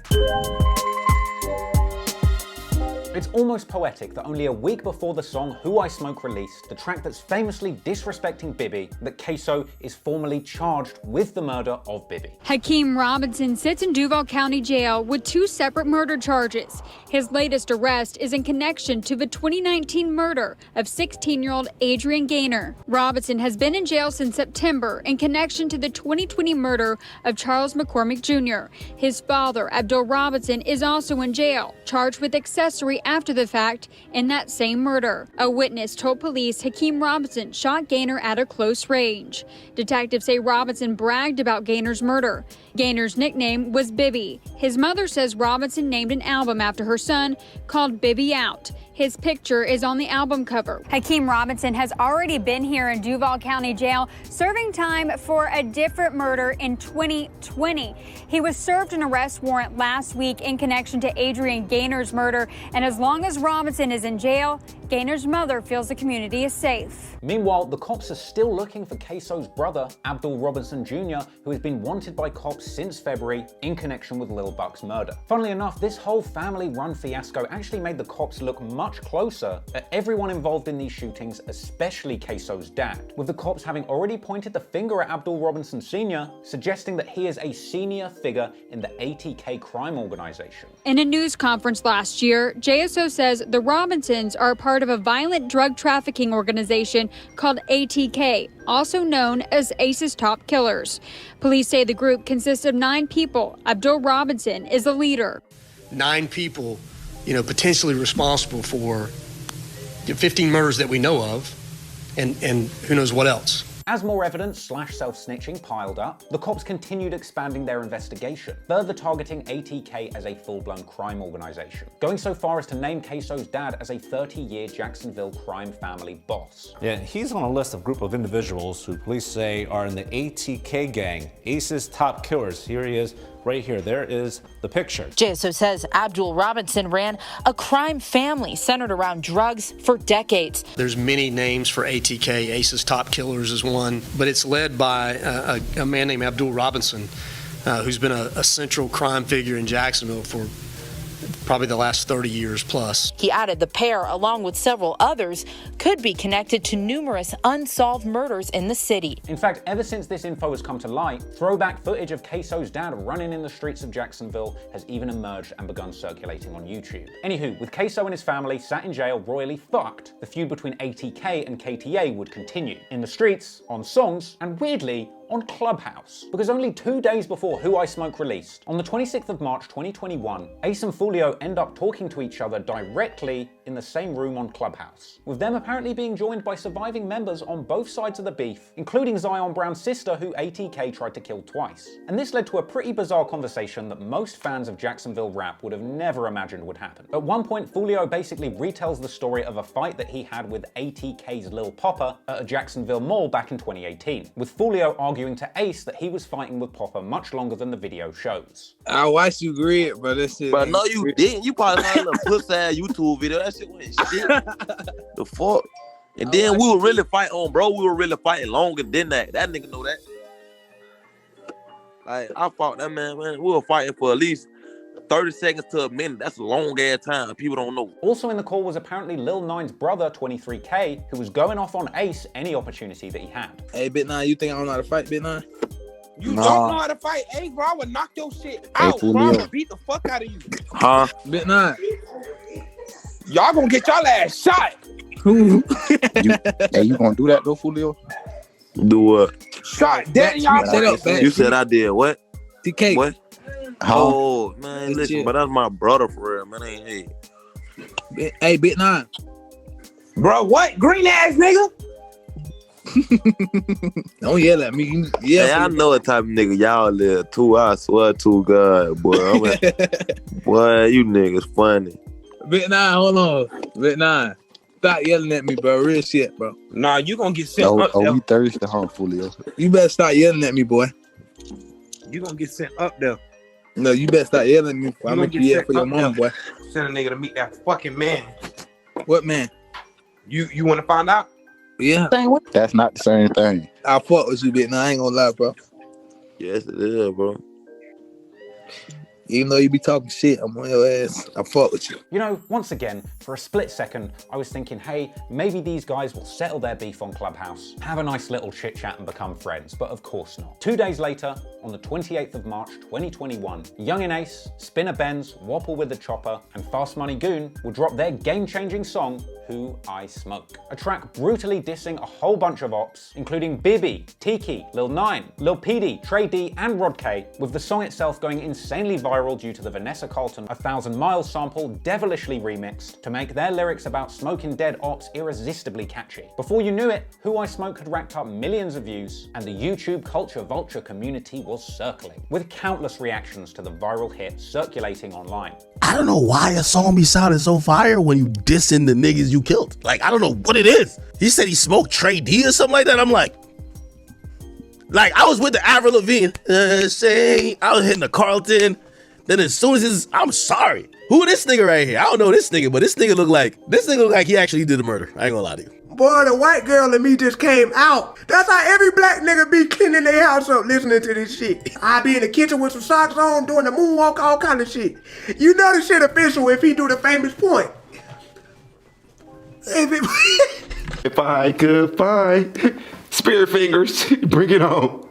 It's almost poetic that only a week before the song Who I Smoke released, the track that's famously disrespecting Bibby, that KSoo is formally charged with the murder of Bibby. Hakeem Robinson sits in Duval County Jail with 2 separate murder charges. His latest arrest is in connection to the 2019 murder of 16-year-old Adrian Gaynor. Robinson has been in jail since September in connection to the 2020 murder of Charles McCormick Jr. His father, Abdul Robinson, is also in jail, charged with accessory after the fact in that same murder. A witness told police Hakeem Robinson shot Gaynor at a close range. Detectives say Robinson bragged about Gaynor's murder. Gaynor's nickname was Bibby. His mother says Robinson named an album after her son called Bibby Out. His picture is on the album cover. Hakeem Robinson has already been here in Duval County Jail, serving time for a different murder in 2020. He was served an arrest warrant last week in connection to Adrian Gaynor's murder, and as long as Robinson is in jail, Gaynor's mother feels the community is safe. Meanwhile, the cops are still looking for KSoo's brother, Abdul Robinson Jr., who has been wanted by cops since February in connection with Lil Buck's murder. Funnily enough, this whole family-run fiasco actually made the cops look much closer at everyone involved in these shootings, especially KSoo's dad, with the cops having already pointed the finger at Abdul Robinson Sr., suggesting that he is a senior figure in the ATK crime organization. In a news conference last year, KSoo says the Robinsons are a part of a violent drug trafficking organization called ATK, also known as Ace's Top Killers. Police say the group consists of 9 people. Abdul Robinson is the leader. 9 people, potentially responsible for 15 murders that we know of, and who knows what else. As more evidence / self-snitching piled up, the cops continued expanding their investigation, further targeting ATK as a full-blown crime organization, going so far as to name KSoo's dad as a 30-year Jacksonville crime family boss. Yeah, he's on a list of group of individuals who police say are in the ATK gang, Ace's top killers. Here he is. Right here, there is the picture. JSoo says Abdul Robinson ran a crime family centered around drugs for decades. There's many names for ATK. Ace's Top Killers is one, but it's led by a man named Abdul Robinson, who's been a central crime figure in Jacksonville for probably the last 30 years plus. He added the pair, along with several others, could be connected to numerous unsolved murders in the city. In fact, ever since this info has come to light, throwback footage of KSoo's dad running in the streets of Jacksonville has even emerged and begun circulating on YouTube. Anywho, with KSoo and his family sat in jail royally fucked, the feud between ATK and KTA would continue. In the streets, on songs, and weirdly, on Clubhouse. Because only 2 days before Who I Smoke released, on the 26th of March 2021, Ace and Foolio end up talking to each other directly in the same room on Clubhouse, with them apparently being joined by surviving members on both sides of the beef, including Zion Brown's sister, who ATK tried to kill twice. And this led to a pretty bizarre conversation that most fans of Jacksonville rap would have never imagined would happen. At one point, Foolio basically retells the story of a fight that he had with ATK's Lil Popper at a Jacksonville mall back in 2018, with Foolio arguing to Ace that he was fighting with Popper much longer than the video shows. I watched you agree, but that shit. But no, you didn't. You probably saw a little pussy-ass YouTube video. That shit went shit. The fuck? And then we were really fighting on, bro. We were really fighting longer than that. That nigga know that. Like, I fought that man. We were fighting for at least 30 seconds to a minute. That's a long ass time. People don't know. Also in the call was apparently Lil Nine's brother, 23K, who was going off on Ace any opportunity that he had. Hey, Bit Nine, you think I don't know how to fight, Bit Nine? You don't know how to fight. Hey, bro, I would knock your shit out, bro. I would beat the fuck out of you. Huh? Bit Nine. Y'all gonna get y'all ass shot. Hey, you gonna do that though, Foolio? Do what? Shot dead in y'all face. You said I did what? TK. What? Oh, man, listen, but that's my brother for real, man. Hey, Bit Nine. Bro, what? Green ass nigga? Don't yell at me. Yeah, hey, I know what type of nigga y'all live too. I swear to God, boy. Boy, you niggas funny. Bit Nine, hold on. Bit Nine. Stop yelling at me, bro. Real shit, bro. Nah, you gonna get sent up there. Oh, we thirsty, huh, Foolio? You better stop yelling at me, boy. You gonna get sent up there. No, you better stop yelling at me. I'll make you yell for your mom, boy. Send a nigga to meet that fucking man. What man? You want to find out? Yeah. That's not the same thing. I fuck with you, Bit Nine. I ain't gonna lie, bro. Yes, it is, bro. Even though you be talking shit, I'm on your ass. I fuck with you. You know, once again, for a split second, I was thinking, hey, maybe these guys will settle their beef on Clubhouse, have a nice little chit chat and become friends, but of course not. 2 days later, on the 28th of March, 2021, Youngin Ace, Spinner Benz, Whopper with the Chopper, and Fast Money Goon will drop their game-changing song, Who I Smoke. A track brutally dissing a whole bunch of ops, including Bibby, Teki, Lil Nine, Lil Petey, Trey D, and Rod K, with the song itself going insanely viral due to the Vanessa Carlton 1,000 Miles sample devilishly remixed to make their lyrics about smoking dead ops irresistibly catchy. Before you knew it, Who I Smoke had racked up millions of views, and the YouTube culture vulture community was circling, with countless reactions to the viral hit circulating online. I don't know why a song be sounding so fire when you dissing the niggas you killed. Like, I don't know what it is. He said he smoked Trey D or something like that. I'm like I was with the Avril Lavigne, I was hitting the Carlton. Then as soon as I'm sorry. Who this nigga right here? I don't know this nigga, but this nigga look like he actually did the murder. I ain't gonna lie to you. Boy, the white girl and me just came out. That's how every black nigga be cleaning their house up listening to this shit. I be in the kitchen with some socks on, doing the moonwalk, all kind of shit. You know the shit official if he do the famous point. If I could find spirit fingers, bring it on.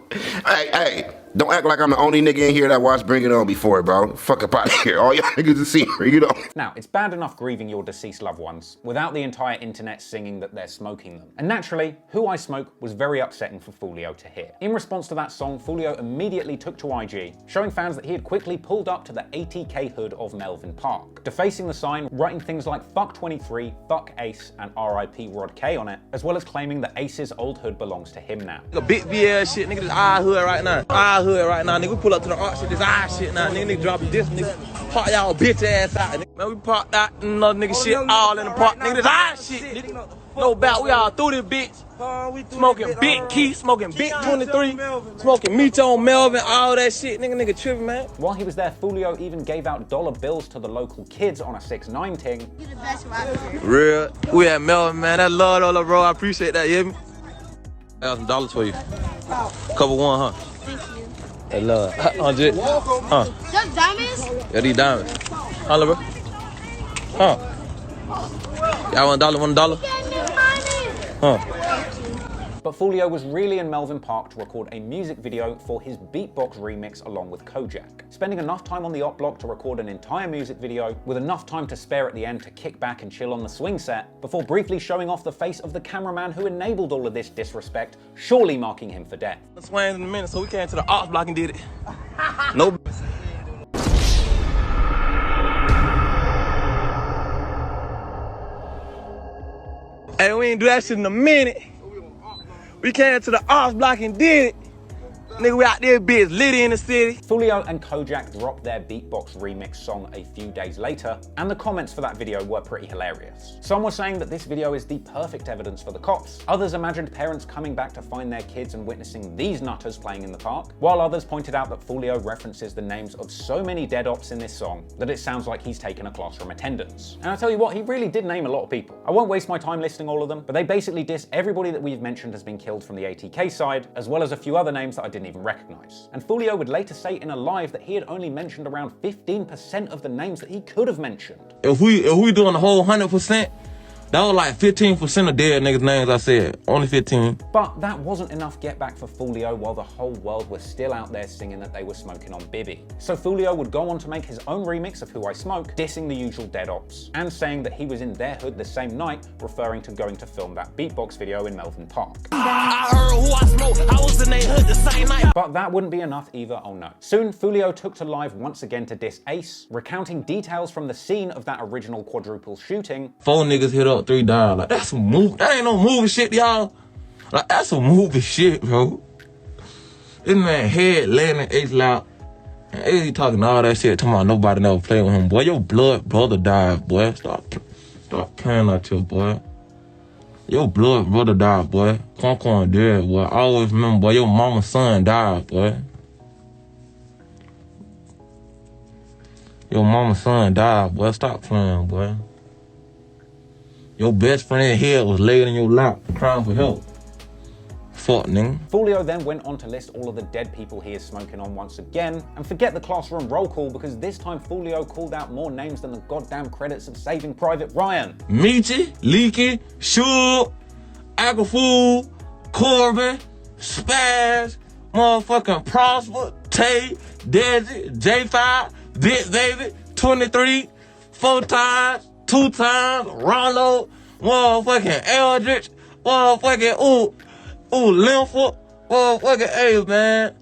Hey, Don't act like I'm the only nigga in here that watched Bring It On before, bro. Fuck up out of here. All y'all niggas have seen Bring It On. Now, it's bad enough grieving your deceased loved ones without the entire internet singing that they're smoking them. And naturally, Who I Smoke was very upsetting for Foolio to hear. In response to that song, Foolio immediately took to IG, showing fans that he had quickly pulled up to the ATK hood of Melvin Park, defacing the sign, writing things like fuck 23, fuck Ace, and RIP Rod K on it, as well as claiming that Ace's old hood belongs to him now. A big VL shit, nigga, this our hood right now. Our hood right now, nigga. We pull up to the art shit, this our shit now, nigga drop this, nigga. Park y'all bitch ass out, nigga. Man, we parked that another nigga shit all in the park, nigga. This our shit, nigga. No doubt, we all through this bitch. Smoking Big Key, smoking Big 23, smoking Meechy and Melvin, all that shit, nigga tripping, man. While he was there, Foolio even gave out dollar bills to the local kids on a 6ix9ine ting. Real, we at Melvin, man. That love dollar, bro. I appreciate that, you hear me? $1,000 for you. Couple one, huh? Thank you. That love. 100. Just diamonds? Yeah, these diamonds. Holla, bro. Y'all $1? Huh? But Foolio was really in Melvin Park to record a music video for his beatbox remix along with Kojak, spending enough time on the op block to record an entire music video with enough time to spare at the end to kick back and chill on the swing set, before briefly showing off the face of the cameraman who enabled all of this disrespect, surely marking him for death. Swang in a minute, so we came to the ops block and did it. Nope. Hey, we ain't do that shit in a minute. We came to the ops block and did it. Nigga, we out there bitch litty in the city. Foolio and Kojak dropped their beatbox remix song a few days later, and the comments for that video were pretty hilarious. Some were saying that this video is the perfect evidence for the cops. Others imagined parents coming back to find their kids and witnessing these nutters playing in the park, while others pointed out that Foolio references the names of so many dead ops in this song that it sounds like he's taken a classroom attendance. And I tell you what, he really did name a lot of people. I won't waste my time listing all of them, but they basically diss everybody that we've mentioned has been killed from the ATK side, as well as a few other names that I didn't even recognize. And Foolio would later say in a live that he had only mentioned around 15% of the names that he could have mentioned. If we doing the whole 100%, that was like 15% of dead niggas' names I said. Only 15. But that wasn't enough get back for Foolio while the whole world was still out there singing that they were smoking on Bibby. So Foolio would go on to make his own remix of Who I Smoke, dissing the usual dead ops, and saying that he was in their hood the same night, referring to going to film that beatbox video in Melvin Park. I heard who I smoke, I was in their hood the same night. But that wouldn't be enough either, oh no. Soon, Foolio took to live once again to diss Ace, recounting details from the scene of that original quadruple shooting. 4 niggas hit up, 3 died. Like, that's some movie. That ain't no movie shit, y'all. Like, that's some movie shit, bro. This man head landing Ace loud. And Ace talking all that shit, talking about nobody never played with him. Boy, your blood brother died, boy. Stop playing like this, boy. Your blood brother died, boy. Quan dead, boy. I always remember, boy, your mama's son died, boy. Your mama's son died, boy. Stop playing, boy. Your best friend here was laid in your lap, crying for help. Fuck, nigga. Foolio then went on to list all of the dead people he is smoking on once again, and forget the classroom roll call, because this time Foolio called out more names than the goddamn credits of Saving Private Ryan. Meechy, Leeke, Shug, Agafool, Corbin, Spazz, motherfucking Prosper, Tay, Desi, J5, Big Baby, 23, 4 times, 2 times, Ralo, motherfucking Eldridge, motherfucking Linford, motherfucking hey man,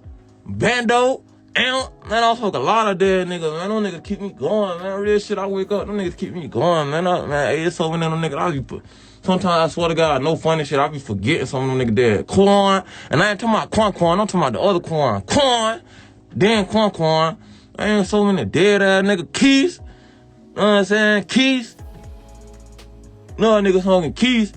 Bando, man, I smoke a lot of dead niggas, man. Them niggas keep me going, man. Real shit, I wake up, them niggas keep me going, man. Hey, it's so many of them niggas, sometimes I swear to God, no funny shit, I be forgetting some of them niggas dead. Quan, and I ain't talking about Quan, I'm talking about the other Quan, then Quan. I ain't so many dead ass niggas. Keys, know what I'm saying? Keys. No niggas smoking Keys.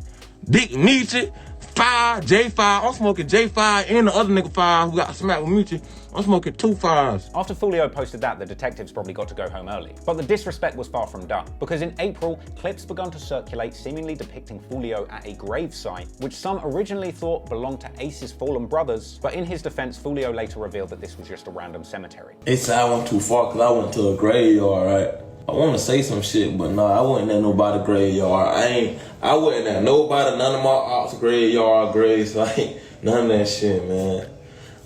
Dick Meechy, 5, J5. I'm smoking J5 and the other nigga 5 who got smacked with Meechy. I'm smoking 2 5s. After Foolio posted that, the detectives probably got to go home early. But the disrespect was far from done, because in April, clips begun to circulate seemingly depicting Foolio at a grave site, which some originally thought belonged to Ace's fallen brothers, but in his defense, Foolio later revealed that this was just a random cemetery. They said I went too far because I went to a graveyard, right? I want to say some shit, but nah, I wasn't at nobody's graveyard. I wasn't at none of my ops' graveyard graves, like, none of that shit, man.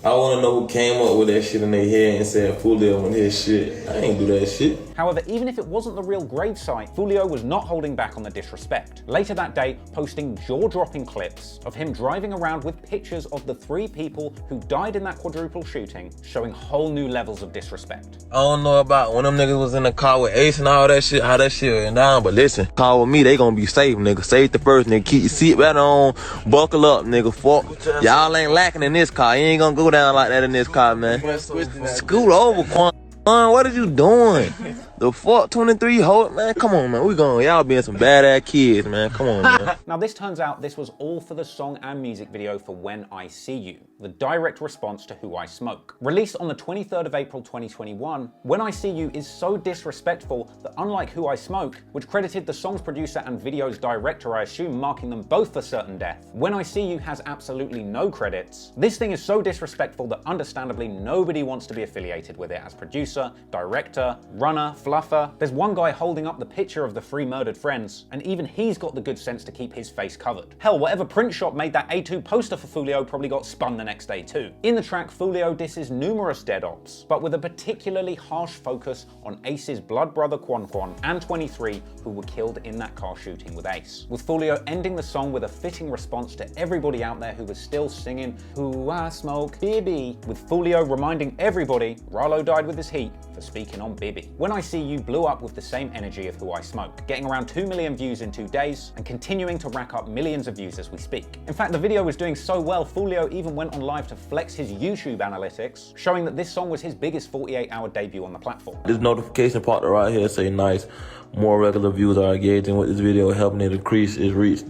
I wanna know who came up with that shit in their head and said Foolio and his shit. I ain't do that shit. However, even if it wasn't the real gravesite, Foolio was not holding back on the disrespect. Later that day, posting jaw-dropping clips of him driving around with pictures of the 3 people who died in that quadruple shooting, showing whole new levels of disrespect. I don't know about when them niggas was in the car with Ace and all that shit, how that shit went down, but listen, call with me, they gonna be safe, nigga. Safety first, nigga. Keep your seatbelt on, buckle up, nigga. Fuck. Y'all ain't lacking in this car. You ain't gonna go down like that in this car, man. Scoot over, Quan. What are you doing? The fuck 23 hold, man. Come on, man. We going, y'all being some badass kids, man. Come on, man. Now this turns out this was all for the song and music video for When I See You, the direct response to Who I Smoke. Released on the 23rd of April 2021, When I See You is so disrespectful that unlike Who I Smoke, which credited the song's producer and video's director, I assume, marking them both for certain death, When I See You has absolutely no credits. This thing is so disrespectful that understandably nobody wants to be affiliated with it as producer, director, runner, fluffer. There's one guy holding up the picture of the 3 murdered friends, and even he's got the good sense to keep his face covered. Hell, whatever print shop made that A2 poster for Foolio probably got spun the next day too. In the track, Foolio disses numerous dead ops, but with a particularly harsh focus on Ace's blood brother Quan and 23 who were killed in that car shooting with Ace. With Foolio ending the song with a fitting response to everybody out there who was still singing Who I Smoke, Bibby, with Foolio reminding everybody Ralo died with his heat for speaking on Bibby. When I See You blew up with the same energy of Who I Smoke, getting around 2 million views in 2 days and continuing to rack up millions of views as we speak. In fact, the video was doing so well, Foolio even went on live to flex his YouTube analytics, showing that this song was his biggest 48-hour debut on the platform. This notification part right here say nice, more regular views are engaging with this video, helping it increase its reach.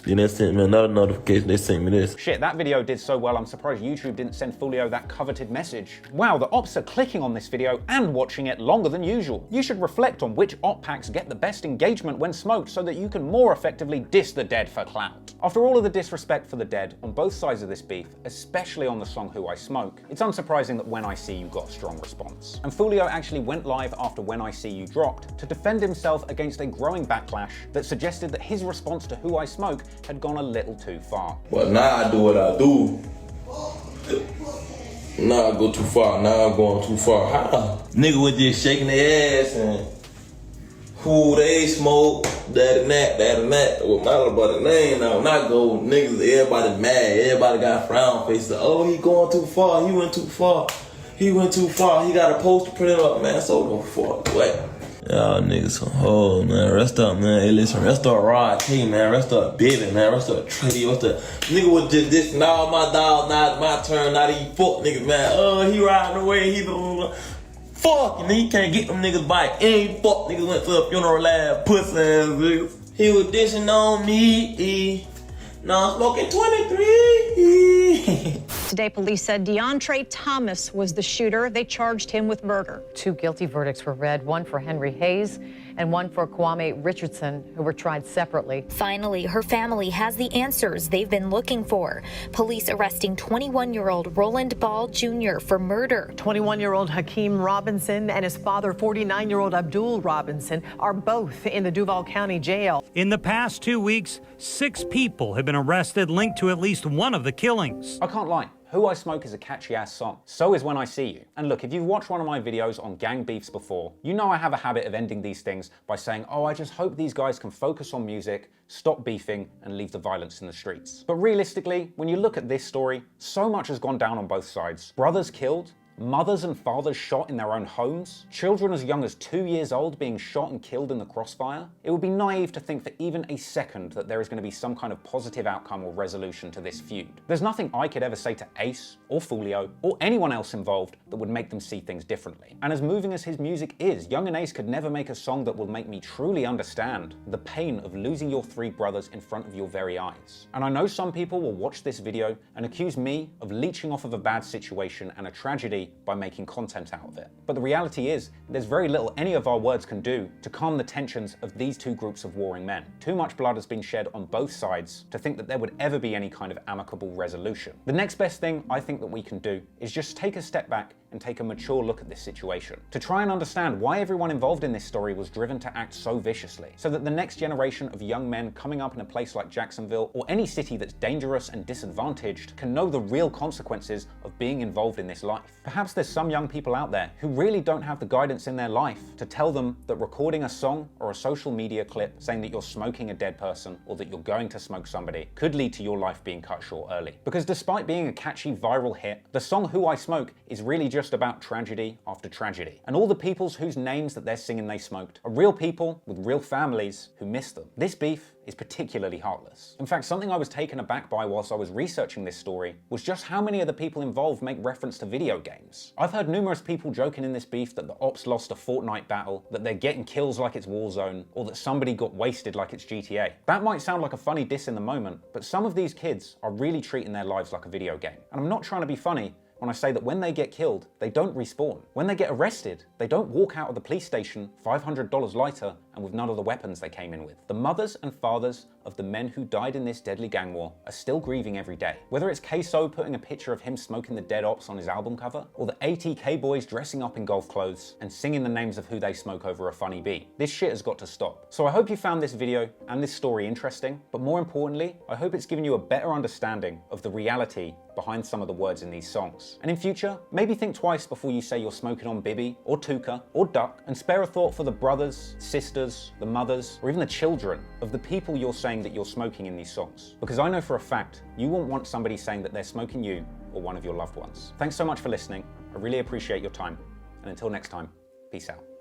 Then they sent me another notification, they sent me this. Shit, that video did so well, I'm surprised YouTube didn't send Foolio that coveted message. Wow, the ops are clicking on this video and watching it longer than usual. You should reflect on which op packs get the best engagement when smoked so that you can more effectively diss the dead for clout. After all of the disrespect for the dead on both sides of this beef, especially on the song Who I Smoke, it's unsurprising that When I See You got a strong response. And Foolio actually went live after When I See You dropped to defend himself against a growing backlash that suggested that his response to Who I Smoke had gone a little too far. But now I do what I do. Now I go too far. Now I'm going too far. How? Nigga was just shaking their ass and who they smoke, that and that. With my little brother name now. Not go niggas, everybody mad. Everybody got frown faces. Oh, he going too far. He went too far. He went too far. He got a poster printed up, man. So go fuck. What? Y'all niggas some hoes, man. Rest up, man. Hey, listen, rest up Rod K, man. Rest up Bibby, man. Rest up Trey. Rest up. Nigga was just this, now my dog, not my turn, not even fuck niggas, man. He riding away, he fuck, and he can't get them niggas back. Any fuck niggas went to a funeral lab, pussy ass niggas. He was dishing on me. Now I'm smoking 23. Today, police said DeAndre Thomas was the shooter. They charged him with murder. 2 guilty verdicts were read, one for Henry Hayes and one for Kwame Richardson, who were tried separately. Finally, her family has the answers they've been looking for. Police arresting 21-year-old Roland Ball Jr. for murder. 21-year-old Hakeem Robinson and his father, 49-year-old Abdul Robinson, are both in the Duval County Jail. In the past 2 weeks, 6 people have been arrested linked to at least one of the killings. I can't lie. Who I Smoke is a catchy-ass song. So is When I See You. And look, if you've watched one of my videos on gang beefs before, you know I have a habit of ending these things by saying, oh, I just hope these guys can focus on music, stop beefing, and leave the violence in the streets. But realistically, when you look at this story, so much has gone down on both sides. Brothers killed, mothers and fathers shot in their own homes, children as young as 2 years old being shot and killed in the crossfire. It would be naive to think for even a second that there is going to be some kind of positive outcome or resolution to this feud. There's nothing I could ever say to Ace or Foolio or anyone else involved that would make them see things differently. And as moving as his music is, Young and Ace could never make a song that will make me truly understand the pain of losing your 3 brothers in front of your very eyes. And I know some people will watch this video and accuse me of leeching off of a bad situation and a tragedy by making content out of it. But the reality is, there's very little any of our words can do to calm the tensions of these 2 groups of warring men. Too much blood has been shed on both sides to think that there would ever be any kind of amicable resolution. The next best thing I think that we can do is just take a step back and take a mature look at this situation, to try and understand why everyone involved in this story was driven to act so viciously, so that the next generation of young men coming up in a place like Jacksonville or any city that's dangerous and disadvantaged can know the real consequences of being involved in this life. Perhaps there's some young people out there who really don't have the guidance in their life to tell them that recording a song or a social media clip saying that you're smoking a dead person or that you're going to smoke somebody could lead to your life being cut short early. Because despite being a catchy viral hit, the song Who I Smoke is really just about tragedy after tragedy. And all the peoples whose names that they're singing they smoked are real people with real families who miss them. This beef is particularly heartless. In fact, something I was taken aback by whilst I was researching this story was just how many of the people involved make reference to video games. I've heard numerous people joking in this beef that the ops lost a Fortnite battle, that they're getting kills like it's Warzone, or that somebody got wasted like it's GTA. That might sound like a funny diss in the moment, but some of these kids are really treating their lives like a video game. And I'm not trying to be funny when I say that when they get killed, they don't respawn. When they get arrested, they don't walk out of the police station $500 lighter and with none of the weapons they came in with. The mothers and fathers of the men who died in this deadly gang war are still grieving every day. Whether it's KSoo putting a picture of him smoking the dead ops on his album cover, or the ATK boys dressing up in golf clothes and singing the names of who they smoke over a funny beat. This shit has got to stop. So I hope you found this video and this story interesting, but more importantly, I hope it's given you a better understanding of the reality behind some of the words in these songs. And in future, maybe think twice before you say you're smoking on Bibby, or Tuka, or Duck, and spare a thought for the brothers, sisters, the mothers, or even the children of the people you're saying that you're smoking in these songs. Because I know for a fact, you won't want somebody saying that they're smoking you or one of your loved ones. Thanks so much for listening. I really appreciate your time. And until next time, peace out.